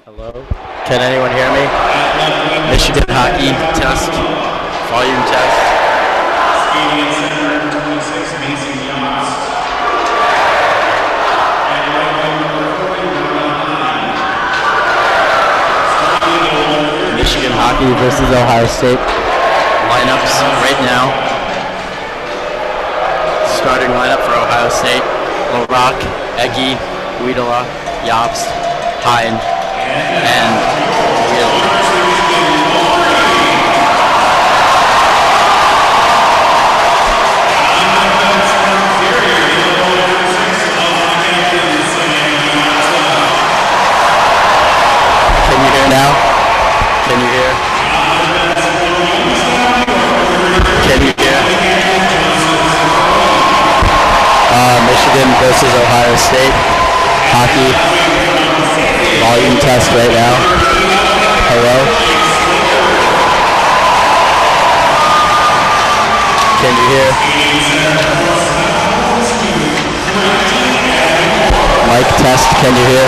Hello? Can anyone hear me? Michigan hockey test, volume test. Skating center, 26, Mason Yost. And right number 49. Michigan hockey versus Ohio State. Lineups right now. Starting lineup for Ohio State. Lorak, Egi, Guidala, Yost, Hein, and Can you hear now? Can you hear? Can you hear? Michigan versus Ohio State. Hockey. Volume test right now. Hello? Can you hear? Mic test, can you hear?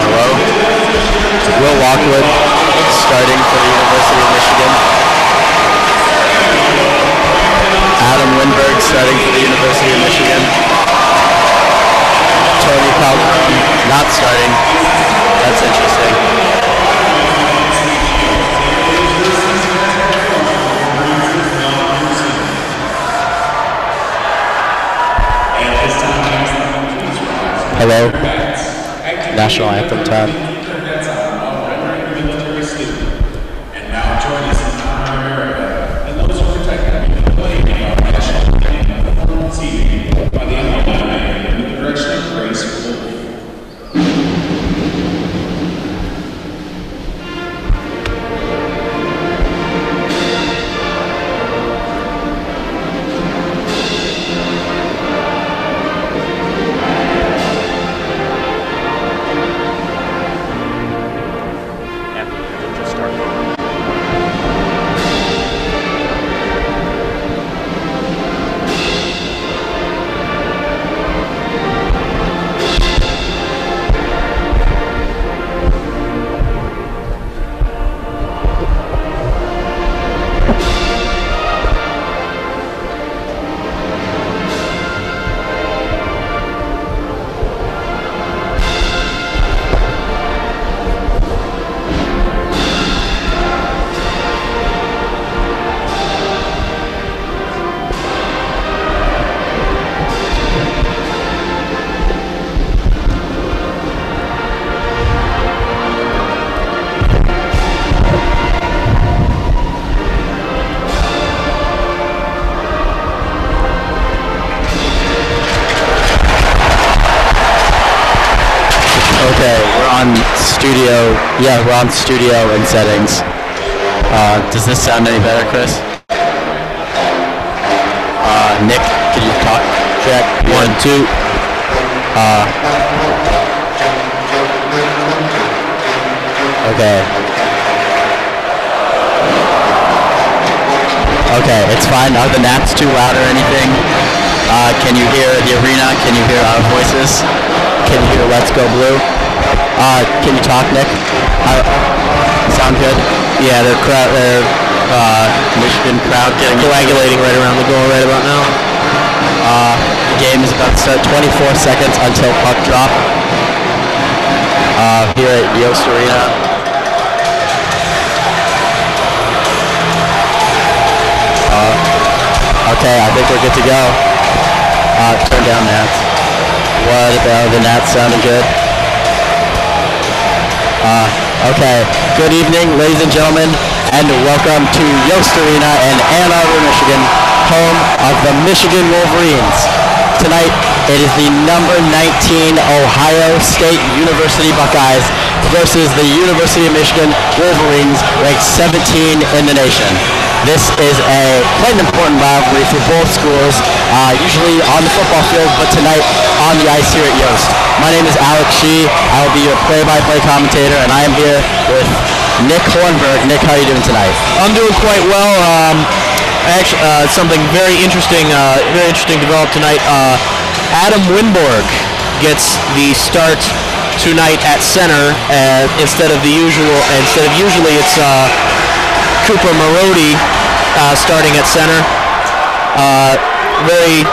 Hello? Will Lockwood starting for the University of Michigan. Adam Lindbergh starting for the University of Michigan. Tony Calderon not starting. That's interesting. Hello. National anthem time. And now join us in honor of America and those who protect and claim our national anthem seating by the alumni in the direction of Grace Relief. We're on studio and settings. Does this sound any better, Chris? Nick, can you talk? Check. 1, 2. Okay. Okay, it's fine. Are the gnats too loud or anything? Can you hear the arena? Can you hear our voices? Can you hear Let's Go Blue? Can you talk, Nick? Sound good? Yeah, the crowd, Michigan crowd getting coagulating right around the goal right about now. The game is about to start. 24 seconds until puck drop. Here at Yost Arena. Okay, I think we're good to go. Turn down Nats. What about the Nats sounding good? Okay, good evening, ladies and gentlemen, and welcome to Yost Arena in Ann Arbor, Michigan, home of the Michigan Wolverines. Tonight, it is the number 19 Ohio State University Buckeyes versus the University of Michigan Wolverines, ranked 17 in the nation. This is quite an important rivalry for both schools, usually on the football field, but tonight on the ice here at Yost. My name is Alex Shee. I will be your play-by-play commentator, and I am here with Nick Hornberg. Nick, how are you doing tonight? I'm doing quite well. Actually, something very interesting developed tonight. Adam Winborg gets the start tonight at center instead of usually it's Cooper Marody starting at center. Very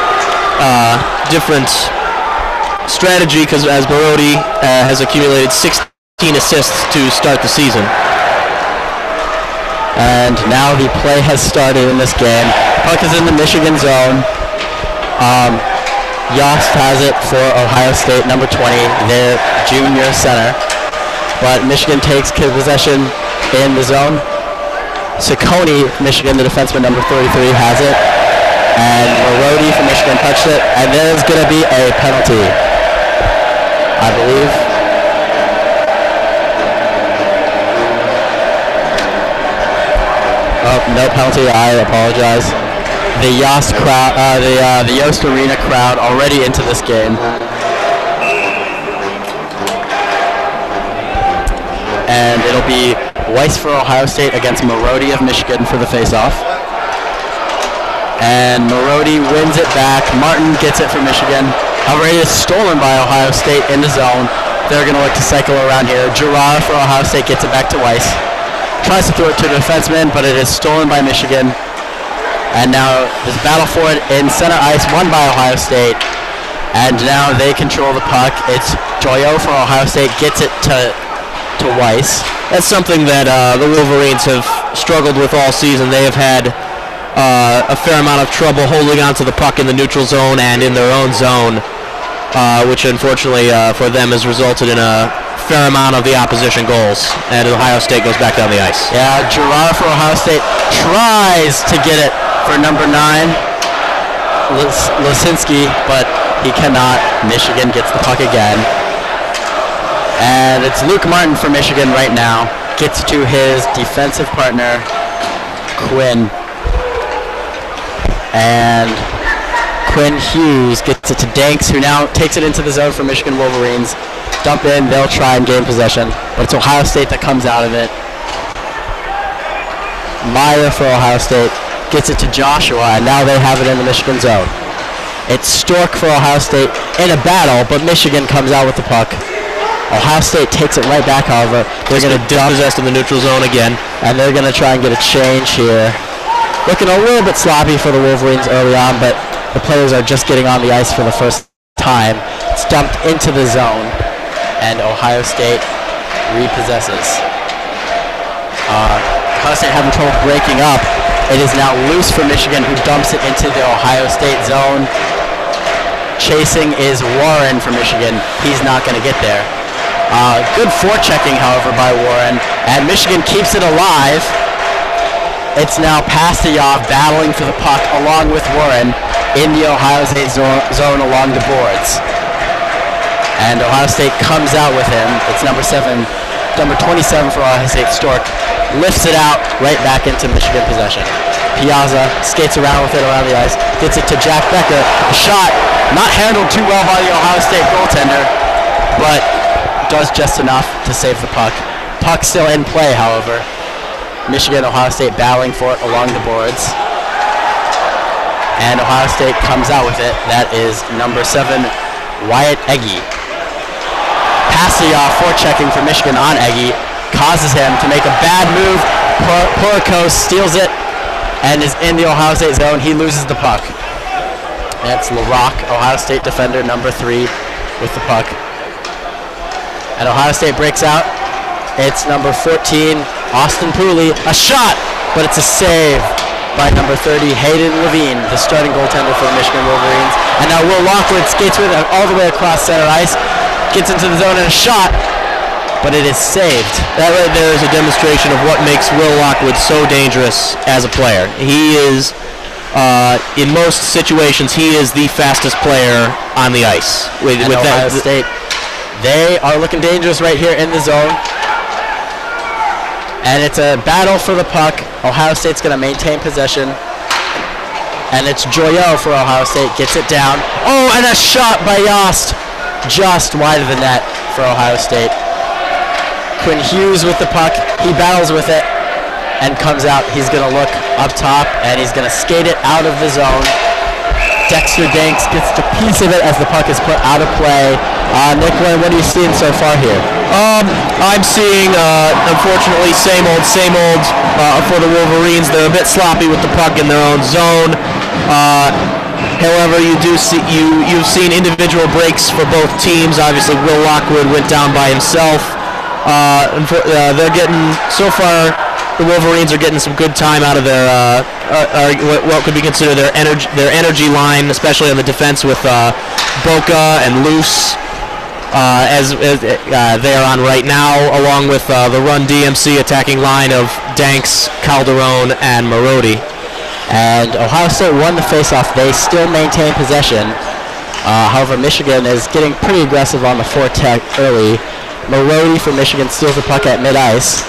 different strategy because as Marody has accumulated 16 assists to start the season. And now the play has started in this game. Puck is in the Michigan zone. Yost has it for Ohio State, number 20, their junior center. But Michigan takes possession in the zone. Ciccone, Michigan, the defenseman, number 33, has it. And Marody from Michigan touched it. And there's going to be a penalty, I believe. Oh, no penalty. I apologize. The Yost crowd, the Yost Arena crowd, already into this game. And it'll be Weiss for Ohio State against Marody of Michigan for the face-off. And Marody wins it back. Martin gets it for Michigan. However, it is stolen by Ohio State in the zone. They're going to look to cycle around here. Girard for Ohio State gets it back to Weiss. Tries to throw it to the defenseman, but it is stolen by Michigan. And now there's a battle for it in center ice, won by Ohio State. And now they control the puck. It's Joyo for Ohio State, gets it to Weiss. That's something that the Wolverines have struggled with all season. They have had a fair amount of trouble holding onto the puck in the neutral zone and in their own zone, which unfortunately for them has resulted in a fair amount of the opposition goals. And Ohio State goes back down the ice. Yeah, Girard for Ohio State tries to get it for number 9, Lisinski, but he cannot. Michigan gets the puck again. And it's Luke Martin for Michigan right now. Gets to his defensive partner, Quinn. And Quinn Hughes gets it to Danks, who now takes it into the zone for Michigan Wolverines. Dump in, they'll try and gain possession. But it's Ohio State that comes out of it. Meyer for Ohio State gets it to Joshua, and now they have it in the Michigan zone. It's Stork for Ohio State in a battle, but Michigan comes out with the puck. Ohio State takes it right back, however. They're going to dispossess in the neutral zone again. And they're going to try and get a change here. Looking a little bit sloppy for the Wolverines early on, but the players are just getting on the ice for the first time. It's dumped into the zone, and Ohio State repossesses. Ohio State having trouble breaking up. It is now loose for Michigan, who dumps it into the Ohio State zone. Chasing is Warren for Michigan. He's not going to get there. Good forechecking, however, by Warren, and Michigan keeps it alive. It's now Pastujov battling for the puck along with Warren in the Ohio State zone along the boards. And Ohio State comes out with him. It's number 27 for Ohio State, Stork. Lifts it out right back into Michigan possession. Piazza skates around with it around the ice, gets it to Jack Becker. A shot not handled too well by the Ohio State goaltender, but does just enough to save the puck. Puck still in play, however. Michigan, Ohio State battling for it along the boards. And Ohio State comes out with it. That is number 7, Wyatt Egge. Pastujov forechecking for Michigan on Egge. Causes him to make a bad move. Porikos steals it and is in the Ohio State zone. He loses the puck. That's LaRock, Ohio State defender, number 3, with the puck. And Ohio State breaks out. It's number 14, Austin Pooley. A shot, but it's a save by number 30, Hayden Levine, the starting goaltender for the Michigan Wolverines. And now Will Lockwood skates with it all the way across center ice. Gets into the zone and a shot, but it is saved. That right there is a demonstration of what makes Will Lockwood so dangerous as a player. He is, in most situations, he is the fastest player on the ice. With Ohio State, they are looking dangerous right here in the zone. And it's a battle for the puck. Ohio State's going to maintain possession. And it's Joyo for Ohio State. Gets it down. Oh, and a shot by Yost. Just wide of the net for Ohio State. Quinn Hughes with the puck. He battles with it and comes out. He's going to look up top, and he's going to skate it out of the zone. Dexter Danks gets a piece of it as the puck is put out of play. Nick, what are you seeing so far here? I'm seeing, unfortunately, same old for the Wolverines. They're a bit sloppy with the puck in their own zone. However, you've seen individual breaks for both teams. Obviously, Will Lockwood went down by himself. They're getting, so far, the Wolverines are getting some good time out of their what could be considered their energy line, especially on the defense with Boca and Luce, as they are on right now, along with the Run DMC attacking line of Danks, Calderon, and Marodi. And Ohio State won the faceoff. They still maintain possession. However, Michigan is getting pretty aggressive on the forecheck early. Marodi for Michigan steals the puck at mid-ice.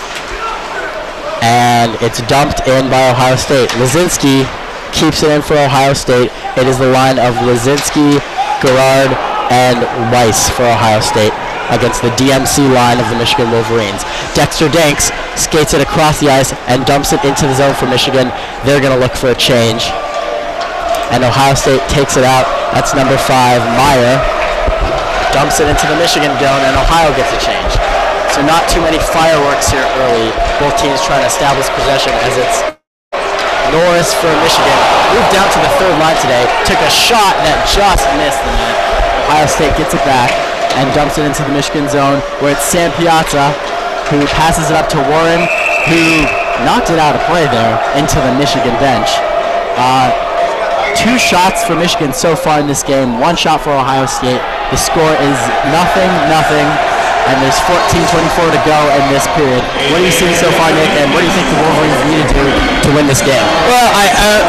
And it's dumped in by Ohio State. Lazinski keeps it in for Ohio State. It is the line of Lazinski, Gerard, and Weiss for Ohio State against the DMC line of the Michigan Wolverines. Dexter Danks skates it across the ice and dumps it into the zone for Michigan. They're going to look for a change. And Ohio State takes it out. That's number 5, Meyer. Dumps it into the Michigan zone, and Ohio gets a change. So not too many fireworks here early. Both teams trying to establish possession as it's Norris for Michigan. Moved down to the third line today. Took a shot that just missed the net. Ohio State gets it back and dumps it into the Michigan zone where it's Sam Piazza who passes it up to Warren, who knocked it out of play there into the Michigan bench. 2 shots for Michigan so far in this game. 1 shot for Ohio State. The score is nothing. And there's 14:24 to go in this period. What are you seeing so far, Nick, and what do you think the Wolverines need to do to win this game? Well,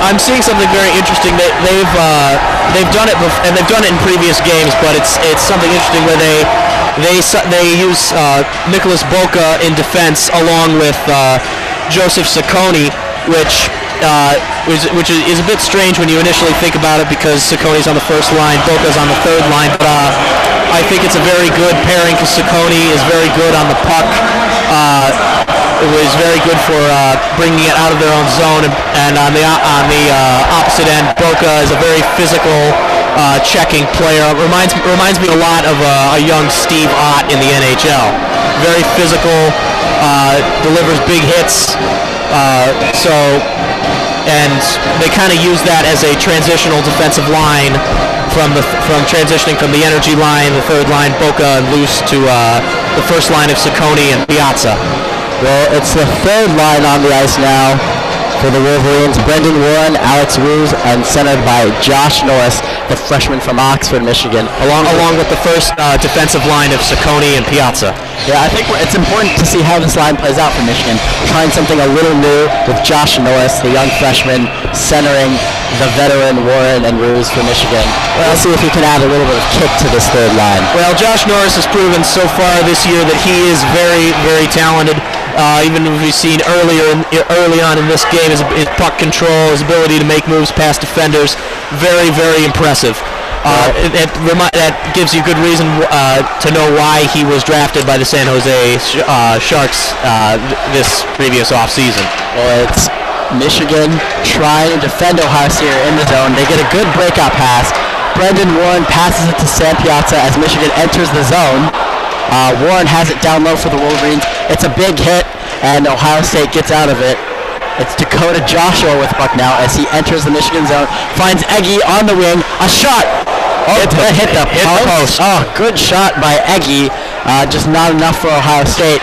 I'm seeing something very interesting. They've done it and they've done it in previous games, but it's something interesting where they use Nicholas Boca in defense along with Joseph Ciccone, which is a bit strange when you initially think about it because Ciccone's on the first line, Boca's on the third line, but I think it's a very good pairing because Ciccone is very good on the puck. It was very good for bringing it out of their own zone, and on the opposite end, Boca is a very physical checking player. Reminds me a lot of a young Steve Ott in the NHL. Very physical, delivers big hits. And they kind of use that as a transitional defensive line from transitioning from the energy line, the third line, Boca and Luce, to the first line of Ciccone and Piazza. Well, it's the third line on the ice now for the Wolverines. Brendan Warren, Alex Roos, and centered by Josh Norris, the freshman from Oxford, Michigan, along with the first defensive line of Ciccone and Piazza. Yeah, I think it's important to see how this line plays out for Michigan. Trying something a little new with Josh Norris, the young freshman, centering the veteran Warren and Roos for Michigan. Let's see if he can add a little bit of kick to this third line. Well, Josh Norris has proven so far this year that he is very, very talented. Even if we've seen early on in this game, his puck control, his ability to make moves past defenders, very, very impressive. That gives you good reason to know why he was drafted by the San Jose Sharks this previous offseason. Well, it's Michigan trying to defend Ohio State in the zone. They get a good breakout pass. Brendan Warren passes it to Sam Piazza as Michigan enters the zone. Warren has it down low for the Wolverines. It's a big hit, and Ohio State gets out of it. It's Dakota Joshua with puck now as he enters the Michigan zone. Finds Eggy on the wing. A shot. Oh, it hit the post. Oh, good shot by Eggy. Just not enough for Ohio State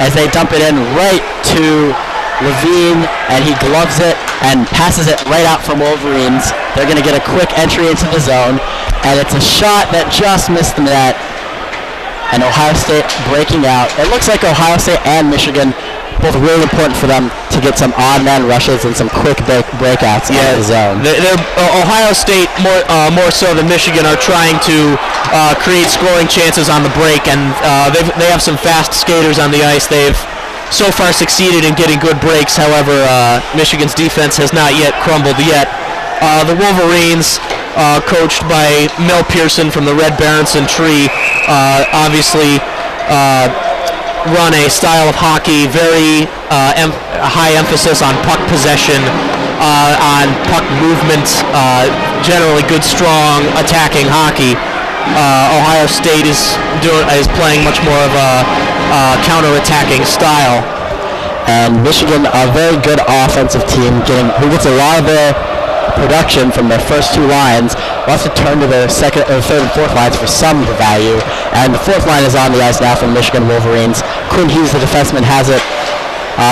as they dump it in right to Levine, and he gloves it and passes it right out for Wolverines. They're going to get a quick entry into the zone, and it's a shot that just missed the net. And Ohio State breaking out. It looks like Ohio State and Michigan, both really important for them to get some odd man rushes and some quick breakouts out of the zone. Ohio State, more so than Michigan, are trying to create scoring chances on the break, and they have some fast skaters on the ice. They've so far succeeded in getting good breaks. However, Michigan's defense has not yet crumbled yet. The Wolverines, coached by Mel Pearson from the Red Berenson Tree, obviously run a style of hockey, very high emphasis on puck possession, on puck movement, generally good, strong, attacking hockey. Ohio State is playing much more of a counter-attacking style. And Michigan, a very good offensive team, who gets a lot of their production from their first two lines, will have to turn to their second, or third, and fourth lines for some value. And the fourth line is on the ice now for Michigan Wolverines. Quinn Hughes, the defenseman, has it,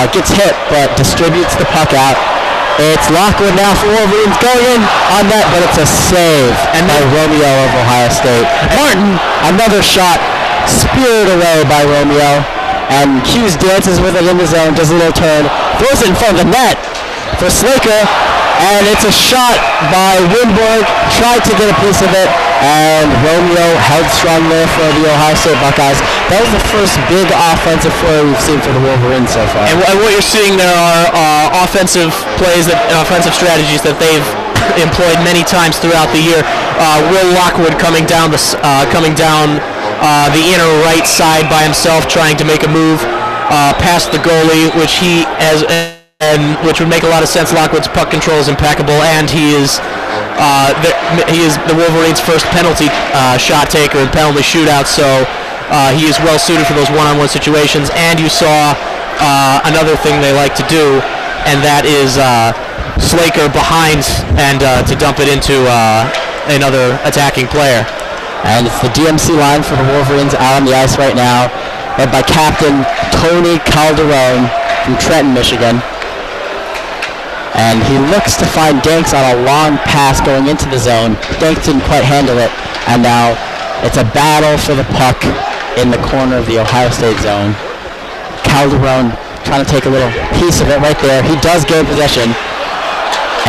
gets hit, but distributes the puck out. It's Lockwood now for Wolverines, going in on net, but it's a save by Romeo of Ohio State. Martin, another shot, speared away by Romeo, and Hughes dances with it in the zone, does a little turn, throws it in front of the net for Slaker, and it's a shot by Winborg, tried to get a piece of it, and Romeo held strong there for the Ohio State Buckeyes. That was the first big offensive play we've seen for the Wolverines so far. And what you're seeing there are offensive plays, offensive strategies that they've employed many times throughout the year. Will Lockwood coming down the inner right side by himself, trying to make a move past the goalie, which which would make a lot of sense. Lockwood's puck control is impeccable, and he is the Wolverines' first penalty shot taker in penalty shootout, so he is well suited for those one-on-one situations. And you saw another thing they like to do, and that is Slaker behind and to dump it into another attacking player. And it's the DMC line for the Wolverines out on the ice right now, led by Captain Tony Calderon from Trenton, Michigan. And he looks to find Danks on a long pass going into the zone. Danks didn't quite handle it, and now it's a battle for the puck in the corner of the Ohio State zone. Calderon trying to take a little piece of it right there. He does gain possession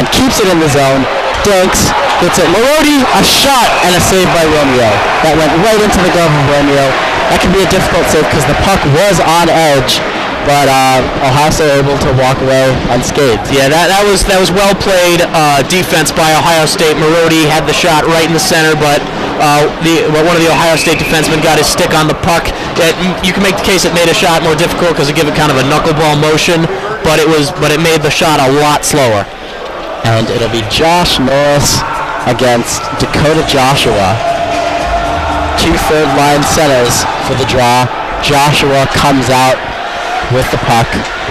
and keeps it in the zone. Danks gets it. Marody, a shot and a save by Romeo. That went right into the glove of Romeo. That can be a difficult save because the puck was on edge, but Ohio State able to walk away unscathed. Yeah, that was well played defense by Ohio State. Marody had the shot right in the center, but one of the Ohio State defensemen got his stick on the puck. You can make the case it made a shot more difficult because it gave it kind of a knuckleball motion, but it made the shot a lot slower. And it'll be Josh Norris against Dakota Joshua. Two third-line centers for the draw. Joshua comes out with the puck.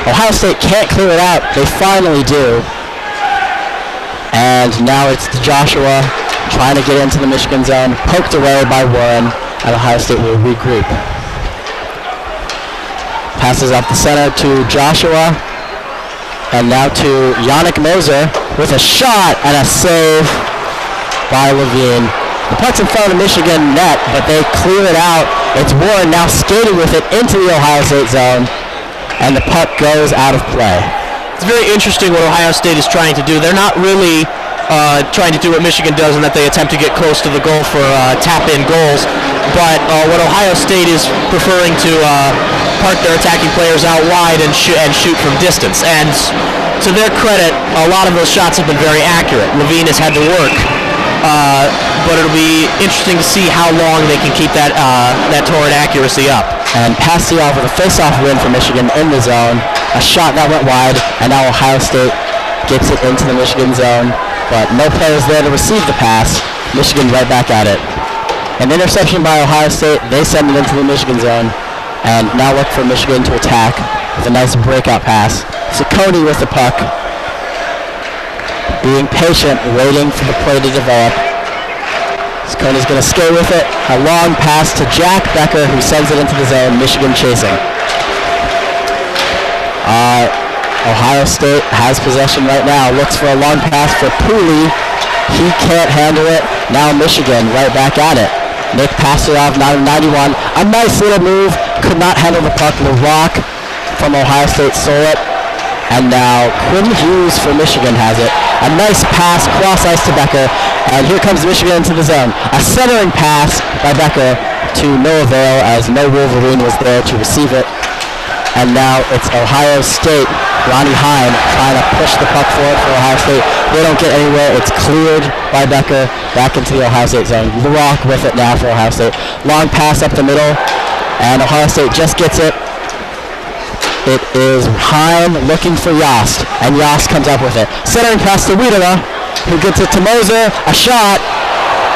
Ohio State can't clear it out. They finally do. And now it's Joshua trying to get into the Michigan zone. Poked away by Warren, and Ohio State will regroup. Passes up the center to Joshua. And now to Yannick Moser with a shot and a save by Levine. The puck's in front of the Michigan net, but they clear it out. It's Warren now skating with it into the Ohio State zone, and the puck goes out of play. It's very interesting what Ohio State is trying to do. They're not really trying to do what Michigan does in that they attempt to get close to the goal for tap-in goals, but what Ohio State is preferring to park their attacking players out wide and shoot from distance. And to their credit, a lot of those shots have been very accurate. Levine has had to work, but it'll be interesting to see how long they can keep that torrid accuracy up. And Pastille with a face-off win for Michigan in the zone. A shot that went wide, and now Ohio State gets it into the Michigan zone, but no players there to receive the pass. Michigan right back at it. An interception by Ohio State. They send it into the Michigan zone, and now look for Michigan to attack with a nice breakout pass. Ciccone with the puck, being patient, waiting for the play to develop. Ciccone's going to skate with it. A long pass to Jack Becker, who sends it into the zone. Michigan chasing. Ohio State has possession right now. Looks for a long pass for Pooley. He can't handle it. Now Michigan right back at it. Nick Pastille, 91. A nice little move. Could not handle the puck. LaRock from Ohio State stole it. And now Quinn Hughes for Michigan has it. A nice pass, cross ice to Becker. And here comes Michigan into the zone. A centering pass by Becker to no avail as no Wolverine was there to receive it. And now it's Ohio State. Ronnie Hine trying to push the puck forward for Ohio State. They don't get anywhere. It's cleared by Becker back into the Ohio State zone. LaRock with it now for Ohio State. Long pass up the middle. And Ohio State just gets it. it is Heim looking for Yost, and Yost comes up with it. Centering pass to Wiedela, who gets it to Moser, a shot.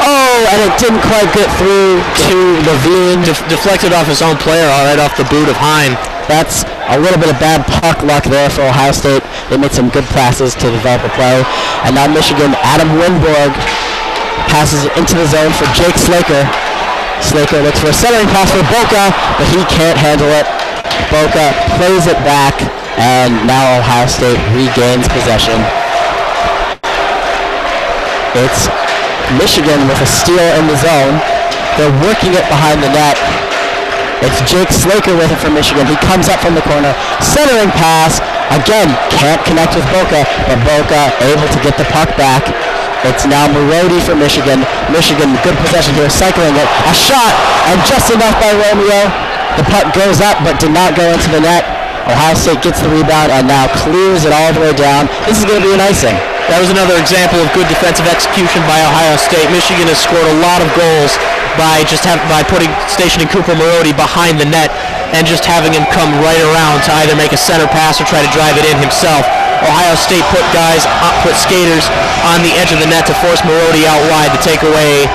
Oh, and it didn't quite get through to Levine. Deflected off his own player, right off the boot of Heim. That's a little bit of bad puck luck there for Ohio State. They made some good passes to develop a play. And now Michigan, Adam Winborg passes it into the zone for Jake Slaker. Slaker looks for a centering pass for Boca, but he can't handle it. Boca plays it back, and now Ohio State regains possession. It's Michigan with a steal in the zone. They're working it behind the net. It's Jake Slaker with it for Michigan. He comes up from the corner. Centering pass. Again, can't connect with Boca, but Boca able to get the puck back. It's now Marody for Michigan. Michigan, good possession here, cycling it. A shot, and just enough by Romeo. The puck goes up, but did not go into the net. Ohio State gets the rebound and now clears it all the way down. This is going to be an icing. That was another example of good defensive execution by Ohio State. Michigan has scored a lot of goals by stationing Cooper Marody behind the net and just having him come right around to either make a center pass or try to drive it in himself. Ohio State put skaters on the edge of the net to force Marody out wide to take away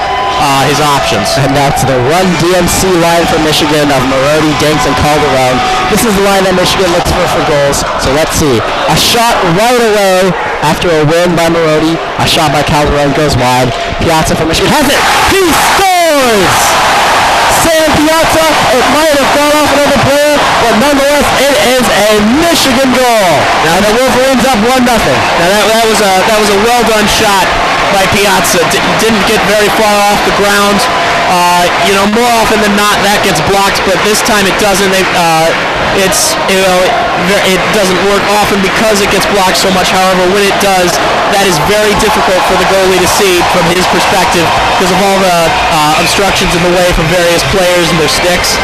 his options. And that's the Run DMC line for Michigan of Marody, Danks, and Calderon. This is the line that Michigan looks for goals. So let's see. A shot right away after a win by Marody. A shot by Calderon goes wide. Piazza for Michigan has it. He scores! Sam Piazza, it might have gone off another player, but nonetheless, it is a Michigan goal. Now the Wolverines up 1-0. Now that was a well done shot by Piazza. Didn't get very far off the ground. More often than not that gets blocked, but this time it doesn't. It doesn't work often because it gets blocked so much. However, when it does, that is very difficult for the goalie to see from his perspective because of all the obstructions in the way from various players and their sticks.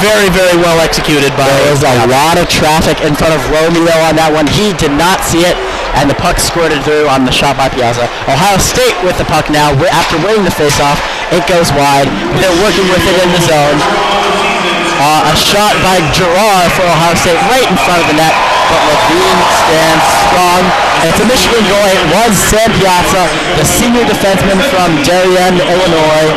Very, very well executed by. There was a lot of traffic in front of Romeo on that one. He did not see it, and the puck squirted through on the shot by Piazza. Ohio State with the puck now. After winning the faceoff, it goes wide. They're working with it in the zone. A shot by Girard for Ohio State right in front of the net, but Levine stands strong. It's a Michigan goal. It was Sam Piazza, the senior defenseman from Darien, Illinois,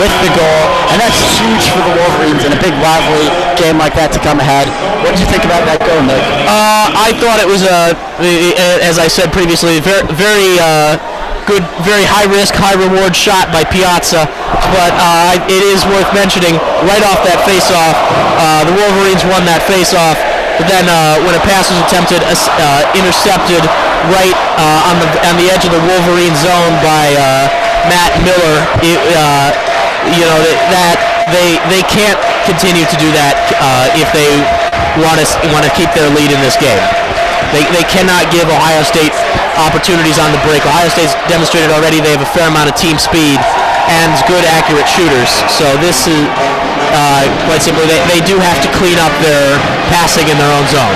with the goal, and that's huge for the Wolverines in a big rivalry game like that to come ahead. What did you think about that goal, Nick? I thought it was as I said previously, very good, very high risk, high reward shot by Piazza, but it is worth mentioning right off that face-off, the Wolverines won that face-off, but then when a pass was attempted, intercepted right on the edge of the Wolverine zone by Matt Miller, they can't continue to do that if they want to keep their lead in this game. They cannot give Ohio State opportunities on the break. Ohio State's demonstrated already they have a fair amount of team speed and good, accurate shooters. So this is, quite simply, they do have to clean up their passing in their own zone.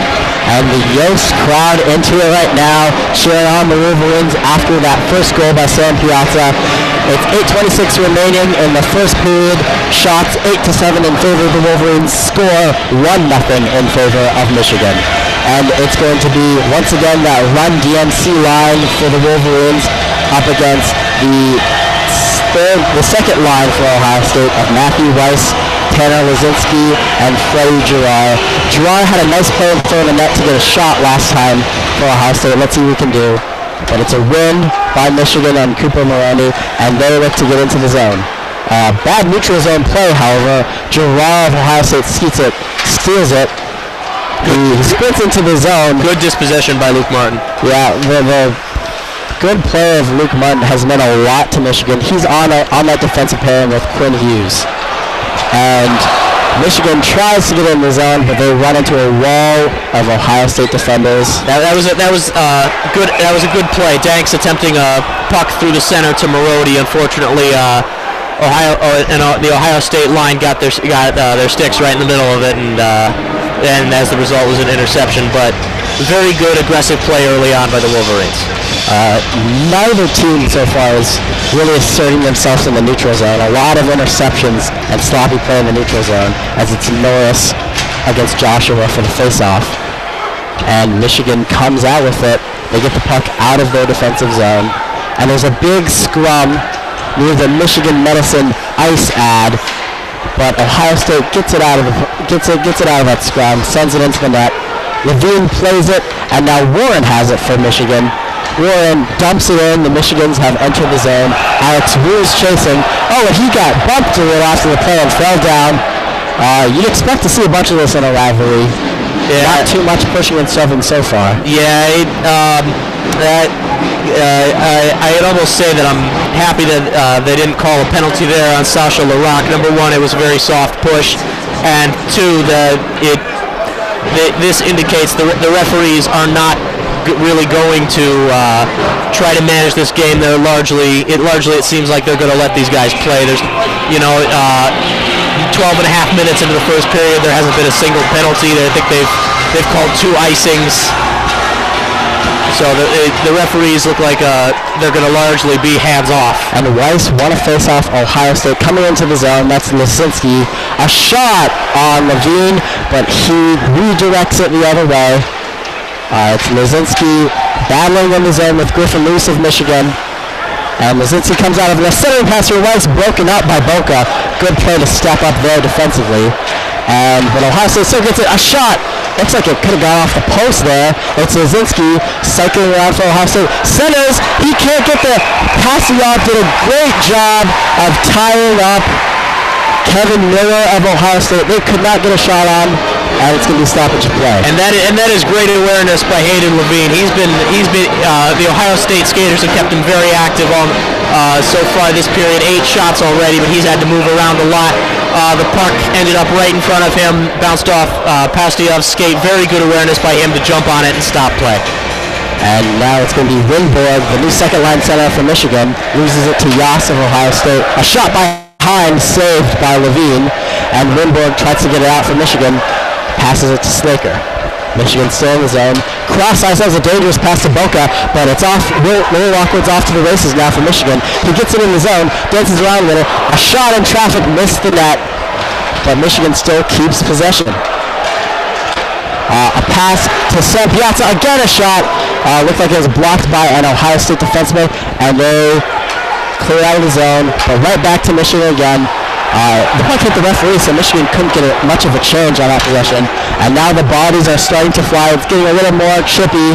And the Yost crowd into it right now, cheering on the Wolverines after that first goal by Sam Piazza. It's 8:26 remaining in the first period. Shots 8-7 in favor of the Wolverines. Score 1-0 in favor of Michigan. And it's going to be, once again, that Run DMC line for the Wolverines up against the second line for Ohio State of Matthew Weiss, Tanner Lazinski, and Freddie Girard. Girard had a nice play in front of the net to get a shot last time for Ohio State. Let's see what we can do. But it's a win by Michigan on Cooper Marody, and they look to get into the zone. Bad neutral zone play, however. Girard of Ohio State steals it. He sprints into the zone. Good dispossession by Luke Martin. Yeah, the good play of Luke Martin has meant a lot to Michigan. He's on that defensive pairing with Quinn Hughes. And Michigan tries to get in the zone, but they run into a wall of Ohio State defenders. That was good. That was a good play. Danks attempting a puck through the center to Marody. Unfortunately, the Ohio State line got their sticks right in the middle of it, and as the result was an interception. But very good aggressive play early on by the Wolverines. Neither team so far is really asserting themselves in the neutral zone. A lot of interceptions and sloppy play in the neutral zone as it's Norris against Joshua for the face-off. And Michigan comes out with it. They get the puck out of their defensive zone. And there's a big scrum near the Michigan Medicine ice ad. But Ohio State gets it out of that scrum, sends it into the net. Levine plays it, and now Warren has it for Michigan. Warren dumps it in. The Michigans have entered the zone. Alex Wu is chasing. Oh, and he got bumped a little after the play and fell down. You'd expect to see a bunch of this in a rivalry. Yeah. Not too much pushing and shoving so far. Yeah, I'd almost say that I'm happy that they didn't call a penalty there on Sasha Larocque. Number one, it was a very soft push, and two, this indicates the referees are not really going to try to manage this game. They're largely it seems like they're going to let these guys play. There's 12 and a half minutes into the first period, there hasn't been a single penalty. I think they've called 2 icings. So the referees look like they're going to largely be hands-off. And Weiss won a face-off. Ohio State coming into the zone. That's Lisinski. A shot on Levine, but he redirects it the other way. It's Lisinski battling in the zone with Griffin Lewis of Michigan. And Lisinski comes out of the centering pass for Weiss, broken up by Boca. Good play to step up there defensively. But Ohio State still gets it. A shot. Looks like it could have gone off the post there. It's Lisinski cycling around for Ohio State. Centers. He can't get the passing off. Did a great job of tying up Kevin Miller of Ohio State. They could not get a shot on, and it's going to be stoppage of play. And that is great awareness by Hayden Levine. He's been the Ohio State skaters have kept him very active on so far this period. 8 shots already, but he's had to move around a lot. The puck ended up right in front of him, bounced off Pastiov's skate. Very good awareness by him to jump on it and stop play. And now it's going to be Winborg, the new second-line center for Michigan, loses it to Yost of Ohio State. A shot behind, saved by Levine, and Winborg tries to get it out for Michigan, passes it to Slaker. Michigan still in the zone. Cross ice has a dangerous pass to Boca, but it's off. Will Lockwood's off to the races now for Michigan. He gets it in the zone, dances around with it. A shot in traffic, missed the net, but Michigan still keeps possession. A pass to Sam Piazza, again a shot. Looked like it was blocked by an Ohio State defenseman, and they clear out of the zone, but right back to Michigan again. The puck hit the referee, so Michigan couldn't get much of a change on that possession. And now the bodies are starting to fly. It's getting a little more chippy.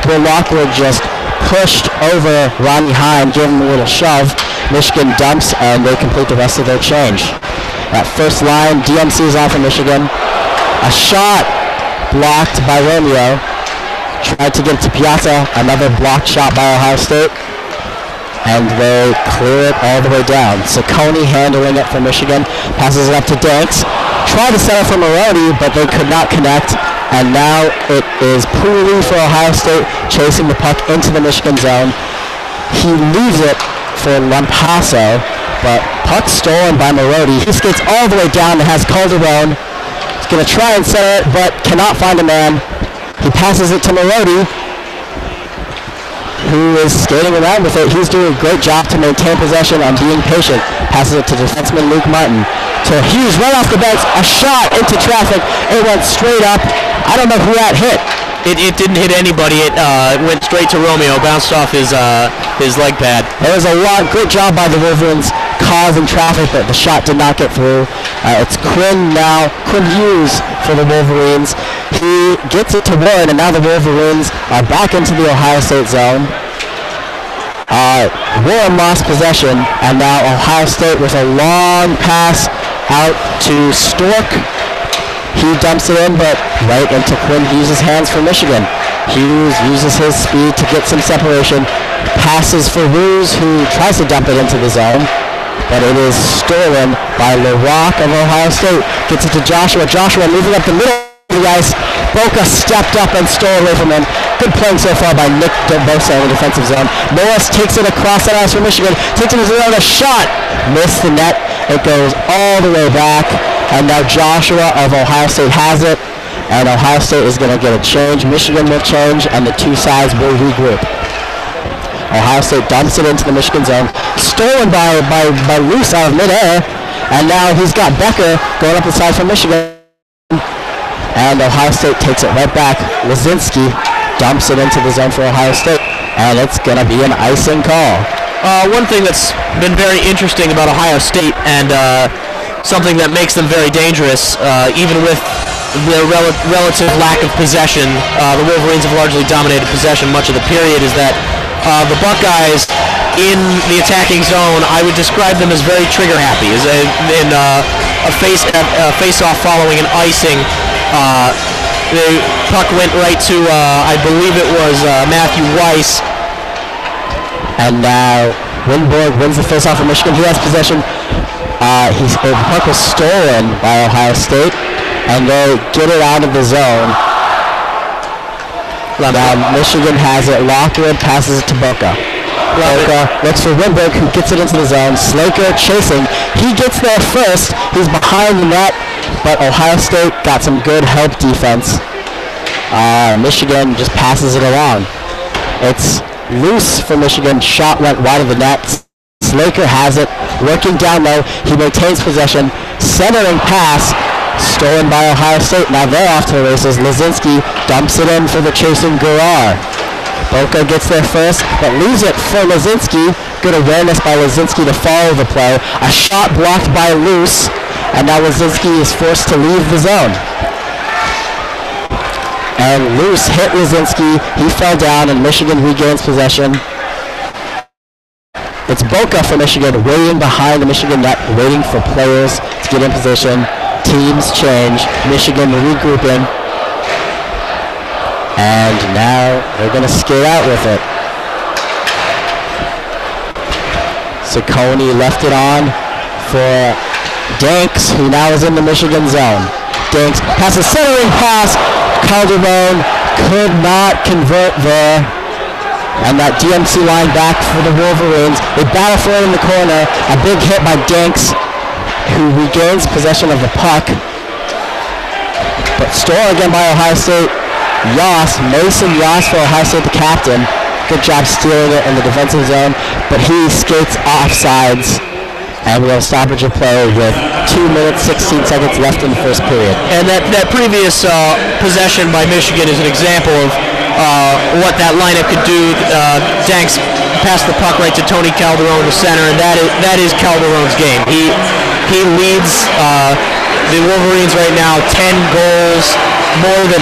Will Lockwood just pushed over Ronnie Hine, gave him a little shove. Michigan dumps, and they complete the rest of their change. That first line, DMC is on for Michigan. A shot blocked by Romeo. Tried to get it to Piazza. Another blocked shot by Ohio State. And they clear it all the way down. Ciccone handling it for Michigan. Passes it up to Danks. Tried to settle for Maroney, but they could not connect. And now it is Pooley for Ohio State chasing the puck into the Michigan zone. He leaves it for Lampasso, but puck stolen by Maroney. He skates all the way down and has Calderon. He's going to try and center it, but cannot find a man. He passes it to Maroney, who is skating around with it. He's doing a great job to maintain possession and being patient. Passes it to defenseman Luke Martin. To Hughes right off the bench. A shot into traffic. It went straight up. I don't know who that hit. It didn't hit anybody. It went straight to Romeo. Bounced off his leg pad. There was a great job by the Wolverines causing traffic, but the shot did not get through. It's Quinn now. Quinn Hughes for the Wolverines. He gets it to Warren, and now the Wolverines are back into the Ohio State zone. Warren lost possession, and now Ohio State with a long pass out to Stork. He dumps it in, but right into Quinn Hughes' hands for Michigan. Hughes uses his speed to get some separation. Passes for Ruse, who tries to dump it into the zone, but it is stolen by Larocque of Ohio State. Gets it to Joshua. Joshua moving up the middle of the ice. Boca stepped up and stole away from him. Good playing so far by Nick Bosa in the defensive zone. Norris takes it across that ice for Michigan. Takes it to the other shot. Missed the net. It goes all the way back. And now Joshua of Ohio State has it. And Ohio State is going to get a change. Michigan will change, and the two sides will regroup. Ohio State dumps it into the Michigan zone. Stolen by Luce out of midair. And now he's got Becker going up the side for Michigan. And Ohio State takes it right back. Lazinski dumps it into the zone for Ohio State. And it's going to be an icing call. One thing that's been very interesting about Ohio State and something that makes them very dangerous, even with the relative lack of possession, the Wolverines have largely dominated possession much of the period, is that the Buckeyes in the attacking zone, I would describe them as very trigger happy. In a face-off following an icing, the puck went right to, I believe it was Matthew Weiss. And now Winborg wins the face-off for Michigan. He has possession. The puck was stolen by Ohio State, and they get it out of the zone. Now Michigan has it. Lockwood passes it to Boca. Boca looks for Winborg, who gets it into the zone. Slaker chasing. He gets there first. He's behind the net, but Ohio State got some good help defense. Michigan just passes it along. It's loose for Michigan. Shot went wide of the net. Slaker has it. Working down low. He maintains possession. Centering pass. Stolen by Ohio State. Now they're off to the races. Lazinski dumps it in for the chasing Gurar. Boca gets there first, but leaves it for Lazinski. Good awareness by Lazinski to follow the play. A shot blocked by Luce, and now Lazinski is forced to leave the zone. And Luce hit Lazinski. He fell down, and Michigan regains possession. It's Boca for Michigan, waiting behind the Michigan net, waiting for players to get in position. Teams change. Michigan regrouping. And now they're going to skate out with it. Ciccone left it on for Danks, who now is in the Michigan zone. Danks passes centering pass. Calderon could not convert there. And that DMC line back for the Wolverines. They battle for it in the corner. A big hit by Danks, who regains possession of the puck. But stolen again by Ohio State. Mason Yost for Ohio State, the captain. Good job stealing it in the defensive zone, but he skates offsides, and we'll stoppage of play with 2 minutes, 16 seconds left in the first period. And that previous possession by Michigan is an example of what that lineup could do. Danks passed the puck right to Tony Calderon, the center, and that is Calderon's game. He leads the Wolverines right now 10 goals, more than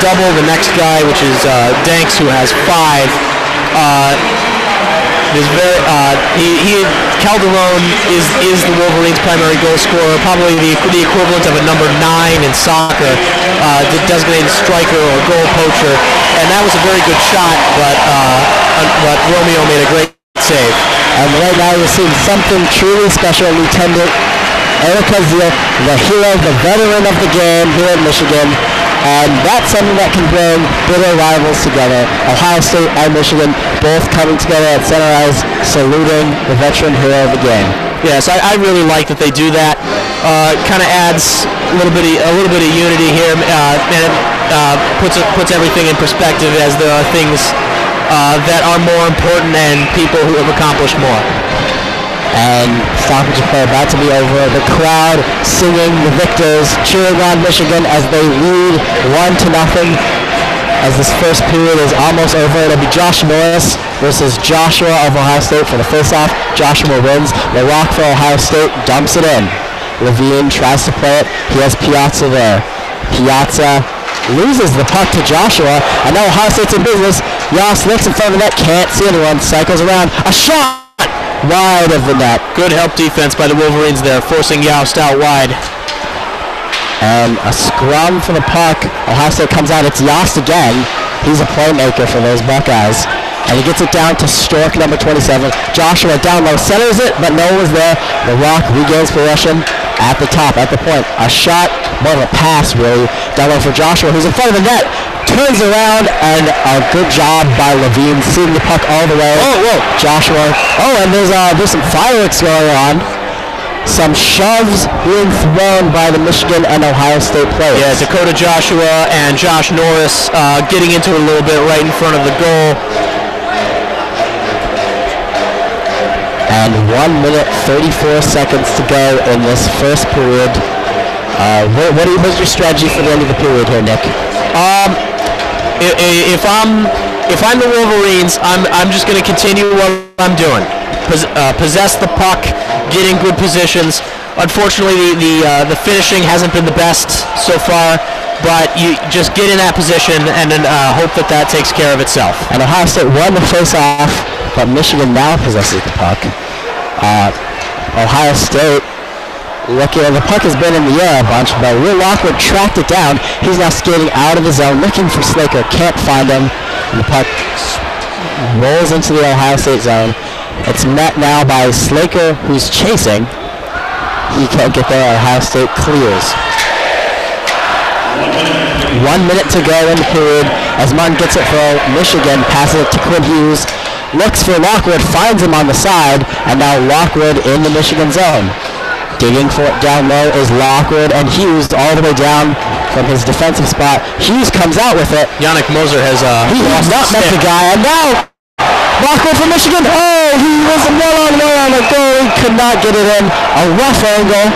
double the next guy, which is Danks, who has 5. Calderon is the Wolverines' primary goal scorer, probably the equivalent of a number 9 in soccer, designated striker or goal poacher, and that was a very good shot, but Romeo made a great save. And right now you're seeing something truly special. Lieutenant Eric Azil, the hero, the veteran of the game here at Michigan. And that's something that can bring bitter rivals together. Ohio State and Michigan both coming together at center ice, saluting the veteran hero of the game. Yes, I really like that they do that. Kind of adds a little bit of unity here, and puts everything in perspective, as there are things that are more important and people who have accomplished more. And stoppage of play about to be over. The crowd singing the victors, cheering on Michigan as they lead 1-0. As this first period is almost over, it'll be Josh Norris versus Joshua of Ohio State for the face-off. Joshua wins. LaRock for Ohio State dumps it in. Levine tries to play it. He has Piazza there. Piazza loses the puck to Joshua, and now Ohio State's in business. Yost looks in front of the net, can't see anyone, cycles around. A shot! Wide of the net. Good help defense by the Wolverines there, forcing Yost out wide. And a scrum for the puck. Ohio State comes out. It's Yost again. He's a playmaker for those Buckeyes. And he gets it down to Stork, number 27. Joshua down low, centers it, but no one was there. LaRock regains possession at the top, at the point. A shot, more of a pass, really. Down low for Joshua, who's in front of the net. Turns around, and a good job by Levine, seeing the puck all the way. Oh, whoa. Joshua. Oh, and there's some fireworks going on. some shoves being thrown by the Michigan and Ohio State players. Yeah, Dakota Joshua and Josh Norris getting into it a little bit right in front of the goal. And 1 minute 34 seconds to go in this first period. What's your strategy for the end of the period here, Nick? If I'm the Wolverines, I'm just going to continue what I'm doing. Possess the puck, get in good positions. Unfortunately, the finishing hasn't been the best so far, but you just get in that position and then hope that takes care of itself. And Ohio State won the face-off, but Michigan now possesses the puck. Ohio State, the puck has been in the air a bunch, but Will Lockwood tracked it down. He's now skating out of the zone, looking for Slaker, can't find him. And the puck rolls into the Ohio State zone. It's met now by Slaker, who's chasing. He can't get there. Ohio State clears. 1 minute to go in the period as Martin gets it for Michigan, passes it to Quinn Hughes, looks for Lockwood, finds him on the side, and now Lockwood in the Michigan zone. Digging for it down low is Lockwood, and Hughes all the way down from his defensive spot. Hughes comes out with it. Yannick Moser has he has not met the guy, and now Lockwood from Michigan. Oh, he was well on the way on the goal. He could not get it in. A rough angle.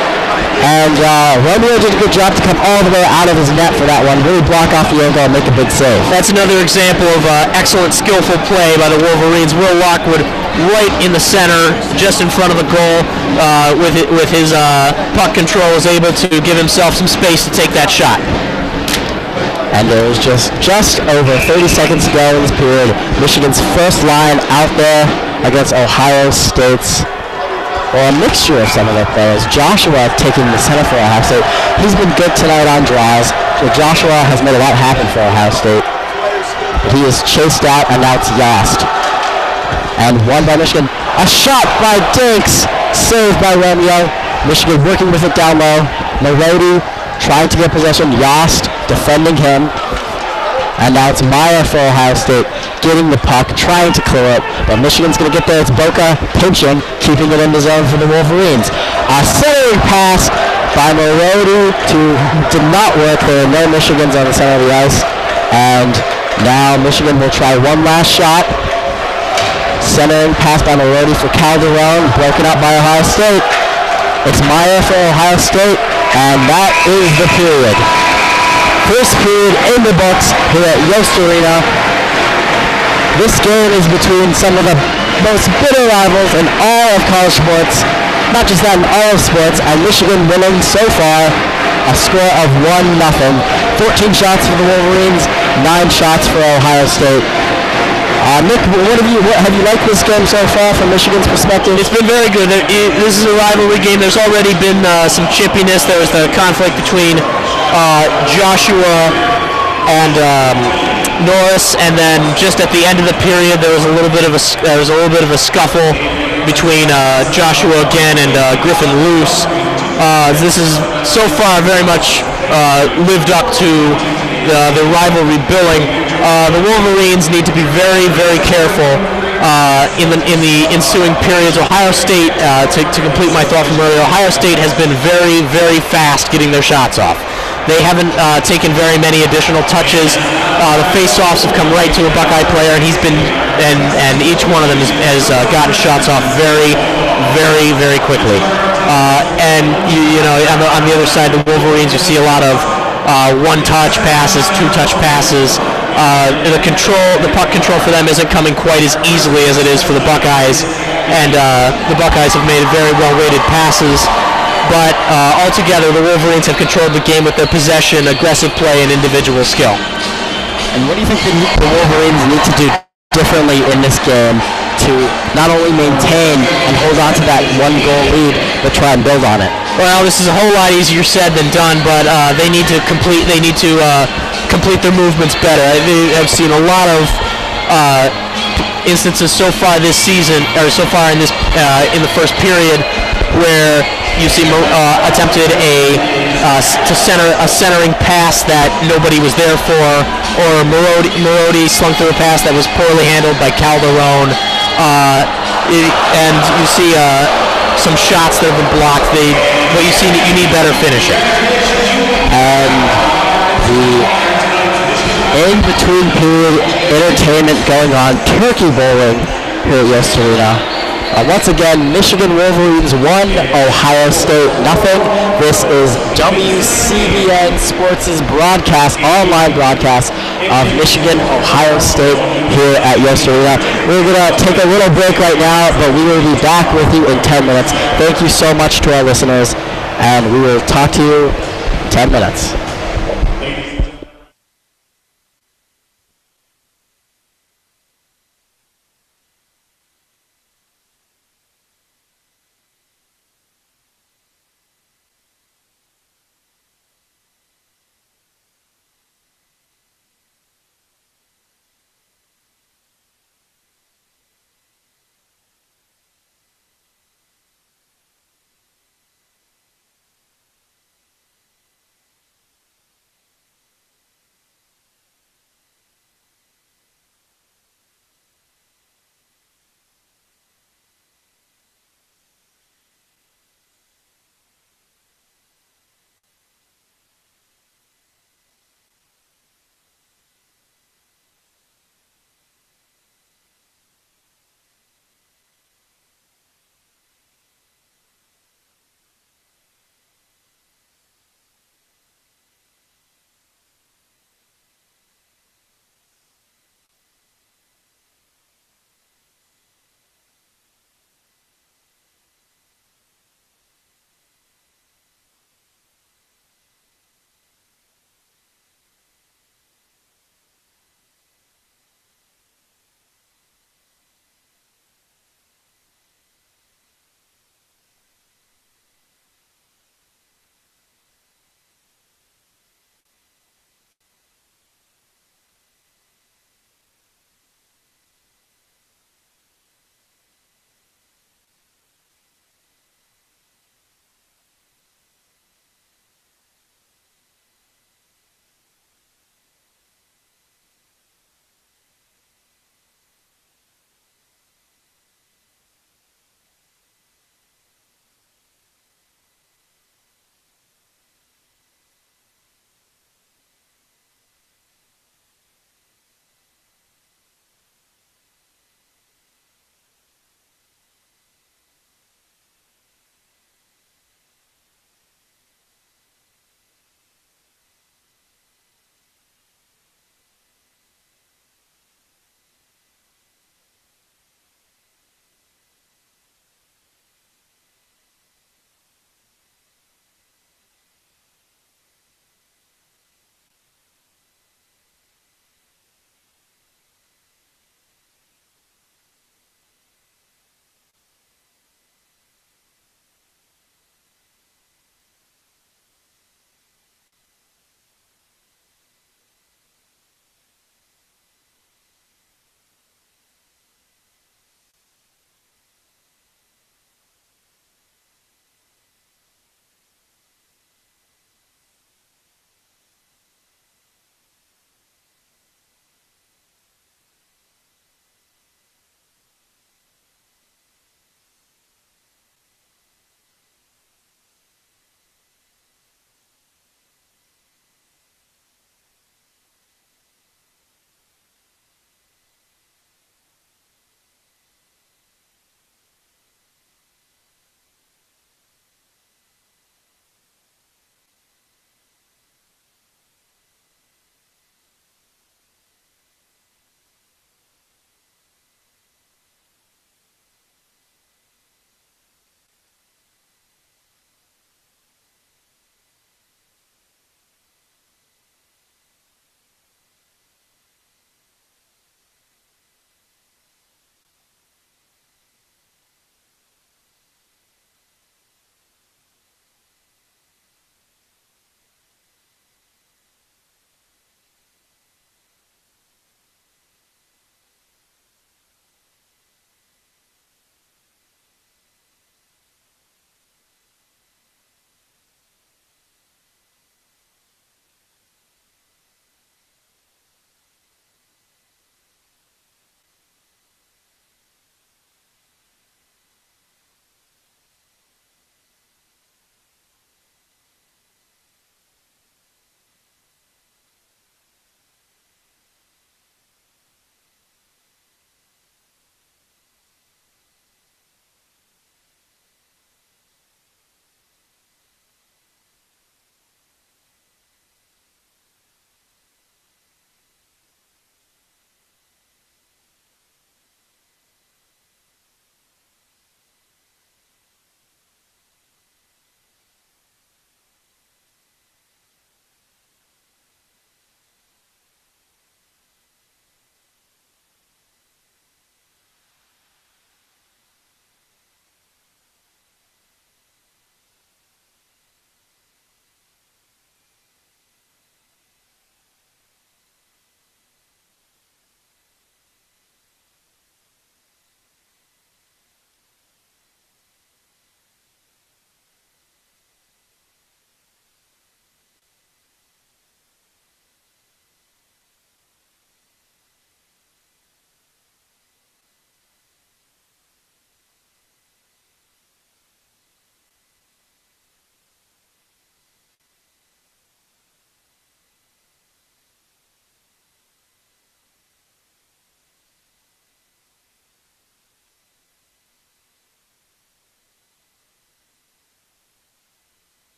And Romeo did a good job to come all the way out of his net for that one. Really block off the angle and make a big save. That's another example of excellent, skillful play by the Wolverines. Will Lockwood right in the center, just in front of the goal, with his puck control, is able to give himself some space to take that shot. And there was just over 30 seconds to go in this period. Michigan's first line out there against Ohio State's, or a mixture of some of their players. Joshua taking the center for Ohio State. He's been good tonight on draws. So Joshua has made a lot happen for Ohio State. But he is chased out, and now it's Yost. And won by Michigan. A shot by Dinks. Saved by Romeo. Michigan working with it down low. Marody trying to get possession. Yost defending him. And now it's Meyer for Ohio State, getting the puck, trying to clear it, but Michigan's going to get there. It's Boca pinching, keeping it in the zone for the Wolverines. A centering pass by Marody did not work. There are no Michigans on the center of the ice. And now Michigan will try one last shot. Centering pass by Marody for Calderon, broken up by Ohio State. It's Meyer for Ohio State, and that is the period. First period in the books here at Yost Arena. This game is between some of the most bitter rivals in all of college sports. Not just that, in all of sports. And Michigan winning so far a score of 1-0. 14 shots for the Wolverines, 9 shots for Ohio State. Nick, have you liked this game so far from Michigan's perspective? It's been very good. This is a rivalry game. There's already been some chippiness. There was the conflict between Joshua and Norris, and then just at the end of the period, there was a little bit of a scuffle between Joshua again and Griffin Luce. This is so far very much lived up to the rivalry billing. The Wolverines need to be very, very careful in the ensuing periods. Ohio State, to complete my thought from earlier, Ohio State has been very, very fast getting their shots off. They haven't taken very many additional touches. The face-offs have come right to a Buckeye player, and and each one of them has gotten shots off very, very, very quickly. And you know, on the other side, the Wolverines, you see a lot of one-touch passes, two-touch passes. The puck control for them isn't coming quite as easily as it is for the Buckeyes, and the Buckeyes have made very well-weighted passes. But altogether, the Wolverines have controlled the game with their possession, aggressive play, and individual skill. And what do you think the Wolverines need to do differently in this game to not only maintain and hold on to that one-goal lead, but try and build on it? Well, this is a whole lot easier said than done, but they need to complete their movements better. I've seen a lot of instances so far this season, or so far in the first period, where you see attempted to center a centering pass that nobody was there for, or Marody slung through a pass that was poorly handled by Calderon, and you see some shots that have been blocked. What you see, you need better finishing. And the in-between period entertainment going on, turkey bowling here at Yost Arena. Once again, Michigan Wolverines 1, Ohio State nothing. This is WCBN Sports' broadcast, online broadcast of Michigan, Ohio State here at Yost Arena. We're going to take a little break right now, but we will be back with you in 10 minutes. Thank you so much to our listeners, and we will talk to you in 10 minutes.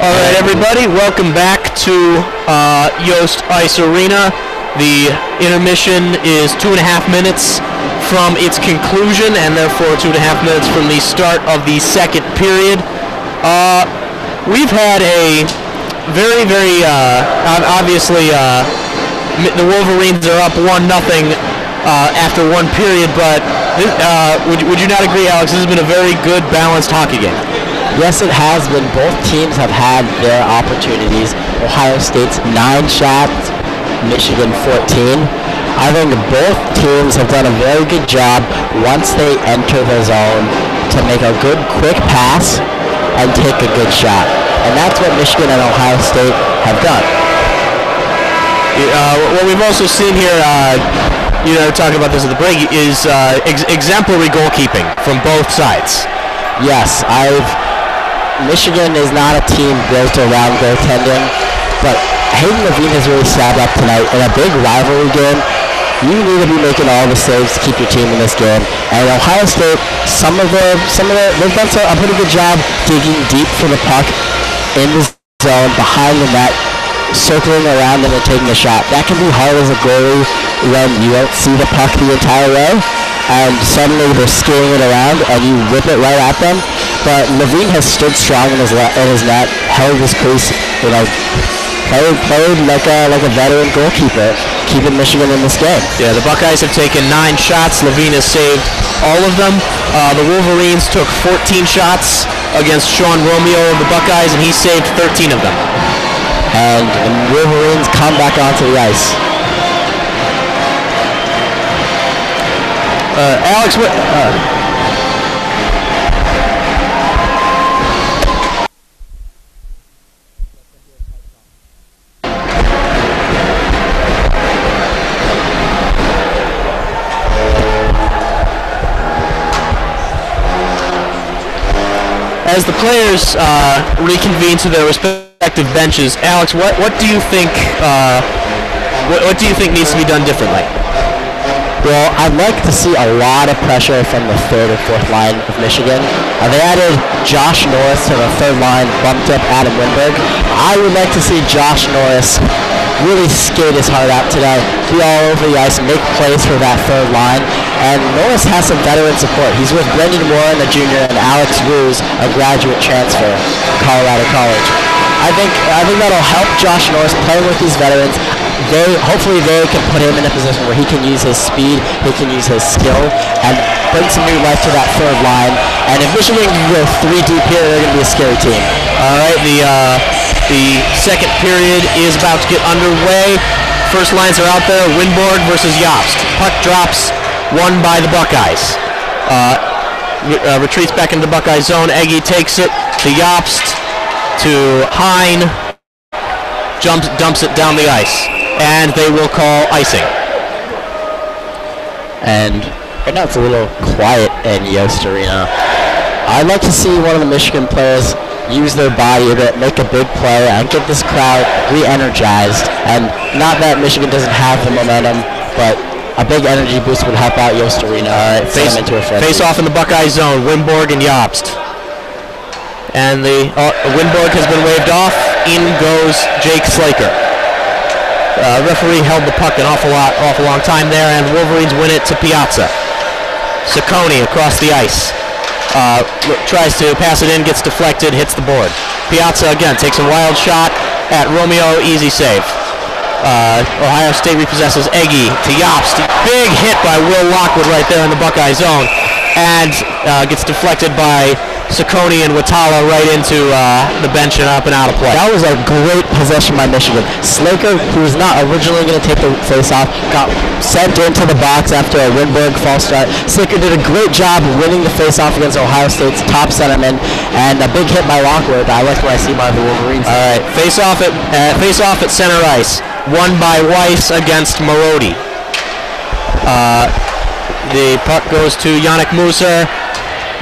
All right, everybody, welcome back to Yost Arena. The intermission is 2.5 minutes from its conclusion, and therefore 2.5 minutes from the start of the second period. We've had a very, obviously, the Wolverines are up 1-0 after one period, but would you not agree, Alex? This has been a very good, balanced hockey game. Yes, it has been. Both teams have had their opportunities. Ohio State's 9 shots, Michigan 14. I think both teams have done a very good job once they enter the zone to make a good, quick pass and take a good shot. And that's what Michigan and Ohio State have done. What we've also seen here, talking about this at the break, is exemplary goalkeeping from both sides. Yes, Michigan is not a team built around goaltending, but Hayden Levine has really stepped up tonight in a big rivalry game. You need to be making all the saves to keep your team in this game. And Ohio State, they've done a pretty good job digging deep for the puck in the zone behind the net, circling around and then taking a shot. That can be hard as a goalie when you don't see the puck the entire way, and suddenly they're skewing it around and you whip it right at them. But Levine has stood strong in his net, held his crease, played like a veteran goalkeeper, keeping Michigan in this game. Yeah, the Buckeyes have taken 9 shots. Levine has saved all of them. The Wolverines took 14 shots against Sean Romeo of the Buckeyes, and he saved 13 of them. And the Wolverines come back onto the ice. Alex, what? As the players reconvene to their respective benches, Alex, what do you think? What do you think needs to be done differently? Well, I'd like to see a lot of pressure from the third and fourth line of Michigan. They added Josh Norris to the third line, bumped up Adam Winberg. I would like to see Josh Norris really skate his heart out today, be all over the ice, make plays for that third line. And Norris has some veteran support. He's with Brendan Warren, a junior, and Alex Ruse, a graduate transfer from Colorado College. I think that'll help Josh Norris play with these veterans. Hopefully they can put him in a position where he can use his speed, he can use his skill, and bring some new life to that third line. And if Michigan can go 3 deep here, they're going to be a scary team. All right, the second period is about to get underway. First lines are out there, Winborg versus Yost. Puck drops, won by the Buckeyes. Retreats back into the Buckeye zone. Eggy takes it to Yost, to Hine, dumps it down the ice. And they will call icing. And right now it's a little quiet in Yost Arena. I'd like to see one of the Michigan players use their body a bit, make a big play, and get this crowd re-energized. And not that Michigan doesn't have the momentum, but a big energy boost would help out Yost Arena. Face off in the Buckeye zone, Winborg and Yost. And the Winborg has been waved off. In goes Jake Slaker. Referee held the puck an awful long time there, and the Wolverines win it to Piazza. Ciccone across the ice. Tries to pass it in, gets deflected, hits the board. Piazza again takes a wild shot at Romeo, easy save. Ohio State repossesses Eggy to Yost. Big hit by Will Lockwood right there in the Buckeye zone, and gets deflected by Ciccone and Watala right into the bench and up and out of play. That was a great possession by Michigan. Slaker, who was not originally going to take the face-off, got sent into the box after a Winberg false start. Slaker did a great job winning the face-off against Ohio State's top centerman, and a big hit by Lockwood. I like what I see by the Wolverines. All right, face-off at center ice, won by Weiss against Marodi. The puck goes to Yannick Muser.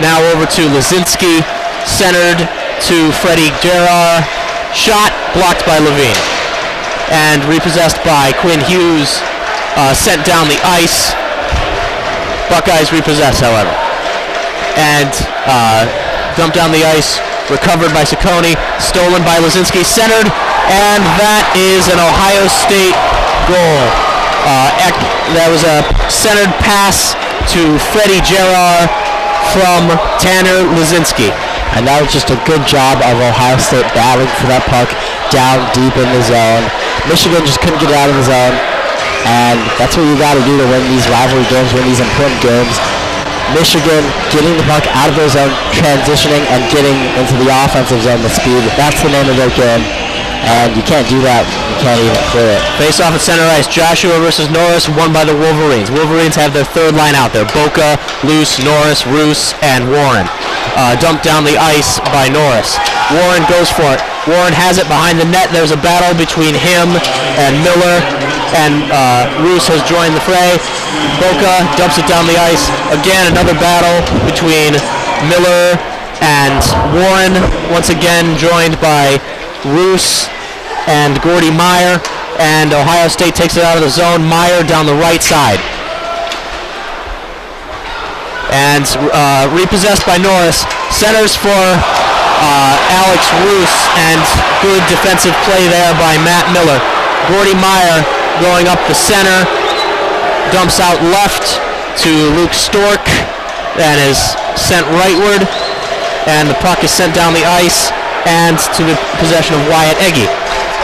Now over to Lazinski, centered to Freddie Gerard. Shot blocked by Levine. And repossessed by Quinn Hughes, sent down the ice. Buckeyes repossess, however. And dumped down the ice recovered by Ciccone, stolen by Lazinski, centered, and that is an Ohio State goal. That was a centered pass to Freddie Gerard from Tanner Lazinski. And that was just a good job of Ohio State battling for that puck down deep in the zone. Michigan just couldn't get out of the zone. And that's what you got to do to win these rivalry games, win these important games. Michigan getting the puck out of their zone, transitioning, and getting into the offensive zone with speed. That's the name of their game. And you can't do that. You can't even clear it. Face off at center ice. Joshua versus Norris, won by the Wolverines. Wolverines have their third line out there. Boca, Luce, Norris, Roos, and Warren. Dumped down the ice by Norris. Warren goes for it. Warren has it behind the net. There's a battle between him and Miller, and Roos has joined the fray. Boca dumps it down the ice. Again, another battle between Miller and Warren. Once again, joined by Roos and Gordy Meyer, and Ohio State takes it out of the zone. Meyer down the right side. And repossessed by Norris. Centers for Alex Roos, and good defensive play there by Matt Miller. Gordy Meyer going up the center. Dumps out left to Luke Stork. That is sent rightward. And the puck is sent down the ice and to the possession of Wyatt Egge.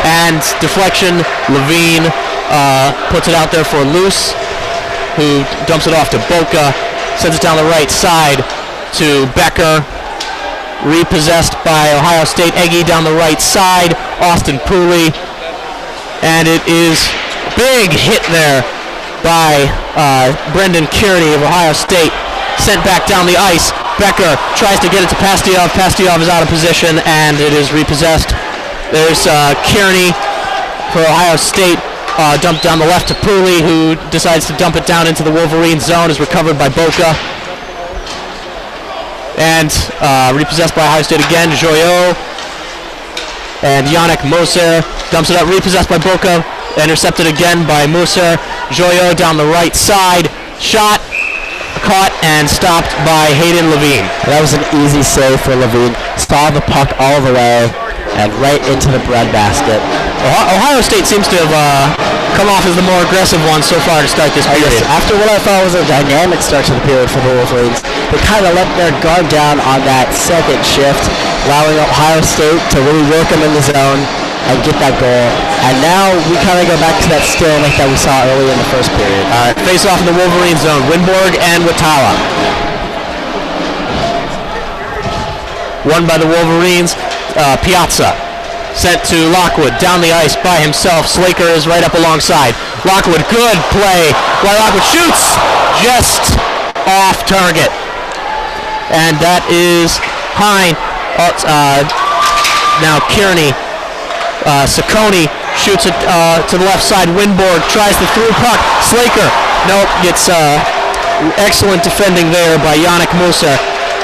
And deflection, Levine puts it out there for Luce, who dumps it off to Boca, sends it down the right side to Becker. Repossessed by Ohio State. Egge down the right side, Austin Pooley. And it is big hit there by Brendan Kearney of Ohio State. Sent back down the ice. Becker tries to get it to Pastujov. Pastujov is out of position, and it is repossessed. There's Kearney for Ohio State. Dumped down the left to Pooley, who decides to dump it down into the Wolverine zone. Is recovered by Boca. And repossessed by Ohio State again. Joyot and Yannick Moser dumps it up. Repossessed by Boca. Intercepted again by Moser. Joyot down the right side. Shot. Caught and stopped by Hayden Levine. That was an easy save for Levine. Saw the puck all the way and right into the breadbasket. Ohio State seems to have come off as the more aggressive one so far to start this period. After what I thought was a dynamic start to the period for the Wolverines, they kind of let their guard down on that second shift, allowing Ohio State to really work them in the zone and get that goal. And now we kind of go back to that stalemate that we saw early in the first period. All right, face off in the Wolverine zone. Winborg and Watawa. Won by the Wolverines. Piazza sent to Lockwood down the ice by himself. Slaker is right up alongside. Lockwood, good play. Lockwood shoots just off target. And that is Hine. Now Kearney. Ciccone shoots it to the left side. Winborg tries the through puck. Slaker, nope, gets excellent defending there by Yannick Moser.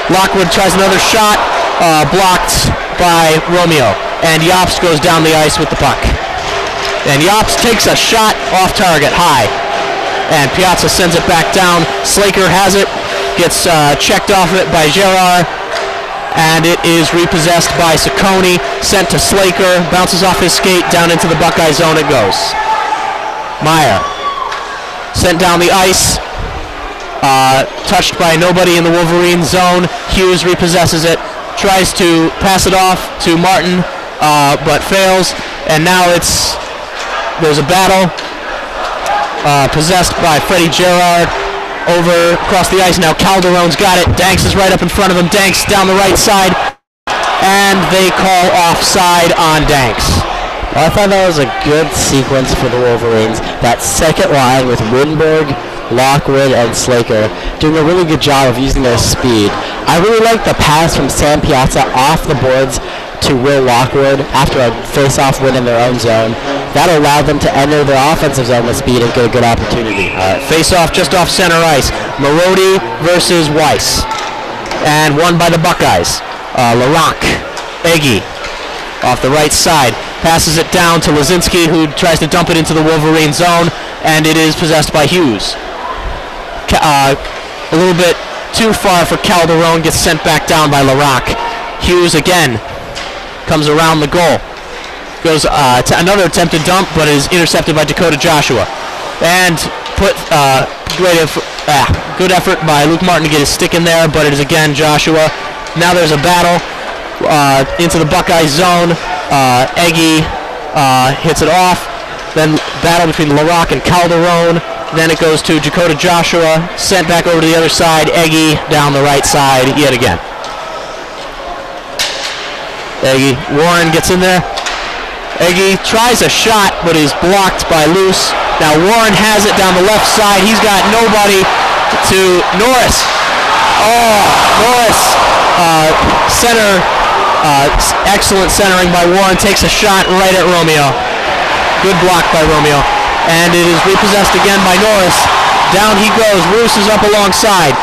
Lockwood tries another shot, blocked by Romeo. And Jobst goes down the ice with the puck. And Jobst takes a shot off target, high. And Piazza sends it back down. Slaker has it, gets checked off it by Gerard. And it is repossessed by Ciccone, sent to Slaker, bounces off his skate, down into the Buckeye zone it goes. Meyer, sent down the ice, touched by nobody in the Wolverine zone. Hughes repossesses it, tries to pass it off to Martin, but fails. And now there's a battle, possessed by Freddie Gerard. Over across the ice now. Calderon's got it. Danks is right up in front of him. Danks down the right side. And they call offside on Danks. Well, I thought that was a good sequence for the Wolverines. That second line with Winborg, Lockwood, and Slaker doing a really good job of using their speed. I really like the pass from Sam Piazza off the boards to Will Lockwood after a face-off win in their own zone. That allowed them to enter their offensive zone with speed and get a good opportunity. Face-off just off center ice. Marodi versus Weiss. And won by the Buckeyes. Larock, Egge, off the right side. Passes it down to Lazinski, who tries to dump it into the Wolverine zone. And it is possessed by Hughes. A little bit too far for Calderon. Gets sent back down by Larock. Hughes again comes around the goal. Goes to another attempted dump, but is intercepted by Dakota Joshua. And good effort by Luke Martin to get his stick in there, but it is again Joshua. Now there's a battle into the Buckeye zone. Eggy hits it off. Then battle between LaRock and Calderon. Then it goes to Dakota Joshua, sent back over to the other side. Eggy down the right side yet again. Eggy, Warren gets in there. Eggy tries a shot, but is blocked by Luce. Now Warren has it down the left side. He's got nobody to Norris. Oh, Norris, center, excellent centering by Warren. Takes a shot right at Romeo. Good block by Romeo. And it is repossessed again by Norris. Down he goes. Roos is up alongside.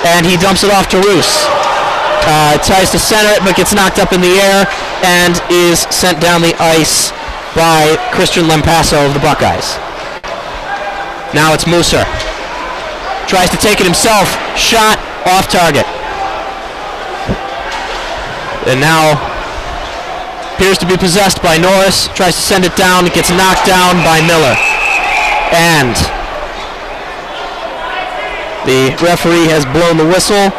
And he dumps it off to Roos. Tries to center it, but gets knocked up in the air and is sent down the ice by Christian Lampasso of the Buckeyes. Now it's Musser. Tries to take it himself. Shot off target. And now appears to be possessed by Norris. Tries to send it down. It gets knocked down by Miller. And the referee has blown the whistle.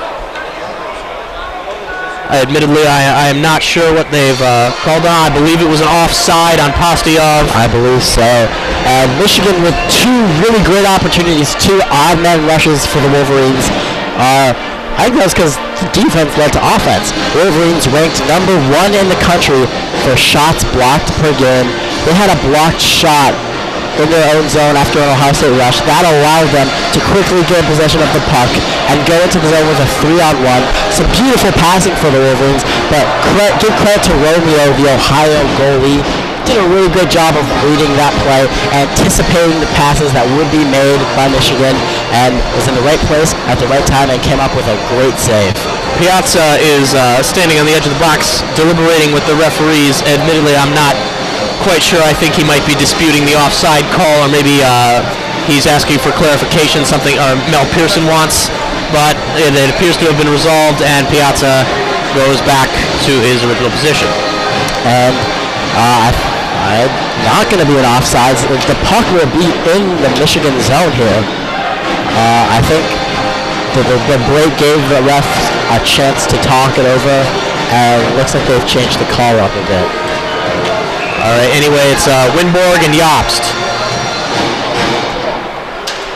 Admittedly, I am not sure what they've called on. I believe it was an offside on Pastiyov. I believe so. And Michigan with two really great opportunities, two odd man rushes for the Wolverines. I think that's because the defense led to offense. Wolverines ranked #1 in the country for shots blocked per game. They had a blocked shot in their own zone after an Ohio State rush. That allowed them to quickly gain possession of the puck and go into the zone with a 3-on-1. Some beautiful passing for the Wolverines, but give credit to Romeo, the Ohio goalie. Did a really good job of reading that play, anticipating the passes that would be made by Michigan, and was in the right place at the right time and came up with a great save. Piazza is standing on the edge of the box, deliberating with the referees. Admittedly, I'm not quite sure. I think he might be disputing the offside call, or maybe he's asking for clarification, something Mel Pearson wants, but it appears to have been resolved, and Piazza goes back to his original position. And I'm not going to be an offside. The puck will be in the Michigan zone here. I think the break gave the refs a chance to talk it over, and it looks like they've changed the call up a bit. All right, anyway, it's Winborg and Yost.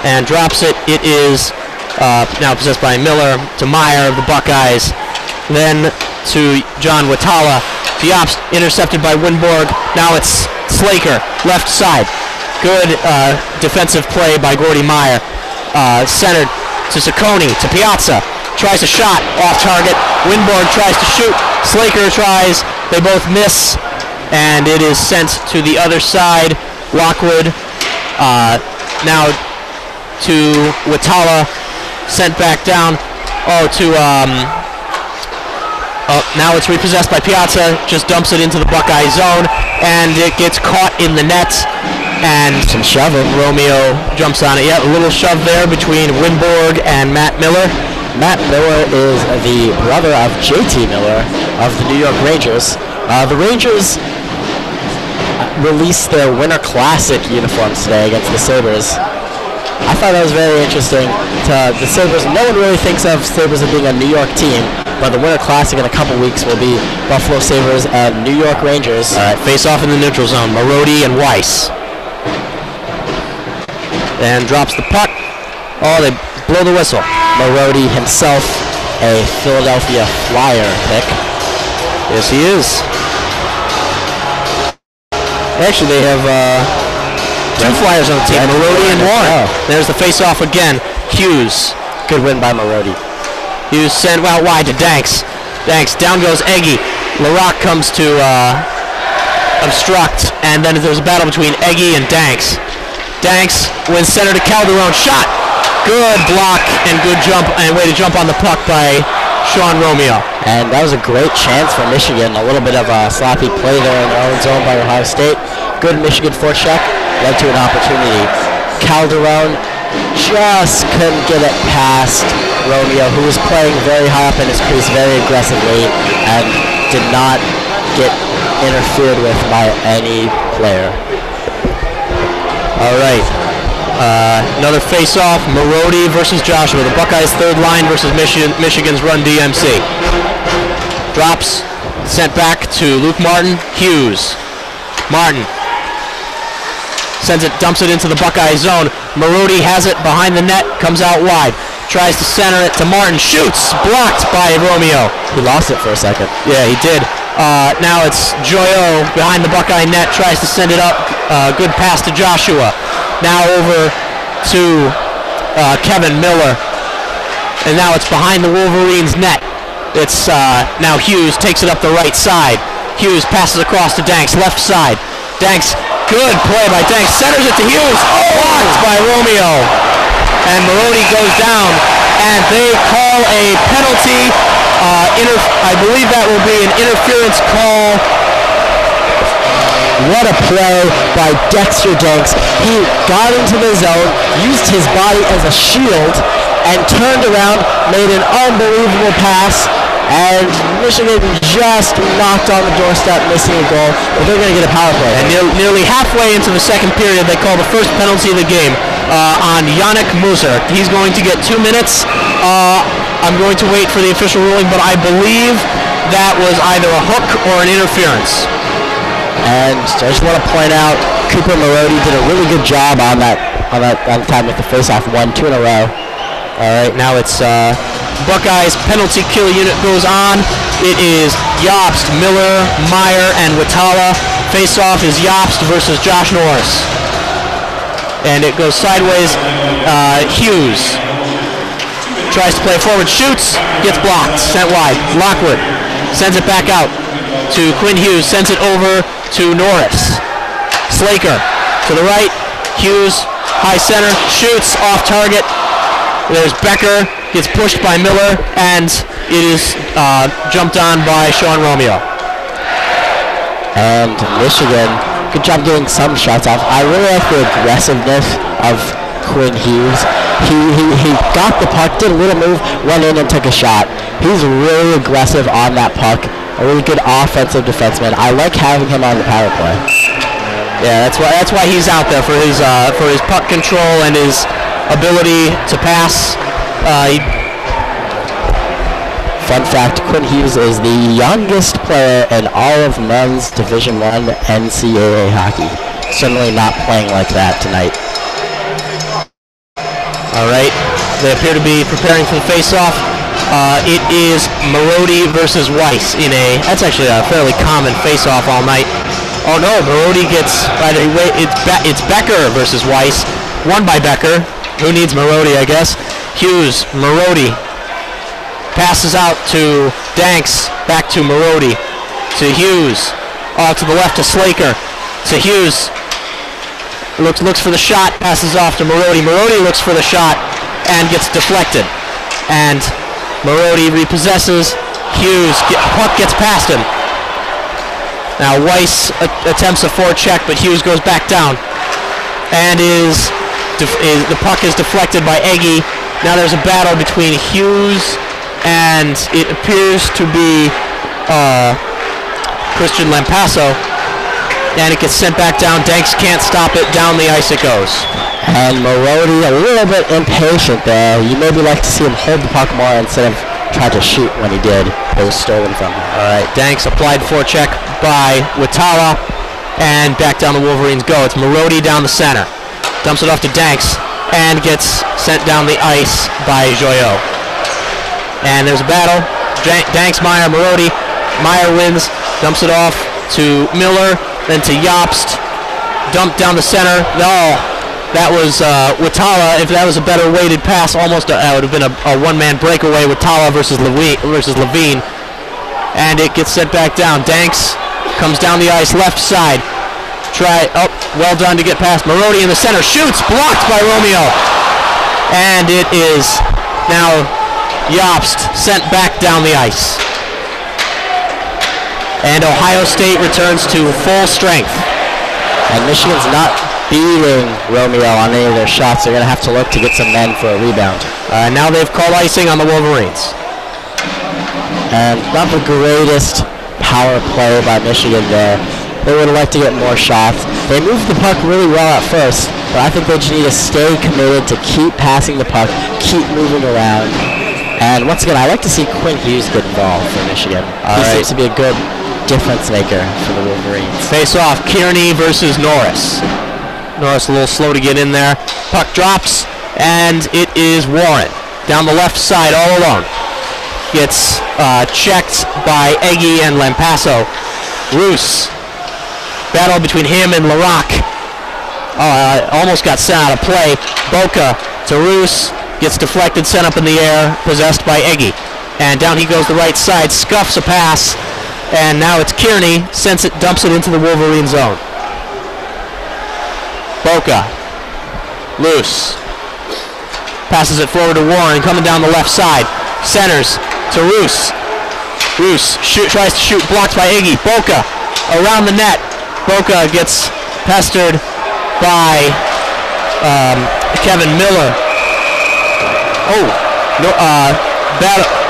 And drops it. It is now possessed by Miller to Meyer of the Buckeyes. Then to John Watala. Yost intercepted by Winborg. Now it's Slaker, left side. Good defensive play by Gordy Meyer. Centered to Ciccone, to Piazza. Tries a shot, off target. Winborg tries to shoot. Slaker tries. They both miss. And it is sent to the other side. Lockwood now to Watala, sent back down. Now it's repossessed by Piazza, just dumps it into the Buckeye zone, and it gets caught in the net. And some shoving. Romeo jumps on it. Yeah, a little shove there between Winborg and Matt Miller. Matt Miller is the brother of JT Miller of the New York Rangers. The Rangers released their Winter Classic uniforms today against the Sabres. I thought that was very interesting. The Sabres, no one really thinks of Sabres as being a New York team, but the Winter Classic in a couple weeks will be Buffalo Sabres and New York Rangers. All right, face off in the neutral zone. Marody and Weiss. And drops the puck. Oh, they blow the whistle. Marody himself, a Philadelphia Flyer pick. Yes, he is. Actually, they have two Flyers on the team, Marody and Warren. Oh. There's the face-off again. Hughes. Good win by Marody. Hughes sent out wide to Danks. Danks, down goes Eggy. LaRock comes to obstruct, and then there's a battle between Eggy and Danks. Danks wins center to Calderon. Shot! Good block and good jump, and way to jump on the puck by Sean Romeo. And that was a great chance for Michigan. A little bit of a sloppy play there in their own zone by Ohio State. Good Michigan forecheck led to an opportunity. Calderon just couldn't get it past Romeo, who was playing very high up in his crease very aggressively and did not get interfered with by any player. All right. Another face-off, Marody versus Joshua. The Buckeyes' third line versus Michigan's run DMC. Drops, sent back to Luke Martin. Hughes. Martin sends it, dumps it into the Buckeye zone. Marody has it behind the net, comes out wide. Tries to center it to Martin. Shoots! Blocked by Romeo. He lost it for a second. Yeah, he did. Now it's Joyo behind the Buckeye net. Tries to send it up. Good pass to Joshua. Now over to Kevin Miller. And now it's behind the Wolverines net. It's now Hughes takes it up the right side. Hughes passes across to Danks, left side. Danks, good play by Danks. Centers it to Hughes. Blocked by Romeo. And Marody goes down. And they call a penalty. I believe that will be an interference call. What a play by Dexter Danks. He got into the zone, used his body as a shield, and turned around, made an unbelievable pass, and Michigan just knocked on the doorstep, missing a goal, but they're going to get a power play. And nearly halfway into the second period, they call the first penalty of the game on Yannick Muser. He's going to get 2 minutes. I'm going to wait for the official ruling, but I believe that was either a hook or an interference. And I just want to point out, Cooper Marody did a really good job on that time with the face-off, 1-2 in a row. All right, now it's Buckeyes penalty kill unit goes on. It is Yobst, Miller, Meyer, and Watala. Face-off is Yobst versus Josh Norris. And it goes sideways. Hughes tries to play forward, shoots, gets blocked, sent wide. Lockwood sends it back out to Quinn Hughes, sends it over to Norris. Slaker to the right. Hughes, high center, shoots off target. There's Becker, gets pushed by Miller, and it is jumped on by Sean Romeo. And Michigan, good job getting some shots off. I really like the aggressiveness of Quinn Hughes. He got the puck, did a little move, went in and took a shot. He's really aggressive on that puck. A really good offensive defenseman. I like having him on the power play. Yeah, that's why he's out there, for his puck control and his ability to pass. Fun fact, Quinn Hughes is the youngest player in all of men's Division I NCAA hockey. Certainly not playing like that tonight. All right, they appear to be preparing for the face-off. It is Marody versus Weiss in that's actually a fairly common face-off all night. Oh no, Marody gets, it's Becker versus Weiss, won by Becker. Who needs Marody, I guess? Hughes, Marody, passes out to Danks, back to Marody, to Hughes, off to the left to Slaker, to Hughes, looks for the shot, passes off to Marody. Marody looks for the shot and gets deflected. And Marody repossesses. Hughes, puck gets past him. Now Weiss attempts a forecheck, but Hughes goes back down. And the puck is deflected by Eggy. Now there's a battle between Hughes and it appears to be Christian Lampasso. And it gets sent back down. Danks can't stop it. Down the ice it goes. And Marody a little bit impatient there. You maybe like to see him hold the puck more instead of try to shoot when he did. It was stolen from him. All right, Danks applied forecheck by Watala. And back down the Wolverines go. It's Marody down the center. Dumps it off to Danks. And gets sent down the ice by Joyo. And there's a battle. Danks, Meyer, Marody. Meyer wins. Dumps it off to Miller. Then to Yobst, dumped down the center. No, that was Watala. If that was a better weighted pass, almost would have been a one-man breakaway. Watala versus Levine, and it gets sent back down. Danks comes down the ice, left side. Well done to get past Marody in the center. Shoots, blocked by Romeo, and it is now Yobst sent back down the ice. And Ohio State returns to full strength. And Michigan's not beating Romeo on any of their shots. They're going to have to look to get some men for a rebound. Now they've called icing on the Wolverines. And not the greatest power play by Michigan there. They would have liked to get more shots. They moved the puck really well at first, but I think they just need to stay committed to keep passing the puck, keep moving around. And once again, I like to see Quinn Hughes get involved for Michigan. He seems to be a good difference maker for the Wolverines. Face off, Kearney versus Norris. Norris a little slow to get in there. Puck drops, and it is Warren down the left side all alone. Gets checked by Eggy and Lampasso. Roos. Battle between him and Larock. Almost got sent out of play. Boca to Roos. Gets deflected, sent up in the air, possessed by Eggy. And down he goes the right side, scuffs a pass. And now it's Kearney, sends it, dumps it into the Wolverine zone. Boca. Loose. Passes it forward to Warren, coming down the left side. Centers to Roos. Roos tries to shoot, blocked by Iggy. Boca around the net. Boca gets pestered by Kevin Miller.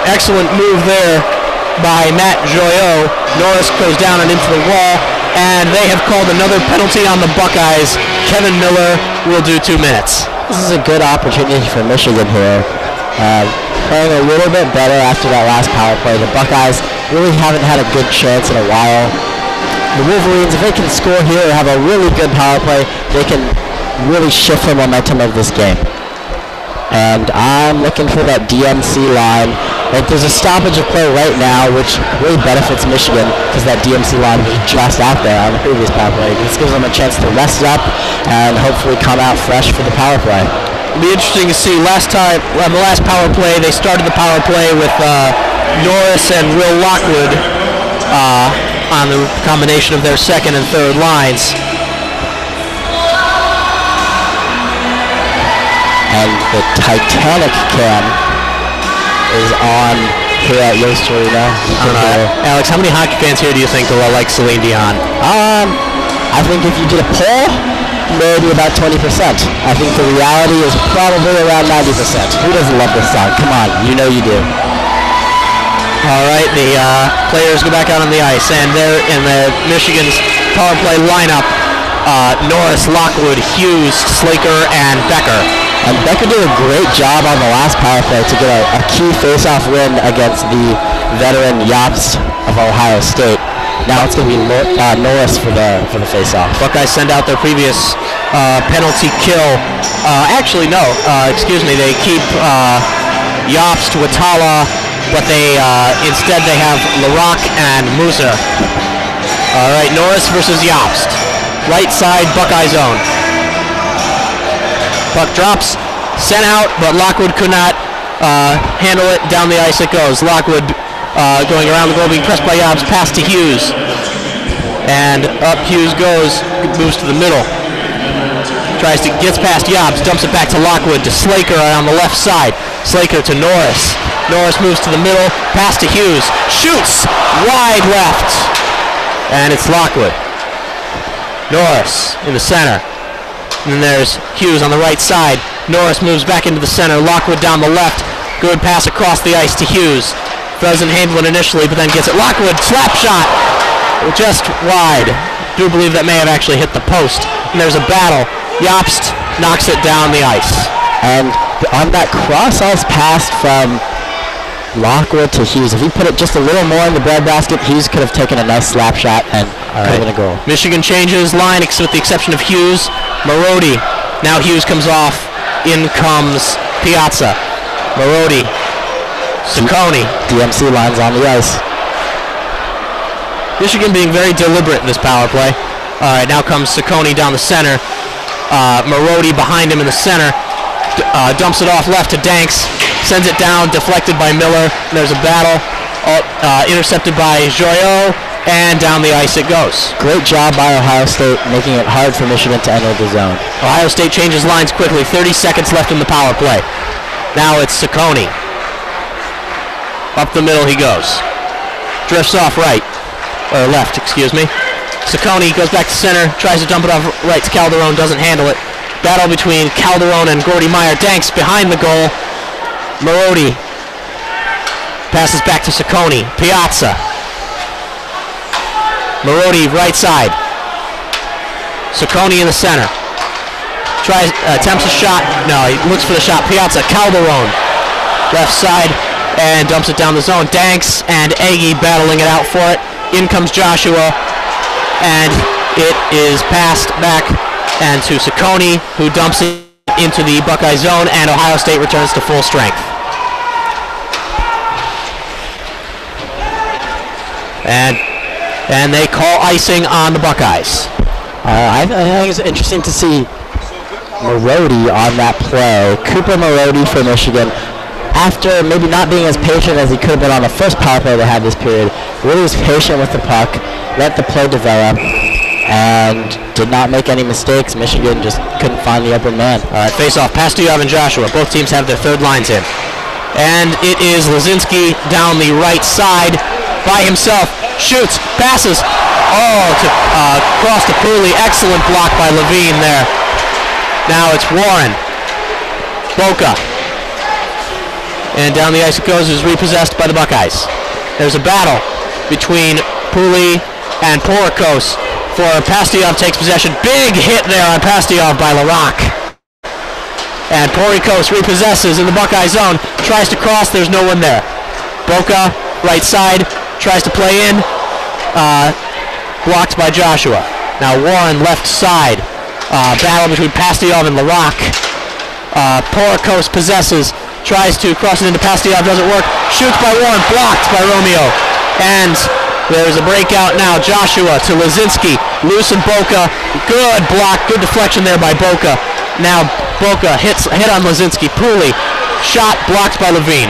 Excellent move there by Matt Joyot. Norris goes down and into the wall, and they have called another penalty on the Buckeyes. Kevin Miller will do 2 minutes. This is a good opportunity for Michigan here. Playing a little bit better after that last power play. The Buckeyes really haven't had a good chance in a while. The Wolverines, if they can score here or have a really good power play, they can really shift the momentum of this game. And I'm looking for that DMC line. There's a stoppage of play right now, which really benefits Michigan because that DMC line was just out there on the previous power play. This gives them a chance to rest up and hopefully come out fresh for the power play. It'll be interesting to see. Last time, the last power play, they started the power play with Norris and Will Lockwood on the combination of their second and third lines. And the Titanic cam is on here at Yost Arena. Alex, how many hockey fans here do you think will like Celine Dion? I think if you did a poll, maybe about 20%. I think the reality is probably around 90%. Who doesn't love this song? Come on, you know you do. All right, the players go back out on the ice, and they're in the Michigan's power play lineup. Norris, Lockwood, Hughes, Slaker, and Becker. And Becker did a great job on the last power play to get a key face-off win against the veteran Yost of Ohio State. Now it's going to be Norris for the face-off. Buckeyes send out their previous penalty kill. Excuse me. They keep Yost, Watala, but instead they have Larock and Musa. All right, Norris versus Yost. Right side Buckeye zone. Puck drops, sent out, but Lockwood could not handle it. Down the ice it goes. Lockwood going around the goal, being pressed by Yost, pass to Hughes. And up Hughes goes, moves to the middle. Gets past Yost, dumps it back to Lockwood, to Slaker on the left side. Slaker to Norris. Norris moves to the middle, pass to Hughes. Shoots, wide left. And it's Lockwood. Norris in the center. And then there's Hughes on the right side. Norris moves back into the center. Lockwood down the left. Good pass across the ice to Hughes. Doesn't handle it initially, but then gets it. Lockwood, slap shot. Just wide. Do believe that may have actually hit the post. And there's a battle. Yost knocks it down the ice. And on that cross-ice pass from Lockwood to Hughes, if he put it just a little more in the breadbasket, Hughes could have taken a nice slap shot and could have been a goal. Michigan changes line with the exception of Hughes. Marody. Now Hughes comes off. In comes Piazza. Marody. Ciccone. DMC lines on the ice. Michigan being very deliberate in this power play. All right, now comes Ciccone down the center. Marody behind him in the center. Dumps it off left to Danks. Sends it down, deflected by Miller. There's a battle. Intercepted by Joyot. And down the ice it goes. Great job by Ohio State, making it hard for Michigan to enter the zone. Ohio State changes lines quickly. 30 seconds left in the power play. Now it's Ciccone. Up the middle he goes. Drifts off right. Or left, excuse me. Saccone goes back to center, tries to dump it off right to Calderon, doesn't handle it. Battle between Calderon and Gordy Meyer. Danks behind the goal. Marodi passes back to Saccone. Piazza. Marodi right side. Saccone in the center. Attempts a shot. No, he looks for the shot. Piazza. Calderon. Left side. And dumps it down the zone. Danks and Aggie battling it out for it. In comes Joshua. And it is passed back and to Saccone, who dumps it into the Buckeye zone, and Ohio State returns to full strength. And they call icing on the Buckeyes. I think it's interesting to see Marodi on that play. Cooper Marodi for Michigan, after maybe not being as patient as he could have been on the first power play they had this period, really was patient with the puck, let the play develop, and did not make any mistakes. Michigan just couldn't find the open man. All right, face-off. Pastujov and Joshua. Both teams have their third lines in. And it is Lazinski down the right side by himself. Shoots, passes. Oh, cross to Pooley. Excellent block by Levine there. Now it's Warren. Boca. And down the ice it goes. Is repossessed by the Buckeyes. There's a battle between Pooley and Porikos. For Pastujov takes possession. Big hit there on Pastujov by LaRock. And Porikos repossesses in the Buckeye zone. Tries to cross. There's no one there. Boca, right side, tries to play in. Blocked by Joshua. Now Warren, left side. Battle between Pastujov and LaRock. Porikos possesses. Tries to cross it into Pastujov. Doesn't work. Shoots by Warren. Blocked by Romeo. And there's a breakout now. Joshua to Lazinski. Loose and Boca. Good block. Good deflection there by Boca. Now Boca hit on Lazinski. Pooley. Shot blocked by Levine.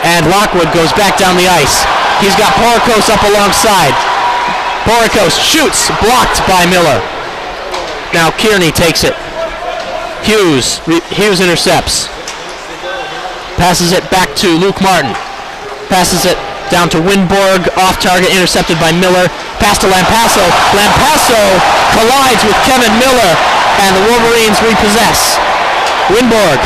And Lockwood goes back down the ice. He's got Porikos up alongside. Porikos shoots. Blocked by Miller. Now Kearney takes it. Hughes intercepts. Passes it back to Luke Martin. Passes it down to Winborg, off target, intercepted by Miller. Pass to Lampasso. Lampasso collides with Kevin Miller, and the Wolverines repossess. Winborg,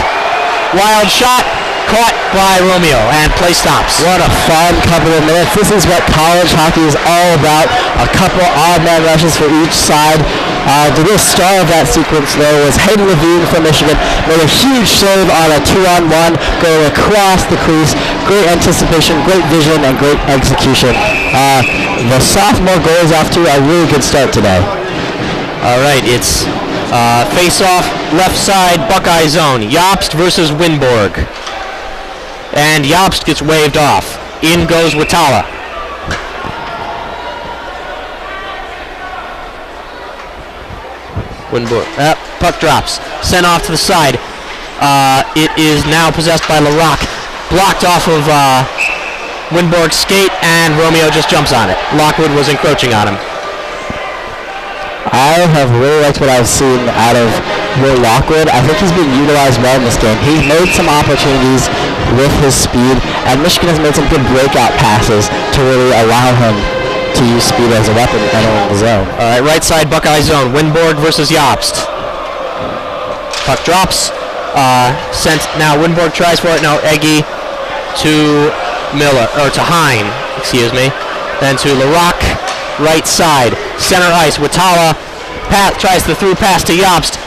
wild shot, caught by Romeo, and play stops. What a fun couple of minutes. This is what college hockey is all about. A couple odd man rushes for each side. The real star of that sequence, though, was Hayden Levine from Michigan. Made a huge save on a 2-on-1, going across the crease. Great anticipation, great vision, and great execution. The sophomore goal is off to a really good start today. All right, it's face-off, left side, Buckeye zone. Jobst versus Winborg. And Jobst gets waved off. In goes Watala. Winborg. Puck drops. Sent off to the side. It is now possessed by LaRock. Blocked off of Winborg's skate, and Romeo just jumps on it. Lockwood was encroaching on him. I have really liked what I've seen out of Will Lockwood. I think he's been utilized well in this game. He's made some opportunities with his speed, and Michigan has made some good breakout passes to really allow him to use speed as a weapon entering the zone. All right, right side Buckeye zone. Winborg versus Jobst. Puck drops. Sent now. Winborg tries for it. Now Eggy to Miller, or to Hine, excuse me. Then to LaRock, right side. Center ice. Watala tries the through pass to Jobst,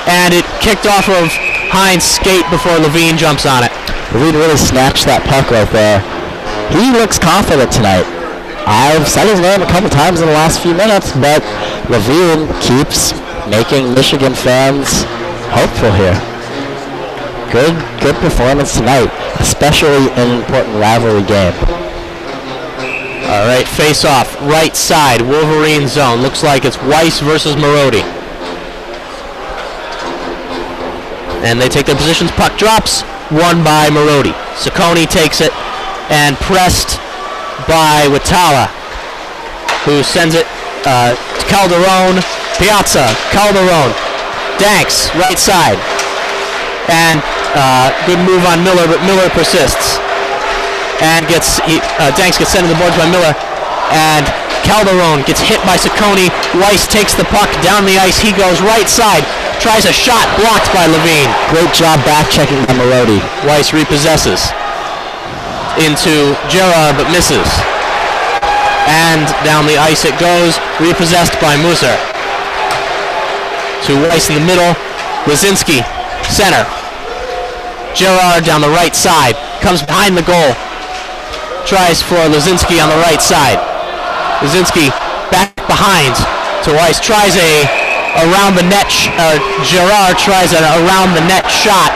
and it kicked off of Hine's skate before Levine jumps on it. Levine really snatched that puck right there. He looks confident tonight. I've said his name a couple times in the last few minutes, but Levine keeps making Michigan fans hopeful here. Good performance tonight, especially in an important rivalry game. All right, face off, right side, Wolverine zone. Looks like it's Weiss versus Marodi. And they take their positions. Puck drops, won by Marodi. Saccone takes it, and pressed by Watala, who sends it to Calderon. Piazza, Calderon, Danks, right side. And good move on Miller, but Miller persists. And Danks gets sent to the boards by Miller. And Calderon gets hit by Saccone. Weiss takes the puck down the ice. He goes right side. Tries a shot, blocked by Levine. Great job back checking by Marodi. Weiss repossesses into Gerard, but misses. And down the ice it goes, repossessed by Muser. To Weiss in the middle. Lazinski, center. Gerard down the right side. Comes behind the goal. Tries for Lazinski on the right side. Lazinski back behind to Weiss. Tries a around the net. Gerard tries an around the net shot,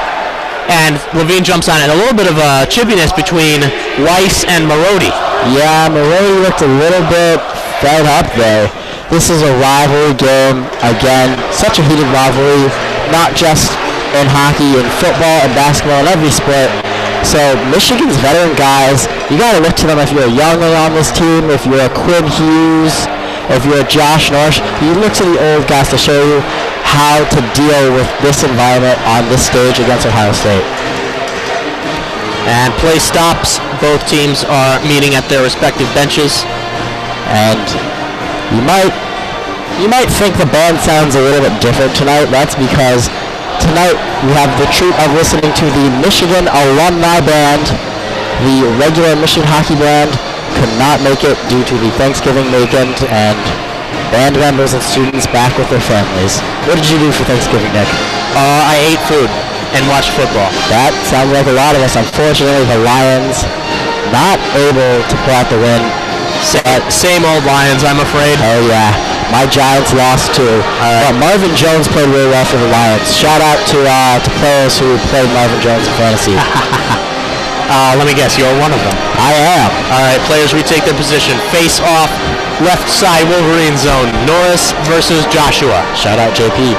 and Levine jumps on it. A little bit of a chippiness between Weiss and Marodi. Yeah, Marodi looked a little bit fed up there. This is a rivalry game. Again, such a heated rivalry, not just in hockey, in football and basketball and every sport. So Michigan's veteran guys, you got to look to them if you're younger on this team, if you're a Quinn Hughes, if you're a Josh Norsh. You look to the old guys to show you how to deal with this environment on this stage against Ohio State. And play stops. Both teams are meeting at their respective benches. And you might think the band sounds a little bit different tonight. That's because tonight we have the treat of listening to the Michigan Alumni Band. The regular Michigan hockey band could not make it due to the Thanksgiving weekend, and band members and students back with their families. What did you do for Thanksgiving, Nick? I ate food and watched football. That sounds like a lot of us. Unfortunately, the Lions not able to pull out the win. Same old Lions, I'm afraid. Oh yeah, my Giants lost too. But Marvin Jones played really well for the Lions. Shout out to players who played Marvin Jones in fantasy. Let me guess, you're one of them. I am. All right, players retake their position. Face off, left side Wolverine zone. Norris versus Joshua. Shout out JP.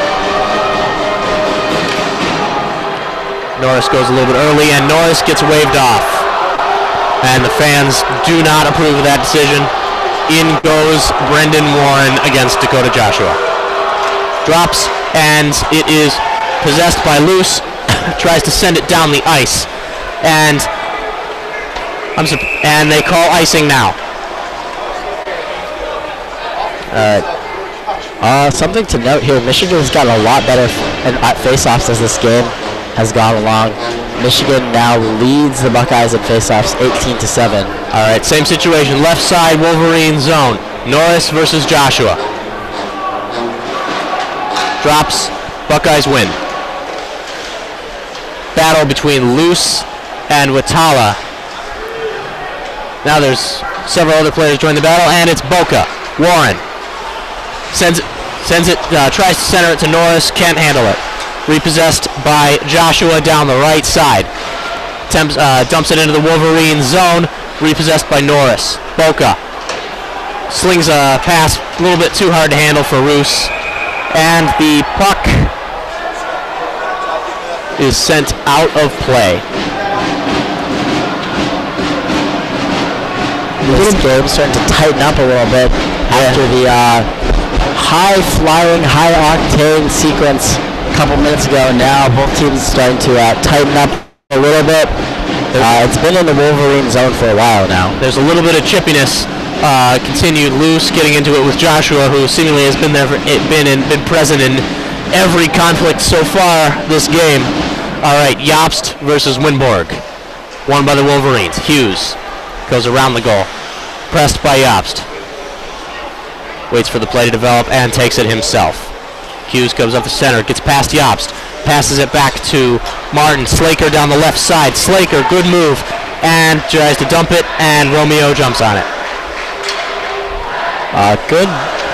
Norris goes a little bit early, and Norris gets waved off. And the fans do not approve of that decision. In goes Brendan Warren against Dakota Joshua. Drops, and it is possessed by Luce. Tries to send it down the ice. And they call icing now. Something to note here, Michigan's gotten a lot better at face-offs as this game has gone along. Michigan now leads the Buckeyes at face-offs 18-7. All right, same situation. Left side Wolverine zone. Norris versus Joshua. Drops. Buckeyes win. Battle between Luce and Watala. Now there's several other players join the battle, and it's Boca. Warren sends it, tries to center it to Norris, can't handle it. Repossessed by Joshua down the right side. Dumps it into the Wolverine zone, repossessed by Norris. Boca slings a pass a little bit too hard to handle for Roos, and the puck is sent out of play. This game's starting to tighten up a little bit after the high-flying, high-octane sequence a couple minutes ago. Now both teams are starting to tighten up a little bit. It's been in the Wolverine zone for a while now. There's a little bit of chippiness. Continued Loose getting into it with Joshua, who seemingly has been there, been present in every conflict so far this game. All right, Jobst versus Winborg. Won by the Wolverines. Hughes goes around the goal. Pressed by Jobst. Waits for the play to develop and takes it himself. Hughes comes up the center, gets past Jobst. Passes it back to Martin. Slaker down the left side. Slaker, good move. And tries to dump it, and Romeo jumps on it. Good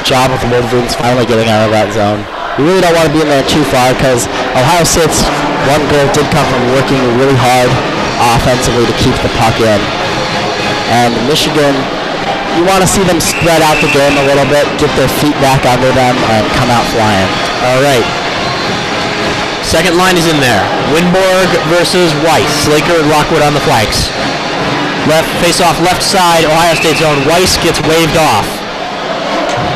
job with the Wolverines finally getting out of that zone. You really don't want to be in there too far because Ohio State's one goal did come from working really hard offensively to keep the puck in. And Michigan, you want to see them spread out the game a little bit, get their feet back under them, and come out flying. All right. Second line is in there. Winborg versus Weiss. Slaker and Lockwood on the flanks. Face-off left side, Ohio State zone. Weiss gets waved off.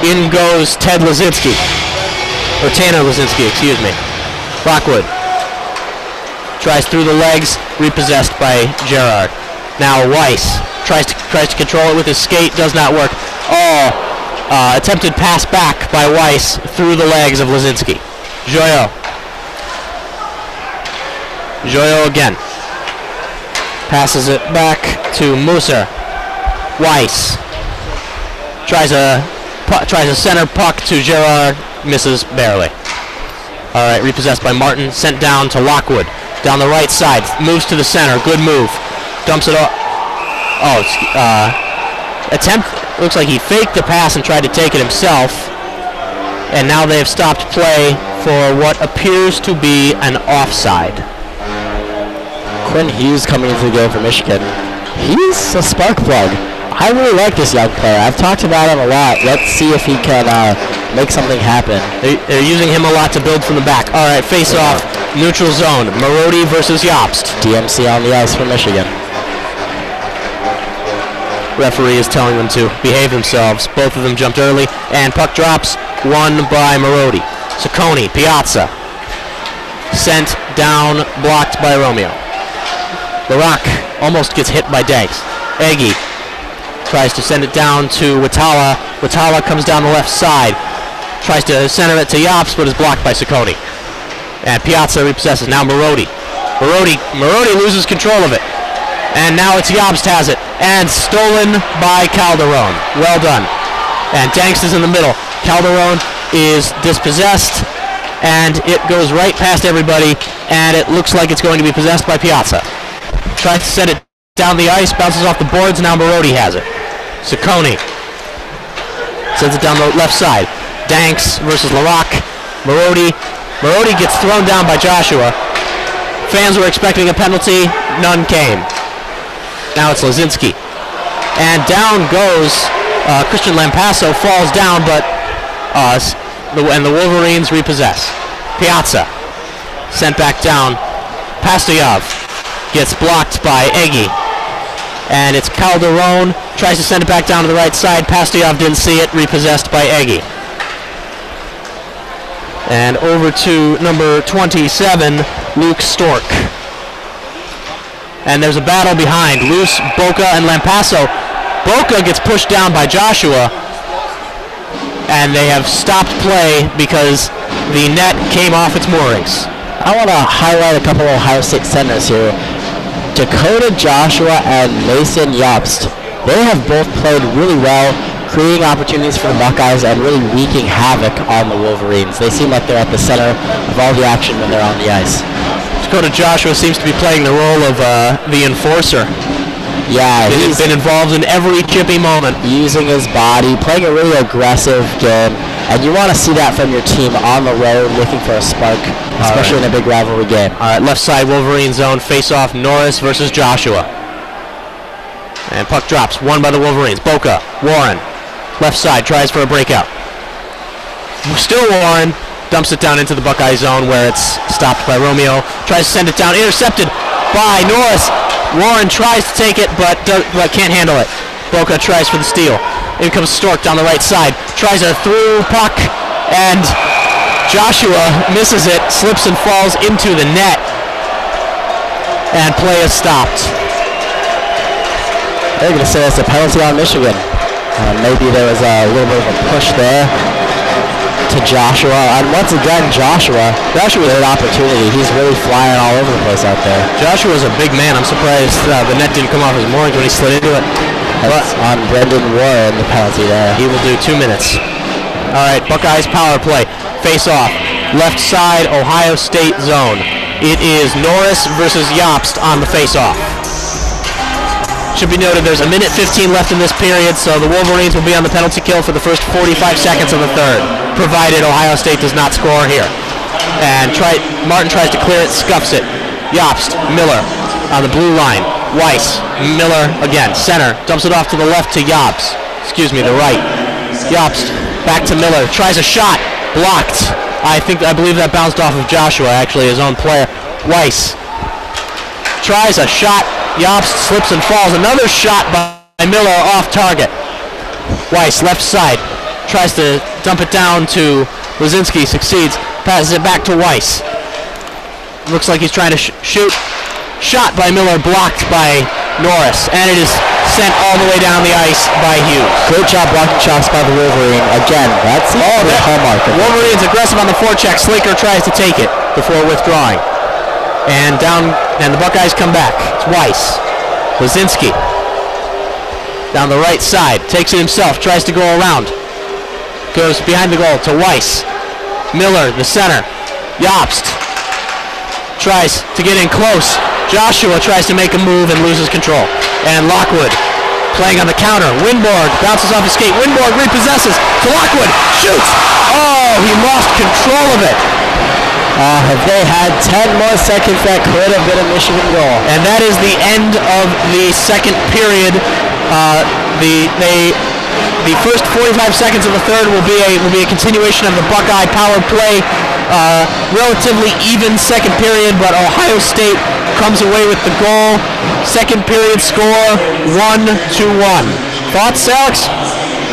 In goes Ted Lazinski. Or Tanner Lazinski, excuse me. Lockwood tries through the legs, repossessed by Gerard. Now Weiss tries to control it with his skate, does not work. Oh, Attempted pass back by Weiss through the legs of Lazinski. Joyo. Joyo again. Passes it back to Musser. Weiss. Tries a center puck to Gerard. Misses barely. All right, repossessed by Martin. Sent down to Lockwood. Down the right side. Moves to the center. Good move. Dumps it off. Oh, looks like he faked the pass and tried to take it himself. And now they have stopped play for what appears to be an offside. Quinn Hughes coming into the game for Michigan. He's a spark plug. I really like this young player. I've talked about him a lot. Let's see if he can make something happen. They're using him a lot to build from the back. All right, face off, neutral zone. Marodi versus Jobst. DMC on the ice for Michigan. Referee is telling them to behave themselves. Both of them jumped early, and puck drops, won by Marodi. Ciccone, Piazza. Sent down, blocked by Romeo. Barak almost gets hit by Danks. Eggy tries to send it down to Watala. Watala comes down the left side. Tries to center it to Jobst, but is blocked by Ciccone. And Piazza repossesses. Now Marodi. Marodi loses control of it. And now it's Jobst has it. And stolen by Calderon. Well done. And Danks is in the middle. Calderon is dispossessed. And it goes right past everybody. And it looks like it's going to be possessed by Piazza. Tries to send it down the ice. Bounces off the boards. Now Marodi has it. Ciccone sends it down the left side. Danks versus Larac. Marodi gets thrown down by Joshua. Fans were expecting a penalty. None came. Now it's Lazinski. And down goes Christian Lampasso. Falls down, but and the Wolverines repossess. Piazza sent back down. Pastujov gets blocked by Eggy. And it's Calderon. Tries to send it back down to the right side. Pastujov didn't see it. Repossessed by Eggy. And over to number 27, Luke Stork. And there's a battle behind. Luce, Boca, and Lampasso. Boca gets pushed down by Joshua. And they have stopped play because the net came off its moorings. I want to highlight a couple of Ohio State centers here. Dakota Joshua and Mason Jobst. They have both played really well, creating opportunities for the Buckeyes and really wreaking havoc on the Wolverines. They seem like they're at the center of all the action when they're on the ice. Dakota Joshua seems to be playing the role of the enforcer. Yeah, he's been involved in every chippy moment. Using his body, playing a really aggressive game. And you want to see that from your team on the road, looking for a spark, especially in a big rivalry game. All right, left side Wolverine zone, face-off Norris versus Joshua. And puck drops, won by the Wolverines. Boca, Warren, left side, tries for a breakout. Still Warren, dumps it down into the Buckeye zone where it's stopped by Romeo. Tries to send it down, intercepted by Norris. Warren tries to take it, but can't handle it. Boca tries for the steal. In comes Stork down the right side. Tries a through puck, and Joshua misses it, slips and falls into the net. And play is stopped. They're going to say it's a penalty on Michigan. Maybe there was a little bit of a push there to Joshua. And once again, Joshua's an opportunity. He's really flying all over the place out there. Joshua's a big man. I'm surprised the net didn't come off his moorings when he slid into it. That's on Brendan Warren, the penalty there. He will do 2 minutes. All right, Buckeyes power play. Face off. Left side, Ohio State zone. It is Norris versus Jobst on the face off. Should be noted there's 1:15 left in this period, so the Wolverines will be on the penalty kill for the first 45 seconds of the third, provided Ohio State does not score here. And Martin tries to clear it, scuffs it. Jobst, Miller on the blue line. Weiss, Miller again, center, dumps it off to the left to Jobst. The right. Jobst, back to Miller, tries a shot, blocked. I believe that bounced off of Joshua, actually, his own player. Weiss tries a shot, Jobst slips and falls. Another shot by Miller off target. Weiss, left side, tries to dump it down to Lazinski, succeeds, passes it back to Weiss. Looks like he's trying to shoot. Shot by Miller, blocked by Norris, and it is sent all the way down the ice by Hughes. Great job blocking shots by the Wolverine. Again, that's the hallmark. Wolverines aggressive on the forecheck. Slaker tries to take it before withdrawing. And the Buckeyes come back. It's Weiss. Lazinski. Down the right side. Takes it himself. Tries to go around. Goes behind the goal to Weiss. Miller, the center. Jobst. Tries to get in close. Joshua tries to make a move and loses control. And Lockwood playing on the counter. Winborg bounces off his skate. Winborg repossesses to Lockwood. Shoots. Oh, he lost control of it. If they had 10 more seconds, that could have been a Michigan goal. And that is the end of the second period. The first 45 seconds of the third will be a continuation of the Buckeye power play. Relatively even second period, but Ohio State comes away with the goal. Second period score 1-1. Thoughts, Alex?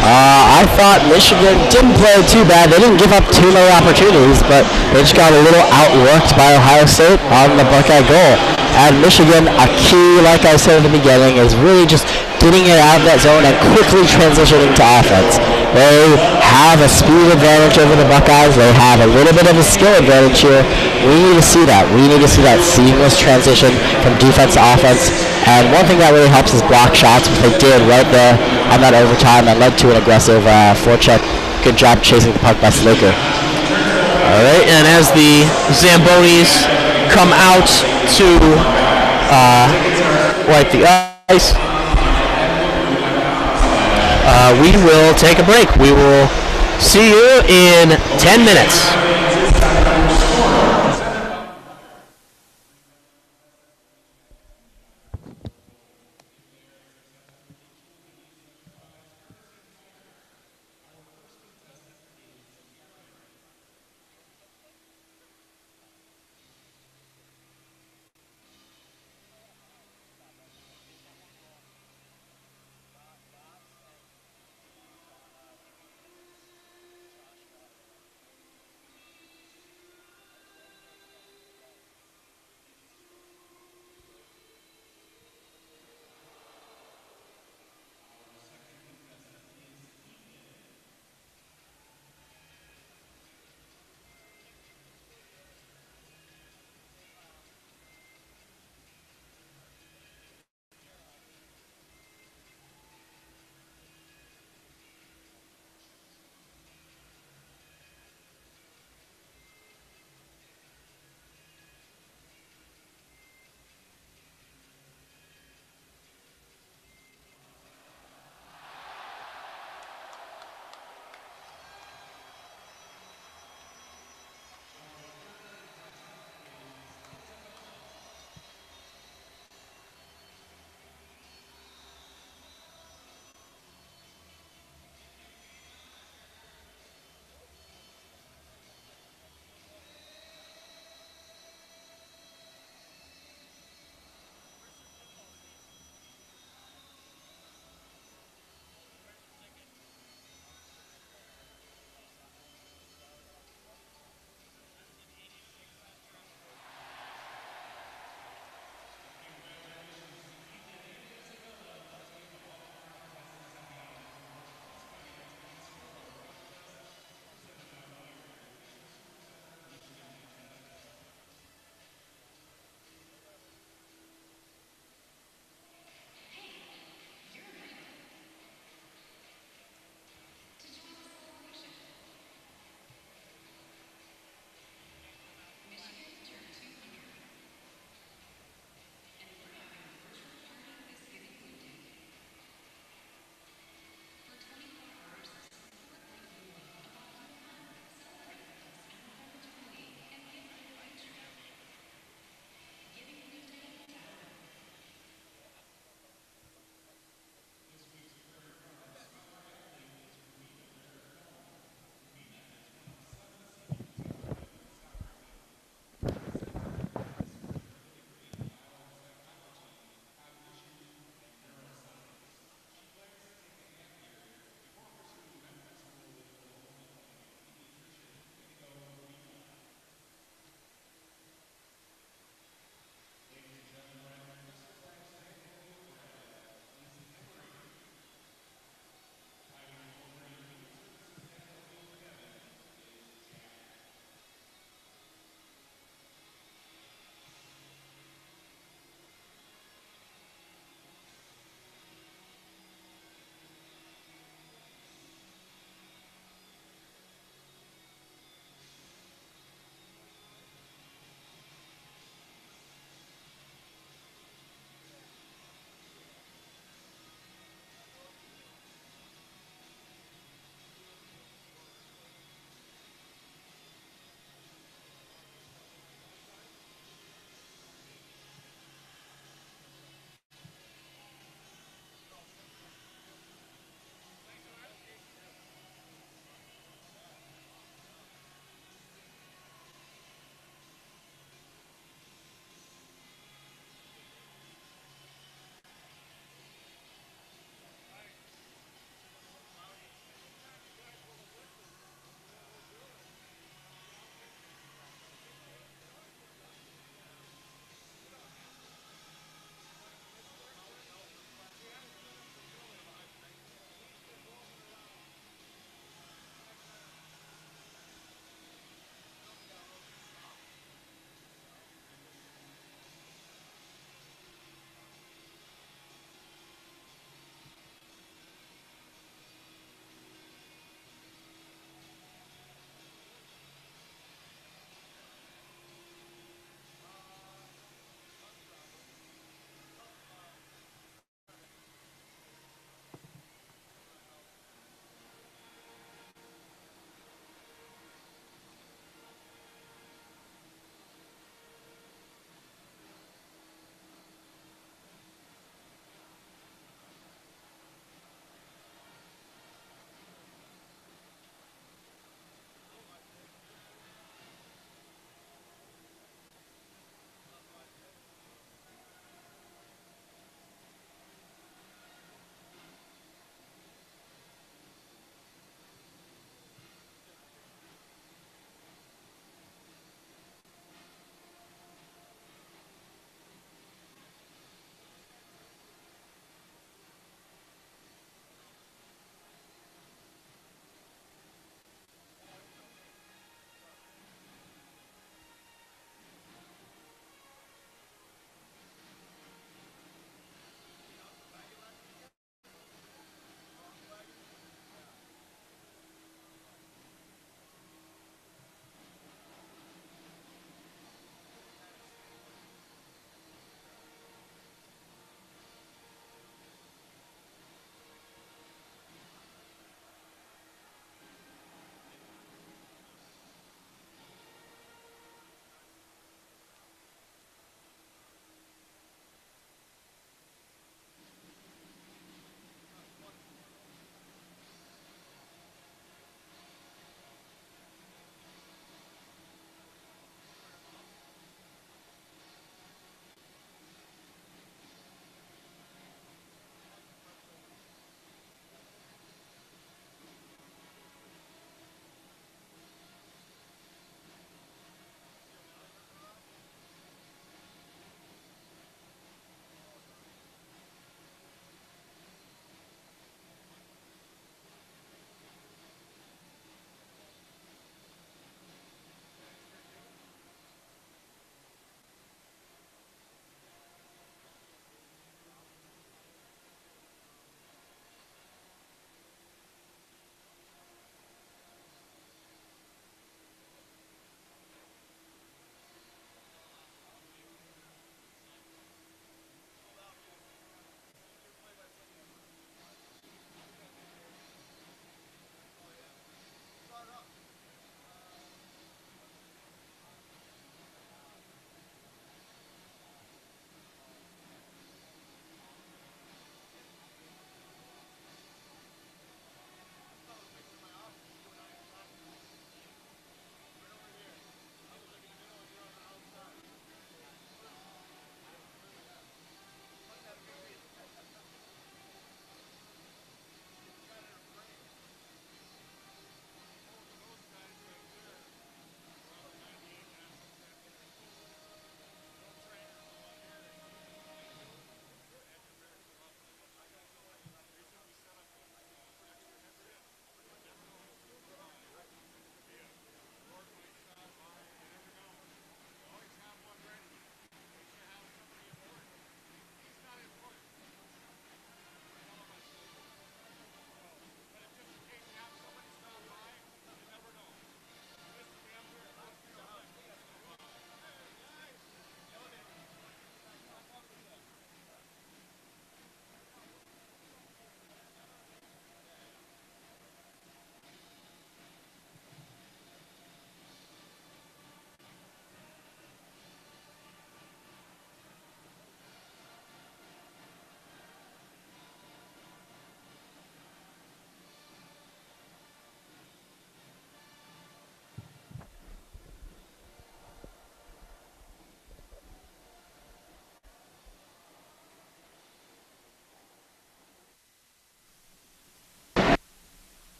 I thought Michigan didn't play too bad. They didn't give up too many opportunities, but they just got a little outworked by Ohio State on the Buckeye goal. And Michigan, a key, like I said at the beginning, is really just getting it out of that zone and quickly transitioning to offense. They have a speed advantage over the Buckeyes. They have a little bit of a skill advantage here. We need to see that. We need to see that seamless transition from defense to offense. And one thing that really helps is block shots, which they did right there on that overtime that led to an aggressive forecheck. Good job chasing the puck by Slaker. All right, and as the Zambonis come out to wipe the ice, we will take a break. We will see you in 10 minutes.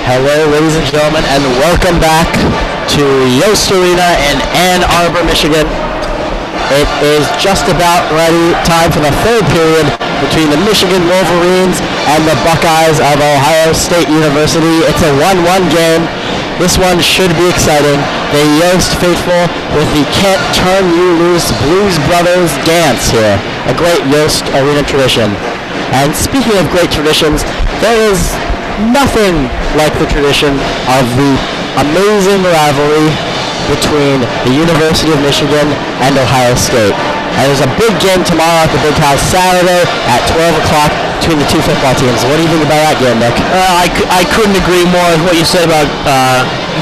Hello, ladies and gentlemen, and welcome back to Yost Arena in Ann Arbor, Michigan. It is just about ready time for the third period between the Michigan Wolverines and the Buckeyes of Ohio State University. It's a 1-1 game. This one should be exciting. The Yost faithful with the Can't Turn You Loose Blues Brothers dance here. A great Yost Arena tradition. And speaking of great traditions, there is nothing like the tradition of the amazing rivalry between the University of Michigan and Ohio State. And there's a big game tomorrow at the Big House Saturday at 12 o'clock between the two football teams. What do you think about that game, Nick? I couldn't agree more with what you said about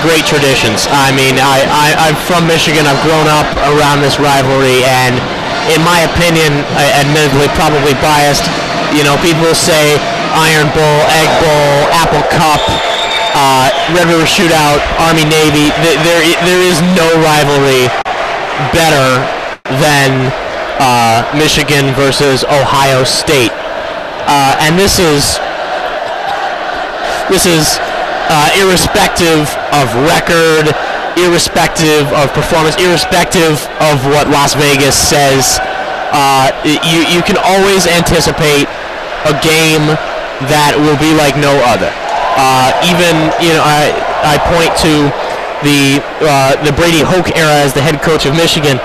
great traditions. I mean, I'm from Michigan. I've grown up around this rivalry, and in my opinion, admittedly probably biased, you know, people say Iron Bowl, Egg Bowl, Apple Cup, Red River Shootout, Army-Navy. There is no rivalry better than Michigan versus Ohio State. And this is irrespective of record, irrespective of performance, irrespective of what Las Vegas says. You can always anticipate a game that will be like no other. Even, you know, I point to the Brady Hoke era as the head coach of Michigan.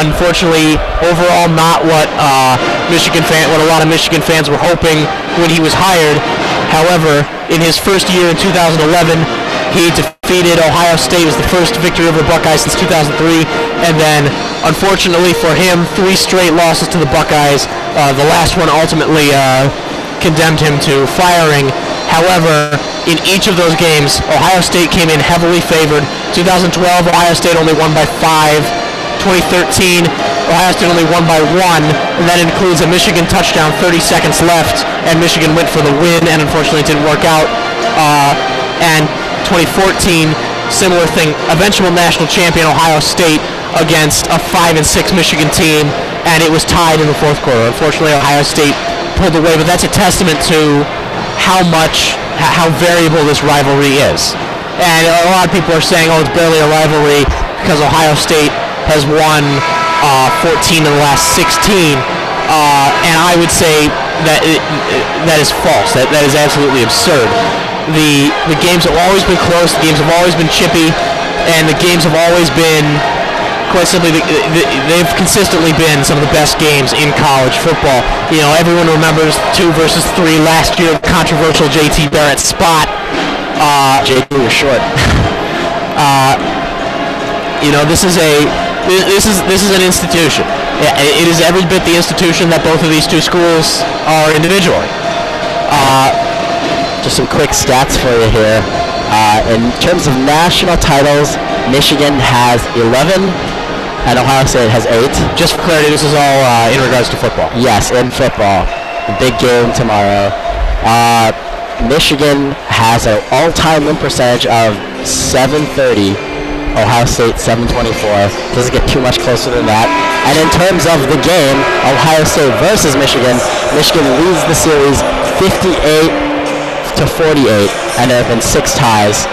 Unfortunately, overall, not what what a lot of Michigan fans were hoping when he was hired. However, in his first year in 2011, he defeated Ohio State. It was the first victory over the Buckeyes since 2003, and then, unfortunately for him, 3 straight losses to the Buckeyes. The last one ultimately condemned him to firing. However, in each of those games, Ohio State came in heavily favored. 2012, Ohio State only won by 5. 2013, Ohio State only won by 1, and that includes a Michigan touchdown, 30 seconds left, and Michigan went for the win, and unfortunately it didn't work out. And 2014, similar thing, eventual national champion Ohio State against a 5-6 Michigan team, and it was tied in the fourth quarter. Unfortunately, Ohio State pulled away, but that's a testament to how variable this rivalry is. And a lot of people are saying, oh, it's barely a rivalry because Ohio State has won 14 of the last 16, and I would say that that is false. That is absolutely absurd. The games have always been close. The games have always been chippy, and the games have always been, quite simply, they've consistently been some of the best games in college football. You know, everyone remembers 2 versus 3 last year, controversial J.T. Barrett spot. JT was short. You know, this is an institution. It is every bit the institution that both of these two schools are individually. Just some quick stats for you here. In terms of national titles, Michigan has 11, and Ohio State has 8. Just for clarity, this is all in regards to football. Yes, in football. The big game tomorrow. Michigan has an all-time win percentage of 730. Ohio State 724. Doesn't get too much closer than that. And in terms of the game, Ohio State versus Michigan, Michigan leads the series 58-48, and there have been 6 ties.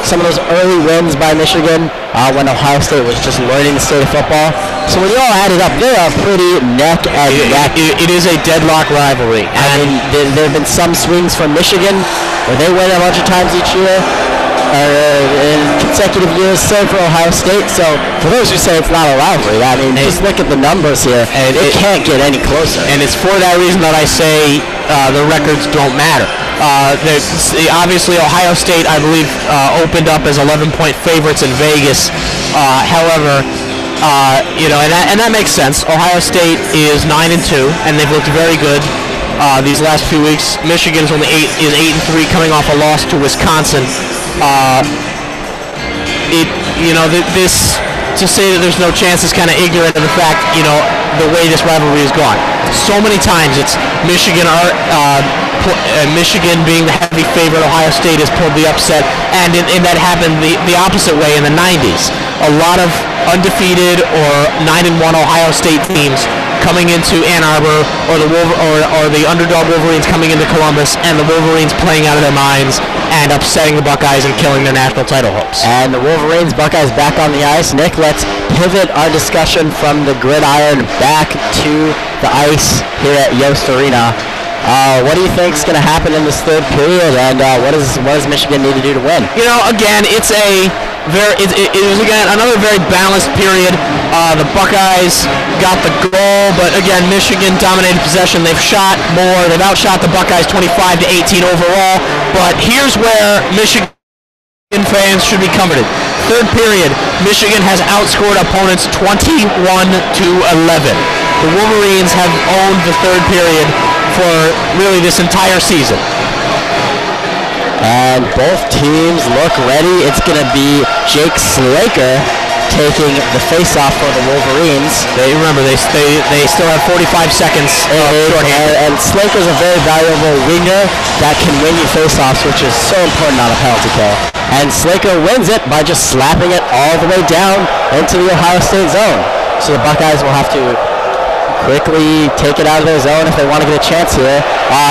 Some of those early wins by Michigan when Ohio State was just learning the state of football. So when you all add it up, they are pretty neck and neck. It is a deadlock rivalry. I mean, there have been some swings from Michigan where they win a bunch of times each year. In consecutive years, same for Ohio State. So for those who say it's not a rivalry, I mean, just look at the numbers here. And it can't get any closer. And it's for that reason that I say the records don't matter. Obviously, Ohio State, I believe, opened up as 11-point favorites in Vegas. However, you know, and that makes sense. Ohio State is 9-2, and they've looked very good these last few weeks. Michigan is 8-3, coming off a loss to Wisconsin. This to say that there's no chance is kind of ignorant of the fact, you know, the way this rivalry has gone. So many times it's Michigan being the heavy favorite, Ohio State has pulled the upset, and that happened the opposite way in the 90s. A lot of undefeated or 9-1 Ohio State teams coming into Ann Arbor, or the underdog Wolverines coming into Columbus, and the Wolverines playing out of their minds and upsetting the Buckeyes and killing their national title hopes. And the Wolverines, Buckeyes back on the ice. Nick, let's pivot our discussion from the gridiron back to the ice here at Yost Arena. What do you think is going to happen in this third period, and what does Michigan need to do to win? You know, again, it was again another very balanced period. The Buckeyes got the goal, but again, Michigan dominated possession. They've shot more. They've outshot the Buckeyes 25-18 overall. But here's where Michigan fans should be comforted. Third period, Michigan has outscored opponents 21-11. The Wolverines have owned the third period for really this entire season. And both teams look ready. It's going to be Jake Slaker taking the face-off for the Wolverines. Remember, they still have 45 seconds. And Slaker's a very valuable winger that can win you face-offs, which is so important on a penalty kill. And Slaker wins it by just slapping it all the way down into the Ohio State zone. So the Buckeyes will have to quickly take it out of their zone if they want to get a chance here.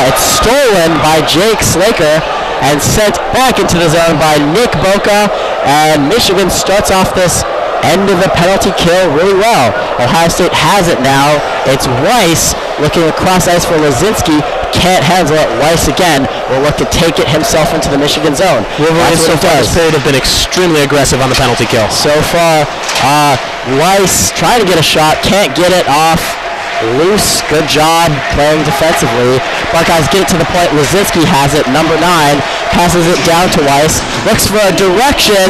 It's stolen by Jake Slaker and sent back into the zone by Nick Boca, and Michigan starts off this end of the penalty kill really well. Ohio State has it now. It's Weiss looking across ice for Lazinski. Can't handle it. Weiss again will look to take it himself into the Michigan zone. Wolverines so far this period have been extremely aggressive on the penalty kill. So far, Weiss trying to get a shot, can't get it off. Loose, good job playing defensively. Buckeyes get it to the point. Lazinski has it, number 9, passes it down to Weiss, looks for a direction,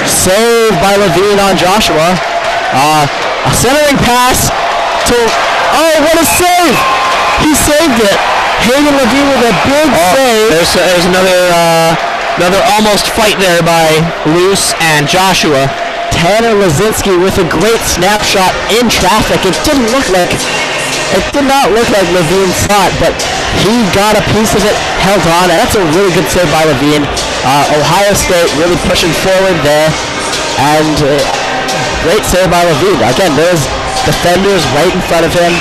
saved by Levine on Joshua. A centering pass to, oh, what a save! He saved it. Hayden Levine with a big save. There's another almost fight there by Luce and Joshua. Tanner Lazinski with a great snapshot in traffic. It did not look like Levine saw it, but he got a piece of it, held on, and that's a really good save by Levine. Ohio State really pushing forward there, and great save by Levine. Again, there's defenders right in front of him,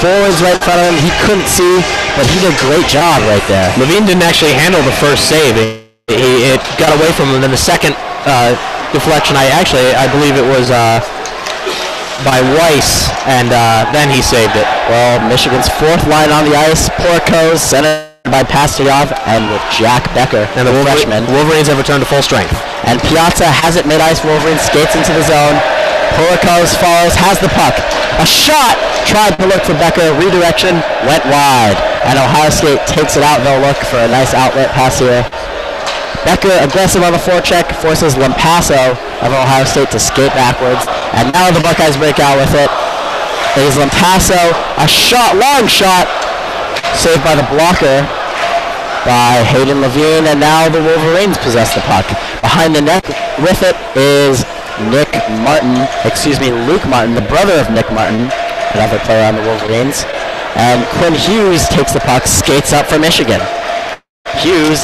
forwards right in front of him. He couldn't see, but he did a great job right there. Levine didn't actually handle the first save. It got away from him. Then the second deflection, I believe it was by Weiss, and then he saved it. Well, Michigan's fourth line on the ice, Porcos, centered by Pastryov, and with Jack Becker, and the freshman. Wolverines have returned to full strength. And Piazza has it mid-ice. Wolverines skates into the zone. Porcos follows, has the puck. A shot, tried to look for Becker, redirection, went wide. And Ohio State takes it out. They'll look for a nice outlet pass here. Becker aggressive on the forecheck, forces Lampasso of Ohio State to skate backwards, and now the Buckeyes break out with it. It is Lampasso, a shot, long shot, saved by the blocker by Hayden Levine, and now the Wolverines possess the puck. Behind the net with it is Luke Martin, the brother of Nick Martin, another player on the Wolverines. And Quinn Hughes takes the puck, skates up for Michigan. Hughes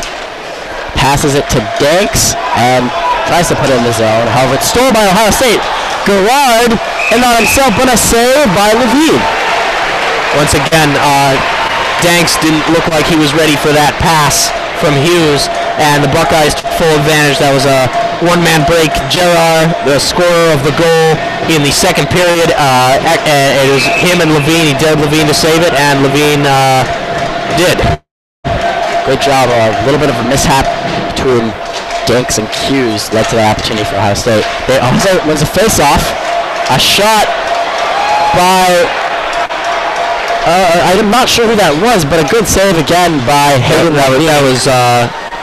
passes it to Danks and tries to put it in the zone. However, it's stolen by Ohio State. Garrard, and not himself, but a save by Levine. Once again, Danks didn't look like he was ready for that pass from Hughes, and the Buckeyes took full advantage. That was a one-man break. Gerard, the scorer of the goal in the second period, it was him and Levine. He dared Levine to save it, and Levine did. Great job. A little bit of a mishap between Danks and Hughes led to the opportunity for Ohio State. They also wins a face-off. A shot by, I'm not sure who that was, but a good save again by Hayden. That was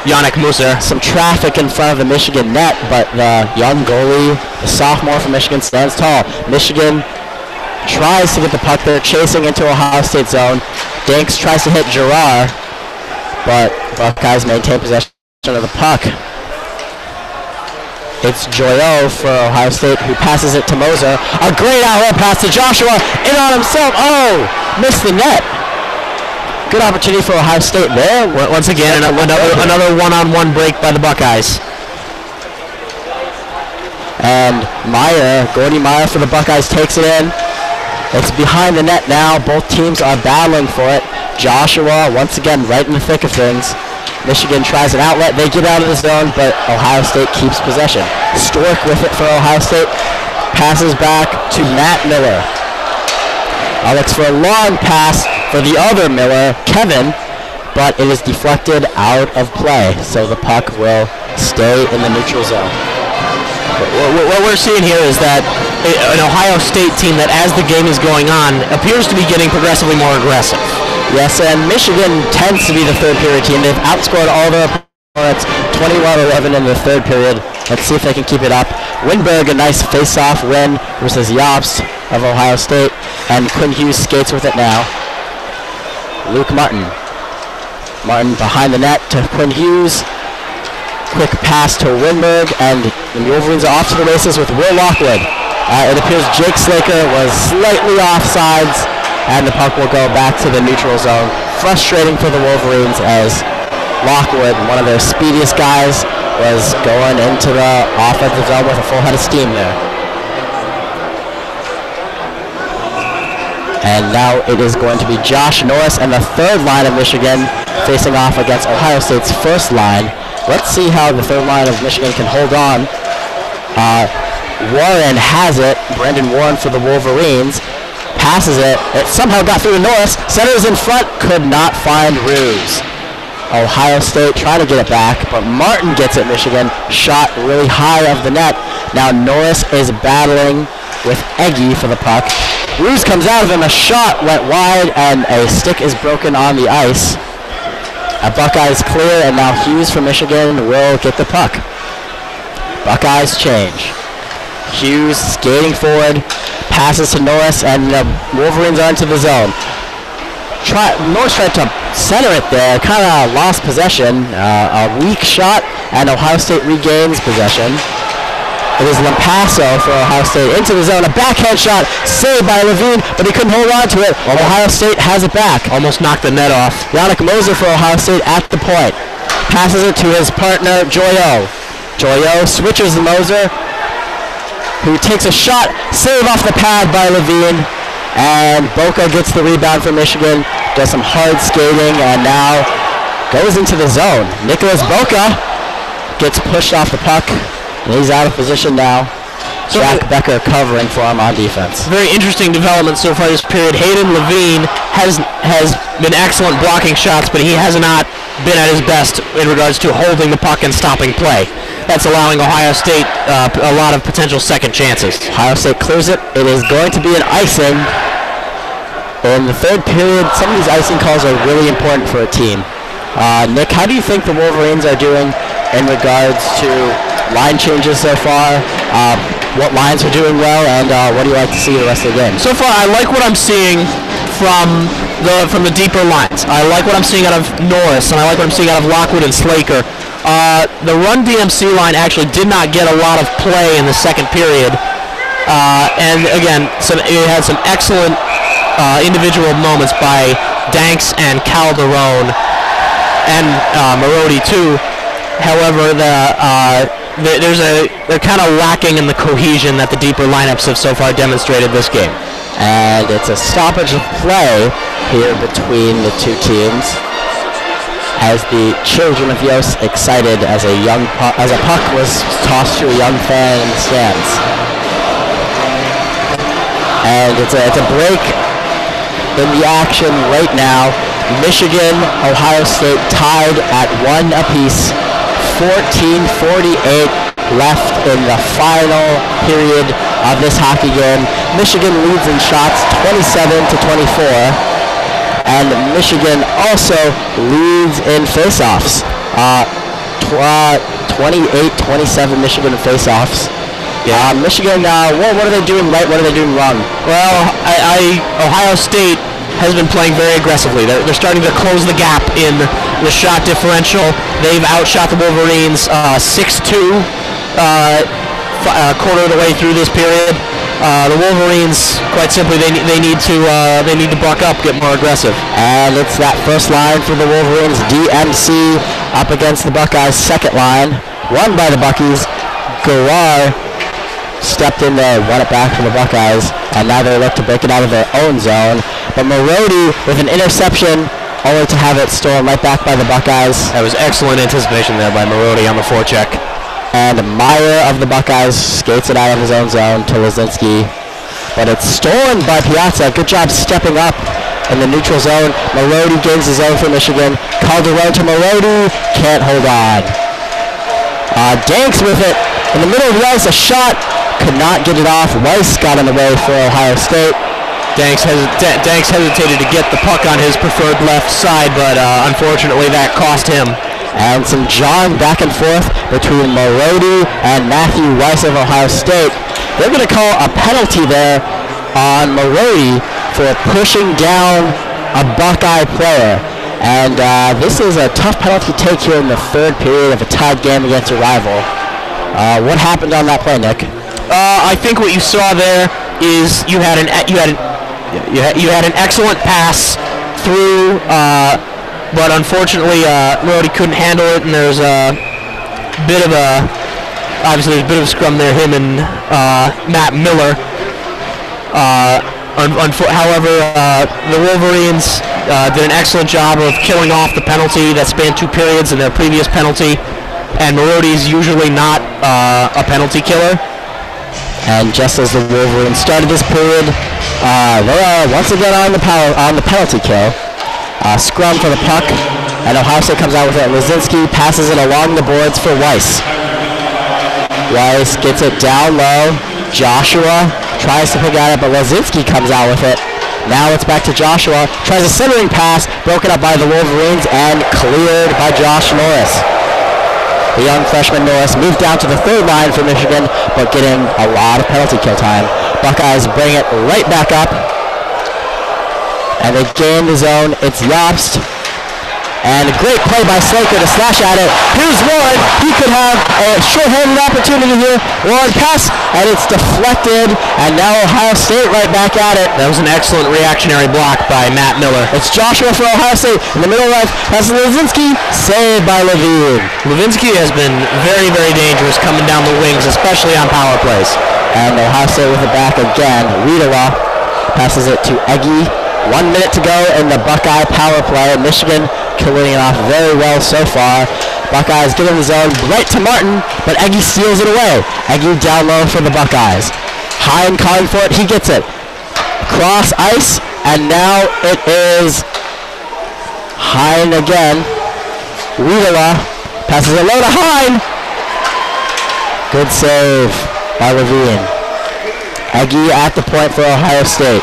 Yannick Musser. Some traffic in front of the Michigan net, but the young goalie, the sophomore from Michigan, stands tall. Michigan tries to get the puck there, chasing into Ohio State zone. Danks tries to hit Gerard, but Buckeyes maintain possession of the puck. It's Joyaux for Ohio State, who passes it to Moser. A great outlet pass to Joshua, in on himself. Oh, missed the net. Good opportunity for Ohio State there. Once again, another one-on-one break by the Buckeyes. And Gordy Meyer for the Buckeyes takes it in. It's behind the net now. Both teams are battling for it. Joshua, once again, right in the thick of things. Michigan tries an outlet. They get out of the zone, but Ohio State keeps possession. Stork with it for Ohio State. Passes back to Matt Miller. Looks for a long pass for the other Miller, Kevin, but it is deflected out of play, so the puck will stay in the neutral zone. What we're seeing here is that an Ohio State team that, as the game is going on, appears to be getting progressively more aggressive. Yes, and Michigan tends to be the third period team. They've outscored all their opponents 21-11 in the third period. Let's see if they can keep it up. Winberg, a nice face-off win versus Yost of Ohio State, and Quinn Hughes skates with it now. Luke Martin. Martin behind the net to Quinn Hughes. Quick pass to Winberg, and the Wolverines are off to the races with Will Lockwood. It appears Jake Slaker was slightly offsides, and the puck will go back to the neutral zone. Frustrating for the Wolverines as Lockwood, one of their speediest guys, was going into the offensive zone with a full head of steam there. And now it is going to be Josh Norris and the third line of Michigan facing off against Ohio State's first line. Let's see how the third line of Michigan can hold on. Warren has it. Brandon Warren for the Wolverines. Passes it. It somehow got through to Norris. Centers in front. Could not find Ruse. Ohio State trying to get it back, but Martin gets it, Michigan. Shot really high of the net. Now Norris is battling with Eggy for the puck. Ruse comes out of him. A shot went wide, and a stick is broken on the ice. A Buckeyes clear, and now Hughes from Michigan will get the puck. Buckeyes change. Hughes skating forward, passes to Norris, and the Wolverines are into the zone. Norris tried to center it there, kind of lost possession. A weak shot, and Ohio State regains possession. It is Lampasso for Ohio State into the zone. A backhand shot saved by Levine, but he couldn't hold on to it. Ohio State has it back. Almost knocked the net off. Yannick Moser for Ohio State at the point. Passes it to his partner, Joyo. Joyo switches to Moser, who takes a shot. Save off the pad by Levine. And Boca gets the rebound for Michigan. Does some hard skating and now goes into the zone. Nicholas Boca gets pushed off the puck. And he's out of position now. Jack Becker covering for him on defense. Very interesting development so far this period. Hayden Levine has been excellent blocking shots, but he has not been at his best in regards to holding the puck and stopping play. That's allowing Ohio State a lot of potential second chances. Ohio State clears it. It is going to be an icing. In the third period, some of these icing calls are really important for a team. Nick, how do you think the Wolverines are doing in regards to line changes so far? What lines are doing well, and what do you like to see the rest of the game? So far, I like what I'm seeing from the deeper lines. I like what I'm seeing out of Norris, and I like what I'm seeing out of Lockwood and Slaker. The Run DMC line actually did not get a lot of play in the second period, and again, it had some excellent individual moments by Danks and Calderon, and Marodi too. However, they're kind of lacking in the cohesion that the deeper lineups have so far demonstrated this game. And it's a stoppage of play here between the two teams, as the children of Yost excited as a puck was tossed to a young fan in the stands. And it's a break in the action right now. Michigan, Ohio State tied at 1 apiece. 14:48 left in the final period of this hockey game. Michigan leads in shots 27-24, and Michigan also leads in faceoffs. 28-27 Michigan in faceoffs. Yeah, Michigan. What are they doing right? What are they doing wrong? Well, Ohio State has been playing very aggressively. They're starting to close the gap in the shot differential. They've outshot the Wolverines 6-2 quarter of the way through this period. The Wolverines, quite simply, they need to buck up, get more aggressive. And it's that first line for the Wolverines. DMC up against the Buckeyes' second line, won by the Buckeyes. Garrar stepped in there, won it back for the Buckeyes, and now they look to break it out of their own zone. But Marodi with an interception only to have it stolen right back by the Buckeyes. That was excellent anticipation there by Marody on the forecheck. And Meyer of the Buckeyes skates it out of his own zone to Lazinski. But it's stolen by Piazza. Good job stepping up in the neutral zone. Marody gains his own for Michigan. Calderon to Marody. Can't hold on. Danks with it. In the middle of the ice, a shot. Could not get it off. Weiss got in the way for Ohio State. Danks hesitated to get the puck on his preferred left side, but unfortunately that cost him. And some jawing back and forth between Marody and Matthew Weiss of Ohio State. They're going to call a penalty there on Marody for pushing down a Buckeye player. And this is a tough penalty take here in the third period of a tied game against a rival. What happened on that play, Nick? I think what you saw there is you had an excellent pass through, but unfortunately Marody couldn't handle it, and there's a bit of a scrum there, him and Matt Miller. However, the Wolverines did an excellent job of killing off the penalty that spanned 2 periods in their previous penalty, and Marody's usually not a penalty killer. And just as the Wolverines started this period, they are once again on the penalty kill. Scrum for the puck, and Ohio State comes out with it. Lazinski passes it along the boards for Weiss. Weiss gets it down low. Joshua tries to pick at it, but Lazinski comes out with it. Now it's back to Joshua. Tries a centering pass, broken up by the Wolverines, and cleared by Josh Norris. The young freshman Norris moved down to the third line for Michigan, but getting a lot of penalty kill time. Buckeyes bring it right back up, and they gain the zone. It's Yost. And a great play by Slaker to slash at it. Here's Warren. He could have a short-handed opportunity here. Warren pass, and it's deflected. And now Ohio State right back at it. That was an excellent reactionary block by Matt Miller. It's Joshua for Ohio State in the middle right. Passes Lazinski. Saved by Levine. Levinsky has been very, very dangerous coming down the wings, especially on power plays. And Ohio State with it back again. Riedela passes it to Eggy. 1 minute to go in the Buckeye power play. Michigan killing it off very well so far. Buckeyes get in the zone right to Martin, but Eggy steals it away. Eggy down low for the Buckeyes. Hine calling for it. He gets it. Cross ice, and now it is Hine again. Riedela passes it low to Hine. Good save by Levine. Eggy at the point for Ohio State.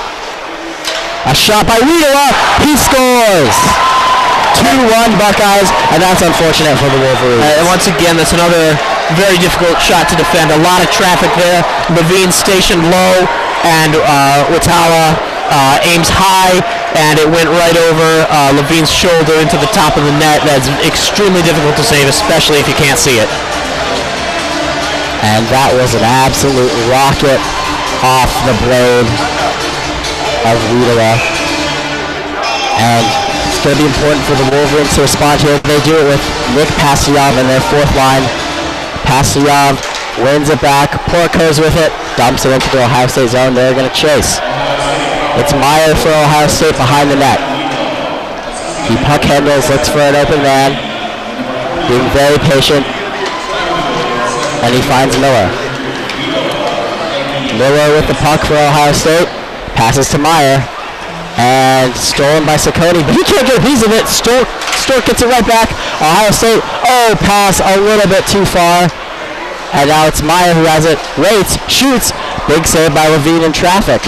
A shot by Riedela. He scores. 2-1 Buckeyes, and that's unfortunate for the Wolverines. And once again, that's another very difficult shot to defend. A lot of traffic there. Levine stationed low, and Watala aims high, and it went right over Levine's shoulder into the top of the net. That's extremely difficult to save, especially if you can't see it. And that was an absolute rocket off the blade of Riedela. And it's going to be important for the Wolverines to respond here. They do it with Nick Pastujov in their fourth line. Pastujov wins it back. Porco's with it. Dumps it into the Ohio State zone. They're going to chase. It's Meyer for Ohio State behind the net. He puck handles, looks for an open man. Being very patient. And he finds Miller. Miller with the puck for Ohio State. Passes to Meyer. And stolen by Ciccone, but he can't get a piece of it. Stork gets it right back. Ohio State, pass a little bit too far. And now it's Meyer who has it. Rates, shoots. Big save by Levine in traffic.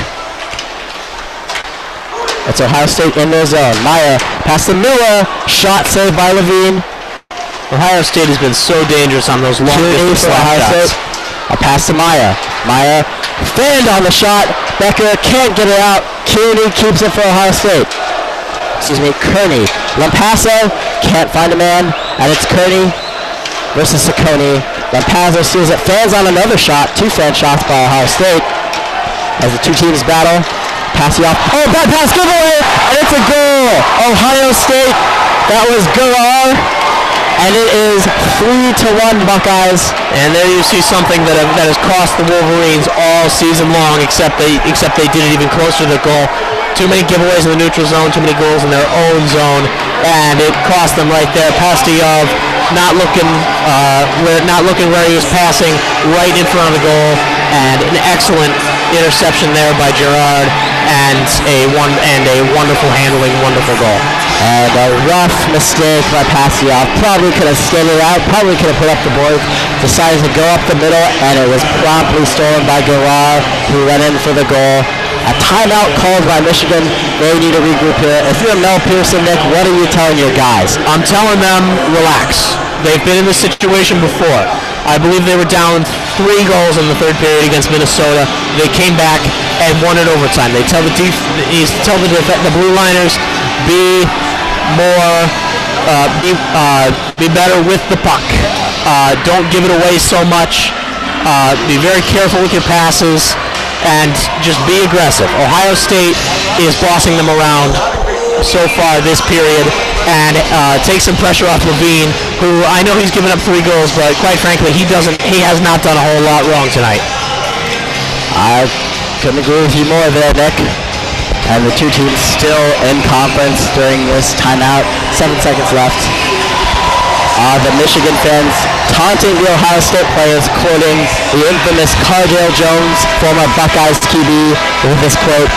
It's Ohio State in their zone. Meyer, pass to Miller. Shot saved by Levine. Ohio State has been so dangerous on those long distance Ohio shots. State. A pass to Meyer. Meyer fanned on the shot. Becker can't get it out. Kearney keeps it for Ohio State. Kearney. Lampasso can't find a man, and it's Kearney versus Ciccone. Lampasso steals it. Fans on another shot. 2 fan shots by Ohio State as the two teams battle. Passing off. Bad pass. Good away, and it's a goal. Ohio State. That was Guerrar. And it is 3-1 Buckeyes. And there you see something that has cost the Wolverines all season long, except they did it even closer to the goal. To Too many giveaways in the neutral zone, too many goals in their own zone, and it cost them right there. Pastujov not looking where he was passing, right in front of the goal, and an excellent interception there by Gerard, and a wonderful handling, wonderful goal. And a rough mistake by Pastujov. Probably could have skated out, probably could have put up the board. Decided to go up the middle, and it was promptly stolen by Gerard, who went in for the goal. A timeout called by Michigan. They need to regroup here. If you're Mel Pearson, Nick, what are you telling your guys? I'm telling them, relax. They've been in this situation before. I believe they were down 3 goals in the third period against Minnesota. They came back and won in overtime. They tell the blue liners, be better with the puck. Don't give it away so much. Be very careful with your passes, and just be aggressive. Ohio State is bossing them around so far this period, and take some pressure off Levine, who I know he's given up 3 goals, but quite frankly, he has not done a whole lot wrong tonight. I couldn't agree with you more there, Nick. And the two teams still in conference during this timeout. 7 seconds left. The Michigan fans taunting the Ohio State players, quoting the infamous Cardale Jones, former Buckeyes QB, with this quote,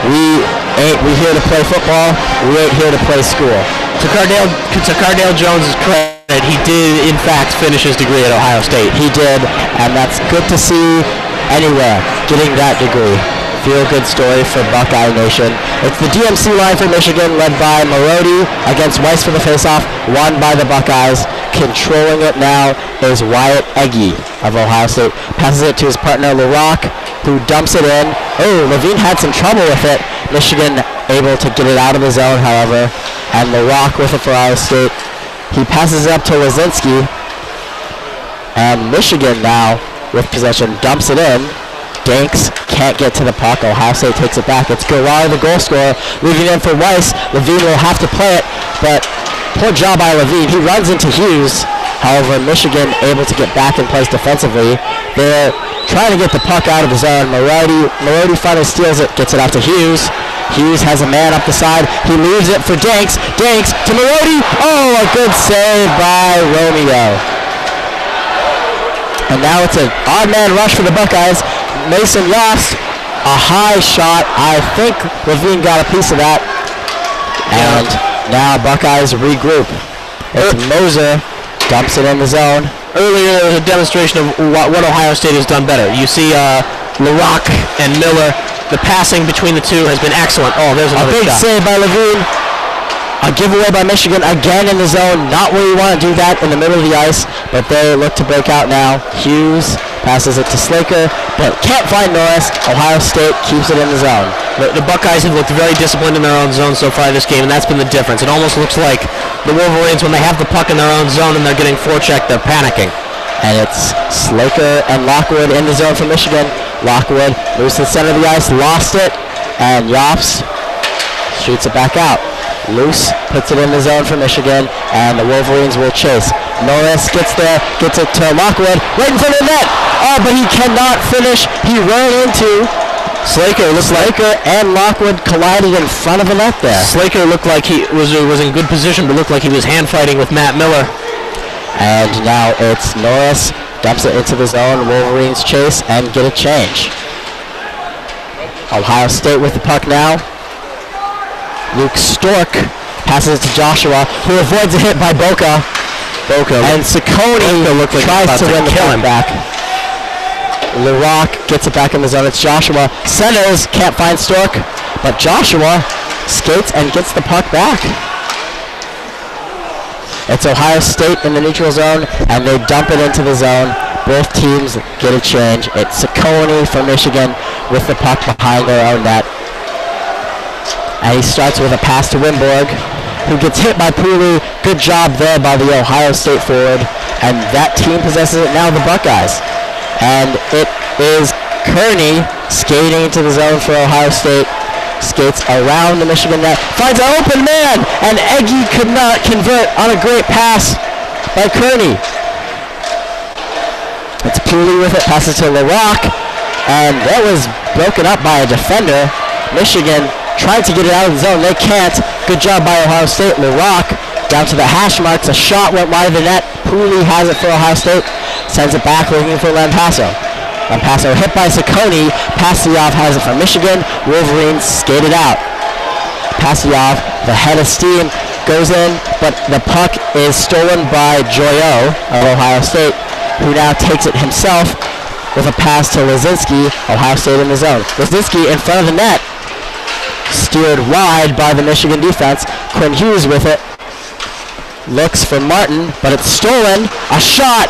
we here to play football, we ain't here to play school. To Cardale Jones' credit, he did in fact finish his degree at Ohio State. He did, and that's good to see anywhere, getting that degree. Feel-good story for Buckeye Nation. It's the DMC line for Michigan, led by Marody against Weiss for the faceoff, won by the Buckeyes. Controlling it now is Wyatt Egge of Ohio State. Passes it to his partner, LaRock, who dumps it in. Oh, Levine had some trouble with it. Michigan able to get it out of the zone, however. And LaRock with it for Ohio State. He passes it up to Lazinski. And Michigan now, with possession, dumps it in. Danks can't get to the puck. Ohio State takes it back. It's Guerrero, the goal scorer, leaving in for Weiss. Levine will have to play it, but poor job by Levine. He runs into Hughes. However, Michigan able to get back in place defensively. They're trying to get the puck out of the zone. Marody finally steals it, gets it out to Hughes. Hughes has a man up the side. He leaves it for Danks. Danks to Marody. Oh, a good save by Romeo. And now it's an odd man rush for the Buckeyes. Mason Yost, a high shot. I think Levine got a piece of that. And now Buckeyes regroup. It's Moser, dumps it in the zone. Earlier there was a demonstration of what Ohio State has done better. You see LaRock and Miller, the passing between the two has been excellent. Oh, there's another shot. A big save by Levine. A giveaway by Michigan, again in the zone. Not where you want to do that, in the middle of the ice, but they look to break out now. Hughes passes it to Slaker, but can't find Norris. Ohio State keeps it in the zone. The Buckeyes have looked very disciplined in their own zone so far this game, and that's been the difference. It almost looks like the Wolverines, when they have the puck in their own zone and they're getting forechecked, they're panicking. And it's Slaker and Lockwood in the zone for Michigan. Lockwood moves to the center of the ice, lost it, and Yops shoots it back out. Loose puts it in the zone for Michigan, and the Wolverines will chase. Norris gets there, gets it to Lockwood, right in front of the net. Oh, but he cannot finish. He ran into Slaker. And Lockwood collided in front of the net there. Slaker looked like he was in good position, but looked like he was hand fighting with Matt Miller. And now it's Norris, dumps it into the zone. Wolverines chase and get a change. Ohio State with the puck now. Luke Stork passes it to Joshua, who avoids a hit by Boca. And Ciccone tries to win the puck back. LaRock gets it back in the zone. It's Joshua. Centers, can't find Stork, but Joshua skates and gets the puck back. It's Ohio State in the neutral zone, and they dump it into the zone. Both teams get a change. It's Ciccone for Michigan with the puck behind their own net. And he starts with a pass to Wimborg, who gets hit by Pooley. Good job there by the Ohio State forward. And that team possesses it now, the Buckeyes. And it is Kearney skating into the zone for Ohio State. Skates around the Michigan net. Finds an open man! And Egge could not convert on a great pass by Kearney. It's Pooley with it. Passes to LaRock. And that was broken up by a defender. Michigan trying to get it out of the zone. They can't. Good job by Ohio State. LaRock down to the hash marks. A shot went wide of the net. Pooley has it for Ohio State. Sends it back looking for Lampasso. Lampasso hit by Saccone. Passiov has it for Michigan. Wolverines skated out. Passiov, the head of steam, goes in, but the puck is stolen by Joyo of Ohio State, who now takes it himself with a pass to Lazinski. Ohio State in the zone. Lazinski in front of the net. Steered wide by the Michigan defense. Quinn Hughes with it. Looks for Martin, but it's stolen. A shot.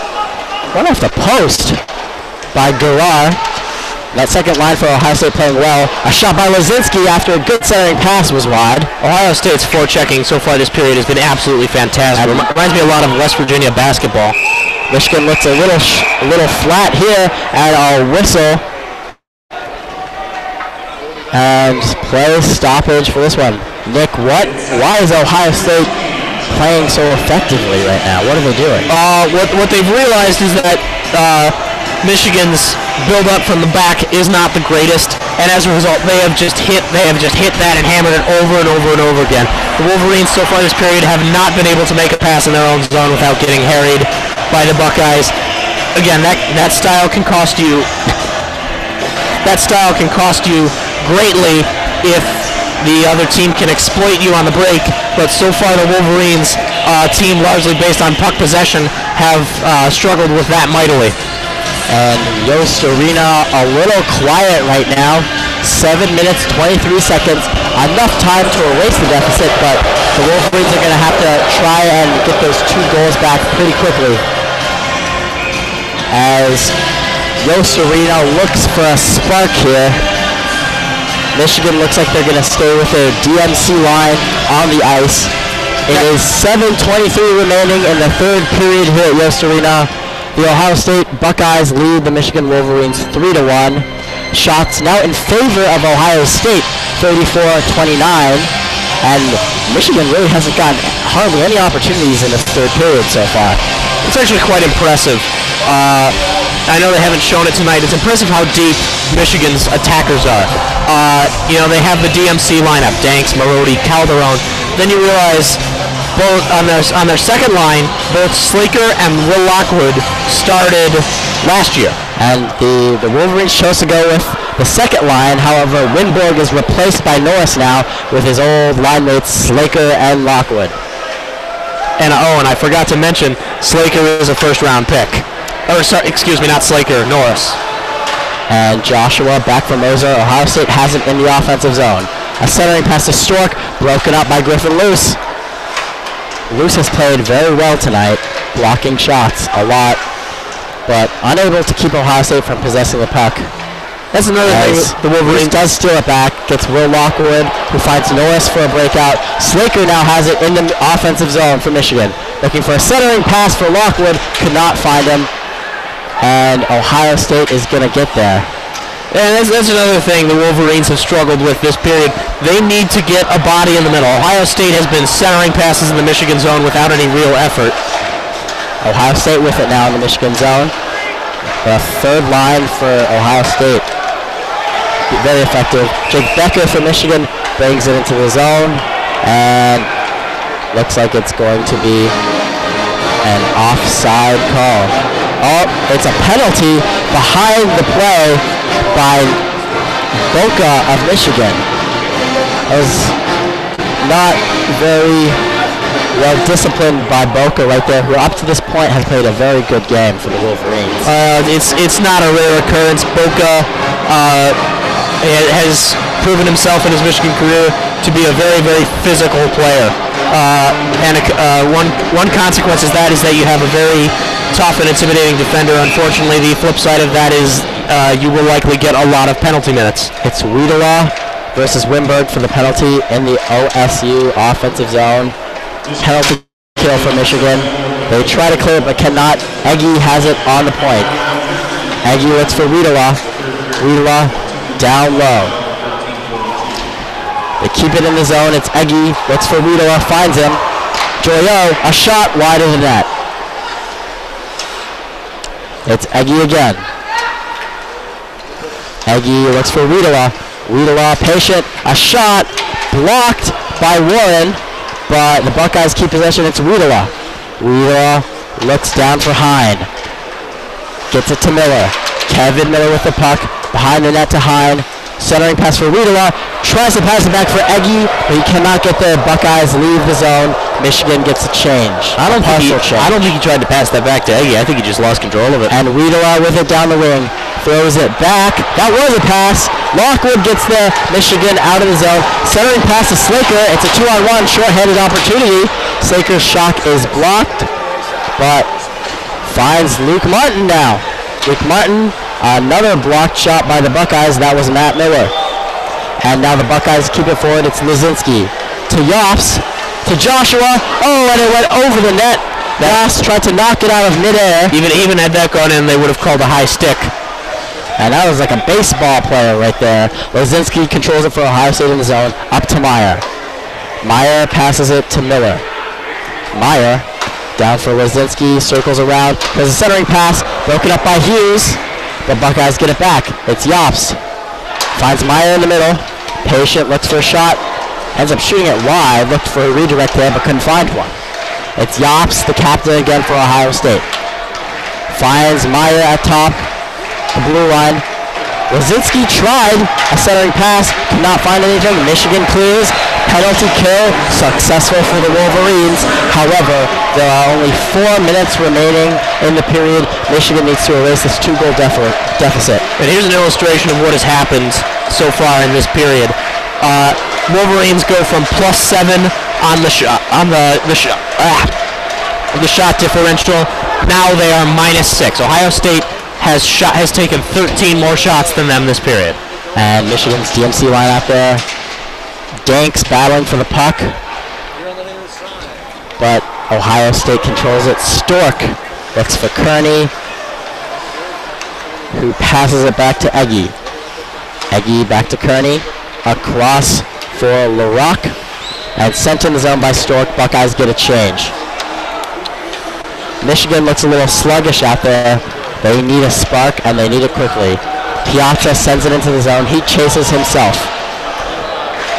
Run off the post by Garrar. That second line for Ohio State playing well. A shot by Lazinski after a good centering pass was wide. Ohio State's forechecking so far this period has been absolutely fantastic. Reminds me a lot of West Virginia basketball. Michigan looks a little flat here, and a whistle. And play stoppage for this one. Nick, why is Ohio State playing so effectively right now? What are they doing? What they've realized is that Michigan's build-up from the back is not the greatest, and as a result, they have just hit that and hammered it over and over and over again. The Wolverines so far this period have not been able to make a pass in their own zone without getting harried by the Buckeyes. Again, that style can cost you. That style can cost you greatly if the other team can exploit you on the break, but so far the Wolverines team, largely based on puck possession, have struggled with that mightily. And Yost Arena a little quiet right now. 7 minutes, 23 seconds. Enough time to erase the deficit, but the Wolverines are going to have to try and get those 2 goals back pretty quickly. As Yost Arena looks for a spark here. Michigan looks like they're going to stay with their DMC line on the ice. It is 7:23 remaining in the third period here at Yost Arena. The Ohio State Buckeyes lead the Michigan Wolverines 3-1. Shots now in favor of Ohio State, 34-29. And Michigan really hasn't gotten hardly any opportunities in this third period so far. It's actually quite impressive. I know they haven't shown it tonight. It's impressive how deep Michigan's attackers are. They have the DMC lineup, Danks, Marody, Calderon. Then you realize both on their second line, both Slaker and Will Lockwood started last year. And the Wolverines chose to go with the second line. However, Winborg is replaced by Norris now with his old line mates Slaker and Lockwood. And I forgot to mention, Slaker is a first-round pick. Or, sorry, excuse me, not Slaker, Norris. And Joshua back from Moser. Ohio State has him in the offensive zone. A centering pass to Stork, broken up by Griffin Luce. Luce has played very well tonight, blocking shots a lot, but unable to keep Ohio State from possessing the puck. That's another thing. The Wolverines does steal it back, gets Will Lockwood, who finds Norris for a breakout. Slaker now has it in the offensive zone for Michigan. Looking for a centering pass for Lockwood, could not find him. And Ohio State is going to get there. And that's another thing the Wolverines have struggled with this period. They need to get a body in the middle. Ohio State has been centering passes in the Michigan zone without any real effort. Ohio State with it now in the Michigan zone. The third line for Ohio State. Very effective. Jake Becker for Michigan brings it into the zone. And looks like it's going to be an offside call. Oh, it's a penalty behind the play by Boca of Michigan. It was not very well disciplined by Boca right there, who up to this point has played a very good game for the Wolverines. It's not a rare occurrence. Boca has proven himself in his Michigan career to be a very, very physical player. One consequence is that you have a very tough and intimidating defender. Unfortunately, the flip side of that is you will likely get a lot of penalty minutes. It's Wiedela versus Winberg for the penalty in the OSU offensive zone. Penalty kill for Michigan. They try to clear it but cannot. Eggy has it on the point. Eggy looks for Wiedela. Wiedela down low. They keep it in the zone. It's Eggy. Looks for Wiedela. Finds him. Joyo, a shot wide of the net. It's Eggy again. Eggy looks for Wiedela. Wiedela patient, a shot, blocked by Warren, but the Buckeyes keep possession. It's Wiedela. Wiedela looks down for Hine. Gets it to Miller. Kevin Miller with the puck, behind the net to Hine. Centering pass for Wiedela. Tries to pass it back for Eggy, but he cannot get the Buckeyes leave the zone. Michigan gets a change. I don't think he tried to pass that back to Eggy. I think he just lost control of it. And Wiedela with it down the wing. Throws it back. That was a pass. Lockwood gets the Michigan out of the zone. Centering pass to Slaker. It's a 2-on-1 short-handed opportunity. Slaker's shot is blocked, but finds Luke Martin now. Luke Martin, another blocked shot by the Buckeyes. That was Matt Miller. And now the Buckeyes keep it forward. It's Lazinski to Yost, to Joshua. Oh, and it went over the net. Yost tried to knock it out of midair. Even had that gone in, they would have called a high stick. And that was like a baseball player right there. Lazinski controls it for Ohio State in the zone. Up to Meyer. Meyer passes it to Miller. Meyer down for Lazinski. Circles around. There's a centering pass. Broken up by Hughes. The Buckeyes get it back. It's Yost. Finds Meyer in the middle. Patient looks for a shot. Ends up shooting it wide. Looked for a redirect there but couldn't find one. It's Yost, the captain again for Ohio State. Finds Meyer at top. The blue line. Lazinski tried a centering pass, could not find anything. Michigan clears. Penalty kill, successful for the Wolverines. However, there are only 4 minutes remaining in the period. Michigan needs to erase this 2-goal deficit. And here's an illustration of what has happened so far in this period. Wolverines go from +7 on the shot differential. Now they are -6. Ohio State has taken 13 more shots than them this period. And Michigan's DMC line out there. Danks battling for the puck. But Ohio State controls it. Stork looks for Kearney, who passes it back to Eggy. Eggy back to Kearney. Across for LaRock. And sent in the zone by Stork. Buckeyes get a change. Michigan looks a little sluggish out there. They need a spark, and they need it quickly. Piazza sends it into the zone. He chases himself.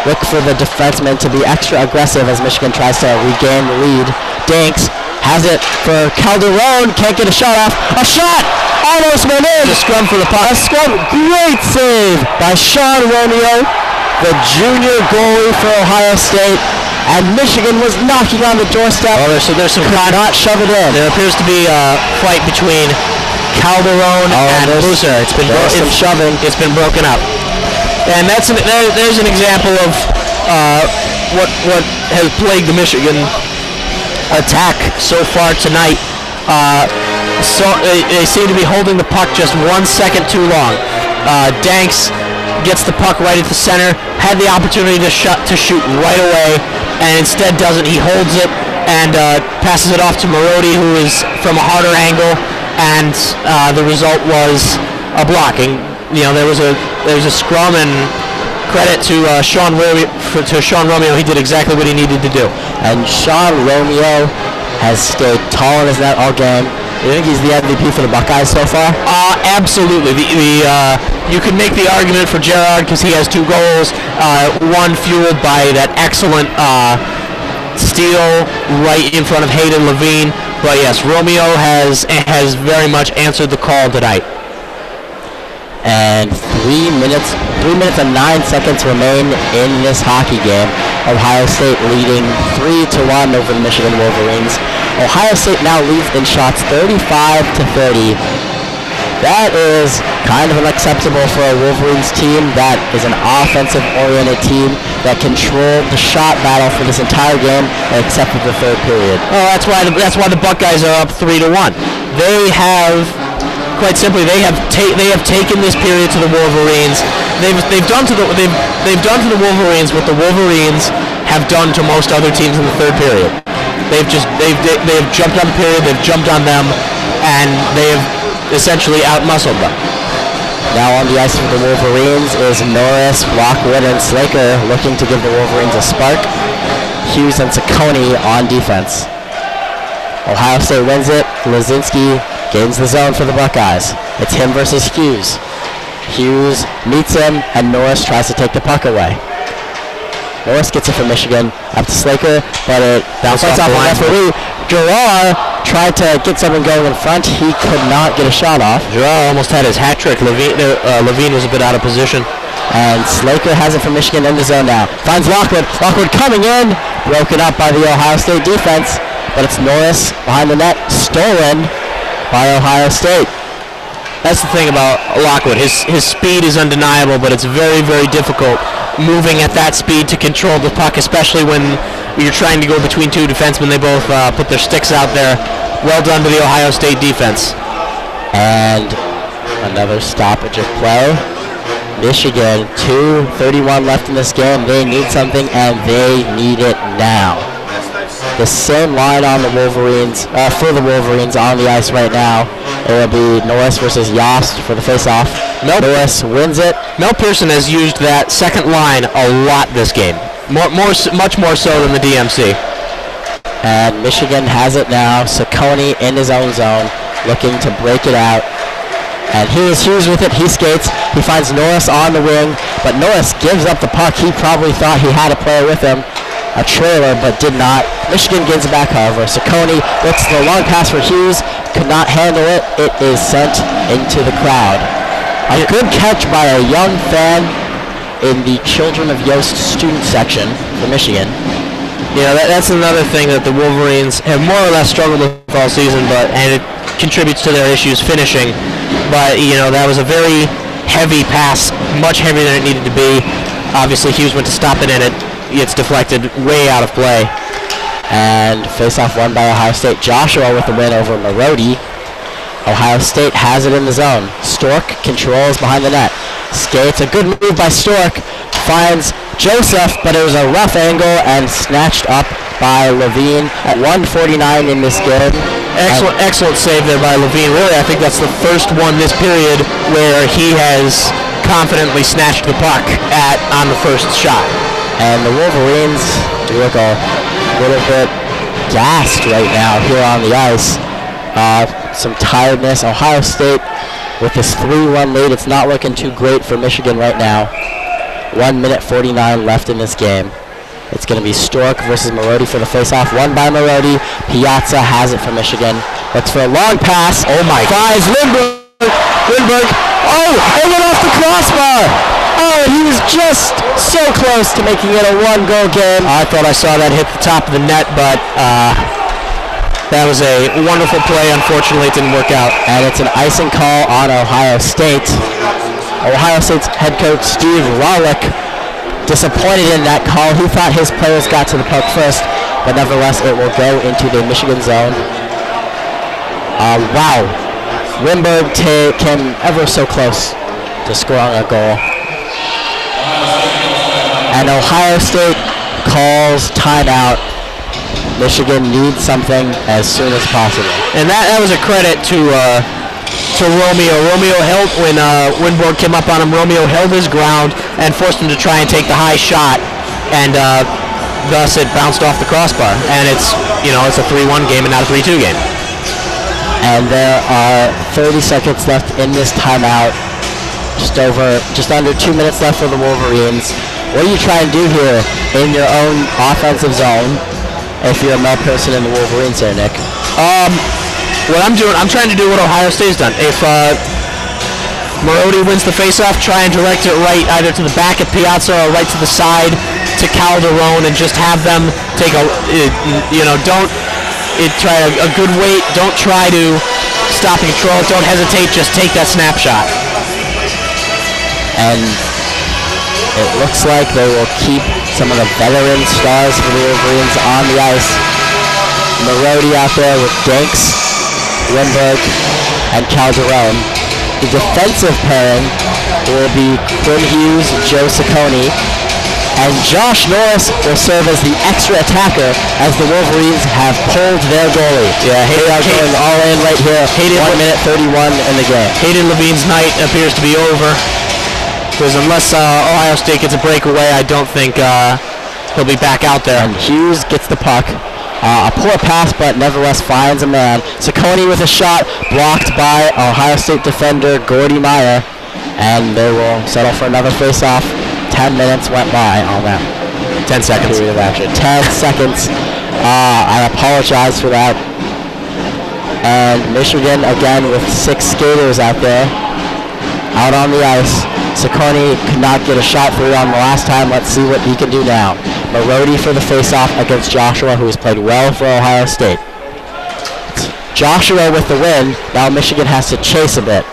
Look for the defenseman to be extra aggressive as Michigan tries to regain the lead. Danks has it for Calderon. Can't get a shot off. A shot! Almost went in. The scrum for the puck. A scrum. Great save by Sean Romeo, the junior goalie for Ohio State. And Michigan was knocking on the doorstep. Oh, there's some could not shove it in. There appears to be a fight between Calderon and Boozer. It's been shoving. It's been broken up, and there's an example of what has plagued the Michigan attack so far tonight. So they seem to be holding the puck just 1 second too long. Danks gets the puck right at the center, had the opportunity to shoot right away, and instead doesn't. He holds it and passes it off to Marody, who is from a harder angle, and the result was a blocking. You know, there was a scrum, and credit to Sean Romeo. He did exactly what he needed to do. And Sean Romeo has stayed tall in his net all game. You think he's the MVP for the Buckeyes so far? Absolutely. You can make the argument for Gerard because he has 2 goals, one fueled by that excellent steal right in front of Hayden Levine. But yes, Romeo has very much answered the call tonight. And 3 minutes and 9 seconds remain in this hockey game. Ohio State leading 3-1 over the Michigan Wolverines. Ohio State now leads in shots 35-30. That is kind of unacceptable for a Wolverines team that is an offensive-oriented team that controlled the shot battle for this entire game except for the third period. Oh, that's why the Buckeyes are up 3-1. They have. Quite simply, they have taken this period to the Wolverines. They've done to the Wolverines what the Wolverines have done to most other teams in the third period. They've jumped on the period, they've jumped on them, and they have essentially outmuscled them. Now on the ice for the Wolverines is Norris, Lockwood, and Slaker looking to give the Wolverines a spark. Hughes and Ciccone on defense. Ohio State wins it. Lazinski gains the zone for the Buckeyes. It's him versus Hughes. Hughes meets him, and Norris tries to take the puck away. Norris gets it from Michigan, up to Slaker, but it bounced off the referee. Gerard tried to get someone going in front. He could not get a shot off. Gerard almost had his hat trick. Levine was a bit out of position. And Slaker has it from Michigan in the zone now. Finds Lockwood. Lockwood coming in. Broken up by the Ohio State defense. But it's Norris behind the net. Stolen by Ohio State. That's the thing about Lockwood. His speed is undeniable, but it's very, very difficult moving at that speed to control the puck, especially when you're trying to go between two defensemen. They both put their sticks out there. Well done to the Ohio State defense. And another stoppage of play. Michigan, 2:31 left in this game. They need something, and they need it now. The same line on the Wolverines, for the Wolverines on the ice right now. It will be Norris versus Yost for the face-off. Norris wins it. Mel Pearson has used that second line a lot this game, much more so than the DMC. And Michigan has it now. Saccone in his own zone, looking to break it out. And here's Hughes with it. He skates. He finds Norris on the wing, but Norris gives up the puck. He probably thought he had a player with him, a trailer, but did not. Michigan gets it back, however. Saccone looks for a long pass for Hughes. Could not handle it. It is sent into the crowd. A good catch by a young fan in the Children of Yost student section for Michigan. Yeah, that's another thing that the Wolverines have more or less struggled with all season, and it contributes to their issues finishing. But, that was a very heavy pass, much heavier than it needed to be. Obviously, Hughes went to stop it, and it gets deflected way out of play. And face-off won by Ohio State. Joshua with the win over Marody. Ohio State has it in the zone. Stork controls behind the net. Skates, a good move by Stork. Finds Joseph, but it was a rough angle and snatched up by Levine at 1:49 in this game. Excellent save there by Levine. Really, I think that's the first one this period where he has confidently snatched the puck on the first shot. And the Wolverines look a little bit gassed right now here on the ice. Some tiredness. Ohio State with this 3-1 lead. It's not looking too great for Michigan right now. 1:49 left in this game. It's going to be Stork versus Marody for the face-off. Won by Marody. Piazza has it for Michigan. Looks for a long pass. Oh my! Finds Lindbergh. Oh, it went off the crossbar. Oh, he was just so close to making it a one-goal game. I thought I saw that hit the top of the net, but that was a wonderful play. Unfortunately, it didn't work out. And it's an icing call on Ohio State. Ohio State's head coach, Steve Rollick, disappointed in that call. He thought his players got to the puck first, but nevertheless, it will go into the Michigan zone. Wow. Lindbergh came ever so close to scoring a goal. And Ohio State calls timeout. Michigan needs something as soon as possible. And that was a credit to Romeo. Romeo held, when Winborg came up on him, Romeo held his ground and forced him to try and take the high shot, and thus it bounced off the crossbar. And it's a 3-1 game and not a 3-2 game. And there are 30 seconds left in this timeout. Just under 2 minutes left for the Wolverines. What are you trying to do here in your own offensive zone if you're Mel Pearson and the Wolverines here, Nick? What I'm doing, I'm trying to do what Ohio State's done. If Marody wins the faceoff, try and direct it right either to the back of Piazza or right to the side to Calderon, and just have them take try a good weight. Don't try to stop and control it. Don't hesitate. Just take that snapshot. And it looks like they will keep some of the veteran stars for the Wolverines on the ice. Marody out there with Danks, Lindbergh, and Calderon. The defensive pairing will be Quinn Hughes, Joe Saccone, and Josh Norris will serve as the extra attacker as the Wolverines have pulled their goalie. Yeah, they are going all in right here. 1:31 in the game. Hayden Levine's night appears to be over, because unless Ohio State gets a breakaway, I don't think he'll be back out there. And Hughes gets the puck. A poor pass, but nevertheless finds a man. Saccone with a shot, blocked by Ohio State defender Gordy Meyer. And they will settle for another face-off. 10 minutes went by on that 10 seconds. period of action. 10 seconds. I apologize for that. And Michigan, again, with 6 skaters out there, out on the ice. Ciccone could not get a shot through on the last time. Let's see what he can do now. Marody for the face-off against Joshua, who has played well for Ohio State. Joshua with the win. Now Michigan has to chase a bit.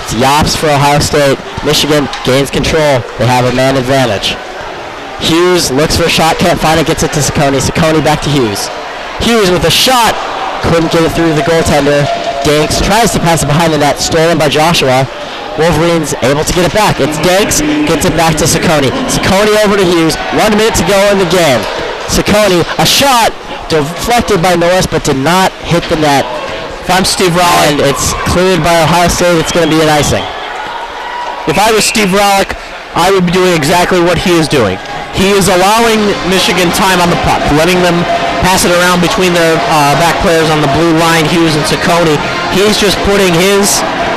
It's Yost for Ohio State. Michigan gains control. They have a man advantage. Hughes looks for a shot, can't find it, gets it to Ciccone. Ciccone back to Hughes. Hughes with a shot. Couldn't get it through the goaltender. Danks tries to pass it behind the net, stolen by Joshua. Wolverines able to get it back. It's Danks, gets it back to Ciccone. Ciccone over to Hughes. 1 minute to go in the game. Ciccone, a shot deflected by Norris, but did not hit the net. If I'm Steve Rollick, And it's cleared by Ohio State. It's going to be an icing. if I was Steve Rollick, I would be doing exactly what he is doing. He is allowing Michigan time on the puck, letting them pass it around between their back players on the blue line, Hughes and Ciccone. He's just putting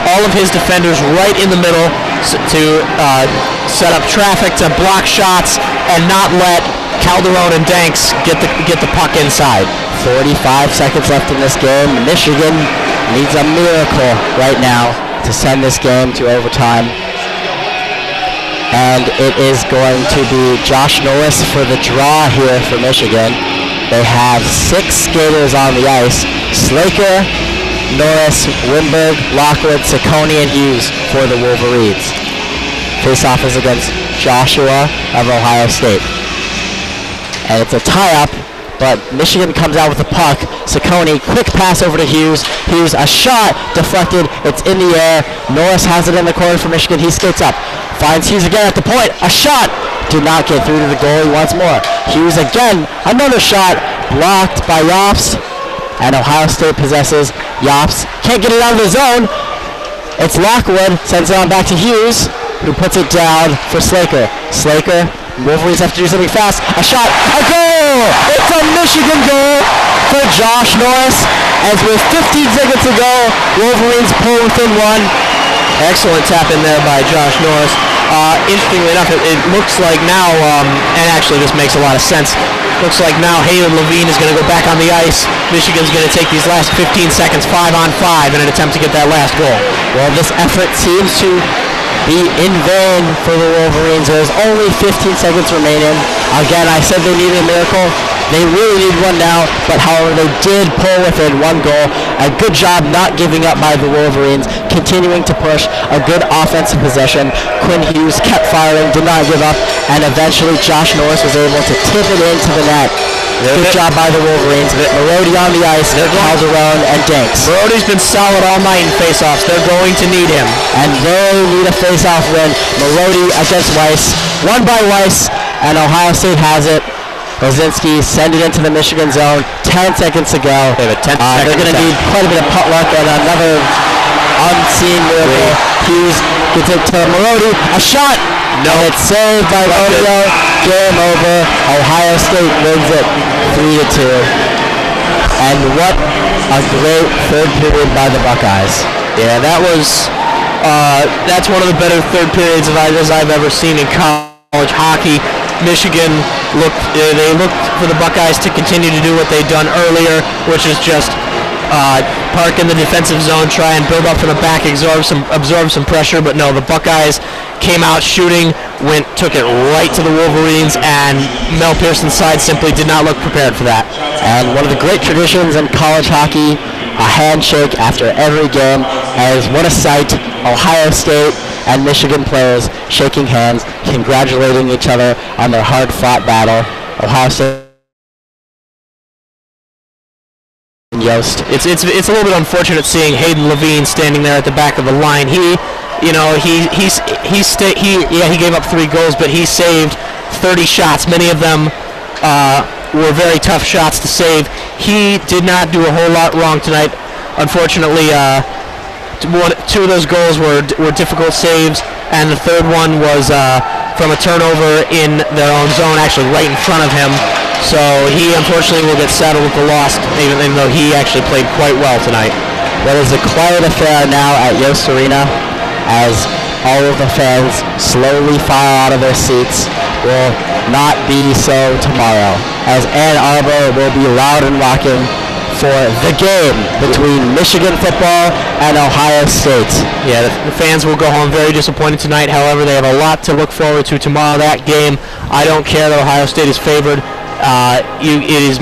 all of his defenders right in the middle to set up traffic, to block shots, and not let Calderon and Danks get the puck inside. 45 seconds left in this game. Michigan needs a miracle right now to send this game to overtime. And it is going to be Josh Norris for the draw here for Michigan. They have 6 skaters on the ice. Slaker, Norris, Wimberg, Lockwood, Ciccone, and Hughes for the Wolverines. Face-off is against Joshua of Ohio State. And it's a tie-up, but Michigan comes out with the puck. Ciccone, quick pass over to Hughes. Hughes, a shot, deflected, it's in the air. Norris has it in the corner for Michigan. He skates up, finds Hughes again at the point. A shot, did not get through to the goalie once more. Hughes again, another shot, blocked by Yost. And Ohio State possesses. Yost can't get it out of the zone. It's Lockwood, sends it on back to Hughes, who puts it down for Slaker. Slaker, Wolverines have to do something fast. A shot, a goal! It's a Michigan goal for Josh Norris. As with 15 seconds to go, Wolverines pull within 1. Excellent tap in there by Josh Norris. Interestingly enough, it looks like now, and actually this makes a lot of sense, looks like now Hayden Levine is going to go back on the ice. Michigan's going to take these last 15 seconds 5-on-5 in an attempt to get that last goal. Well, this effort seems to be in vain for the Wolverines. There's only 15 seconds remaining. Again, I said they needed a miracle. They really need one now, but however, they did pull within 1 goal. A good job not giving up by the Wolverines, continuing to push a good offensive possession. Quinn Hughes kept firing, did not give up, and eventually Josh Norris was able to tip it into the net. Good job by the Wolverines. Marody on the ice, Calderon, and Danks. Marody's been solid all night in faceoffs. They're going to need him. And they need a face-off win. Marody against Weiss. Won by Weiss, and Ohio State has it. Kozinski send it into the Michigan zone. 10 seconds to go. They have a 10 They're going to need quite a bit of putt luck and another unseen miracle. Hughes gets it to Marody. A shot. No. And it's saved by Rodeo. Game over. Ohio State wins it 3-2. And what a great third period by the Buckeyes. Yeah, that's one of the better third periods as I've ever seen in college hockey. Michigan looked for the Buckeyes to continue to do what they'd done earlier, which is just park in the defensive zone, try and build up from the back, absorb some pressure. But no, the Buckeyes came out shooting, took it right to the Wolverines, and Mel Pearson's side simply did not look prepared for that. And one of the great traditions in college hockey, a handshake after every game, as what a sight. Ohio State and Michigan players shaking hands, congratulating each other on their hard-fought battle. Ohio State and Yost. It's a little bit unfortunate seeing Hayden Levine standing there at the back of the line. He gave up 3 goals, but he saved 30 shots. Many of them were very tough shots to save. He did not do a whole lot wrong tonight. Unfortunately, 2 of those goals were difficult saves, and the third one was from a turnover in their own zone, actually right in front of him. So he unfortunately will get saddled with the loss, even though he actually played quite well tonight. Well, there's a quiet affair now at Yost Arena as all of the fans slowly file out of their seats will not be so tomorrow, as Ann Arbor will be loud and rocking for the game between Michigan football and Ohio State. Yeah, the fans will go home very disappointed tonight. However, they have a lot to look forward to tomorrow. That game, I don't care that Ohio State is favored. It is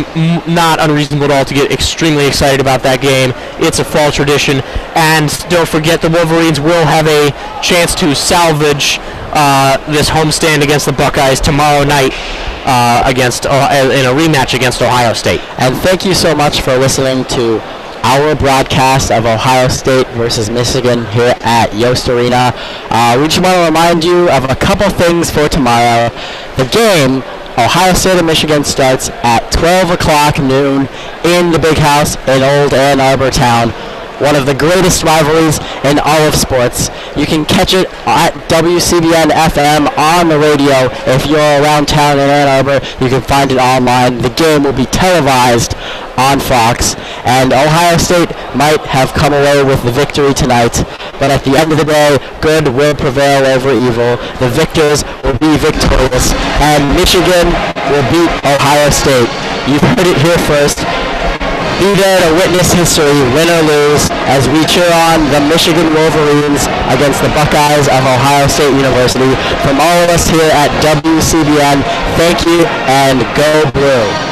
not unreasonable at all to get extremely excited about that game. It's a fall tradition. And don't forget, the Wolverines will have a chance to salvage this homestand against the Buckeyes tomorrow night in a rematch against Ohio State. And thank you so much for listening to our broadcast of Ohio State versus Michigan here at Yost Arena. We just want to remind you of a couple things for tomorrow. The game, Ohio State and Michigan, starts at 12 o'clock noon in the Big House in Old Ann Arbor town. One of the greatest rivalries in all of sports. You can catch it at WCBN FM on the radio. If you're around town in Ann Arbor, you can find it online. The game will be televised on Fox, and Ohio State might have come away with the victory tonight, but at the end of the day, good will prevail over evil. The victors will be victorious, and Michigan will beat Ohio State. You've heard it here first. Be there to witness history, win or lose, as we cheer on the Michigan Wolverines against the Buckeyes of Ohio State University. From all of us here at WCBN, thank you and go Blue.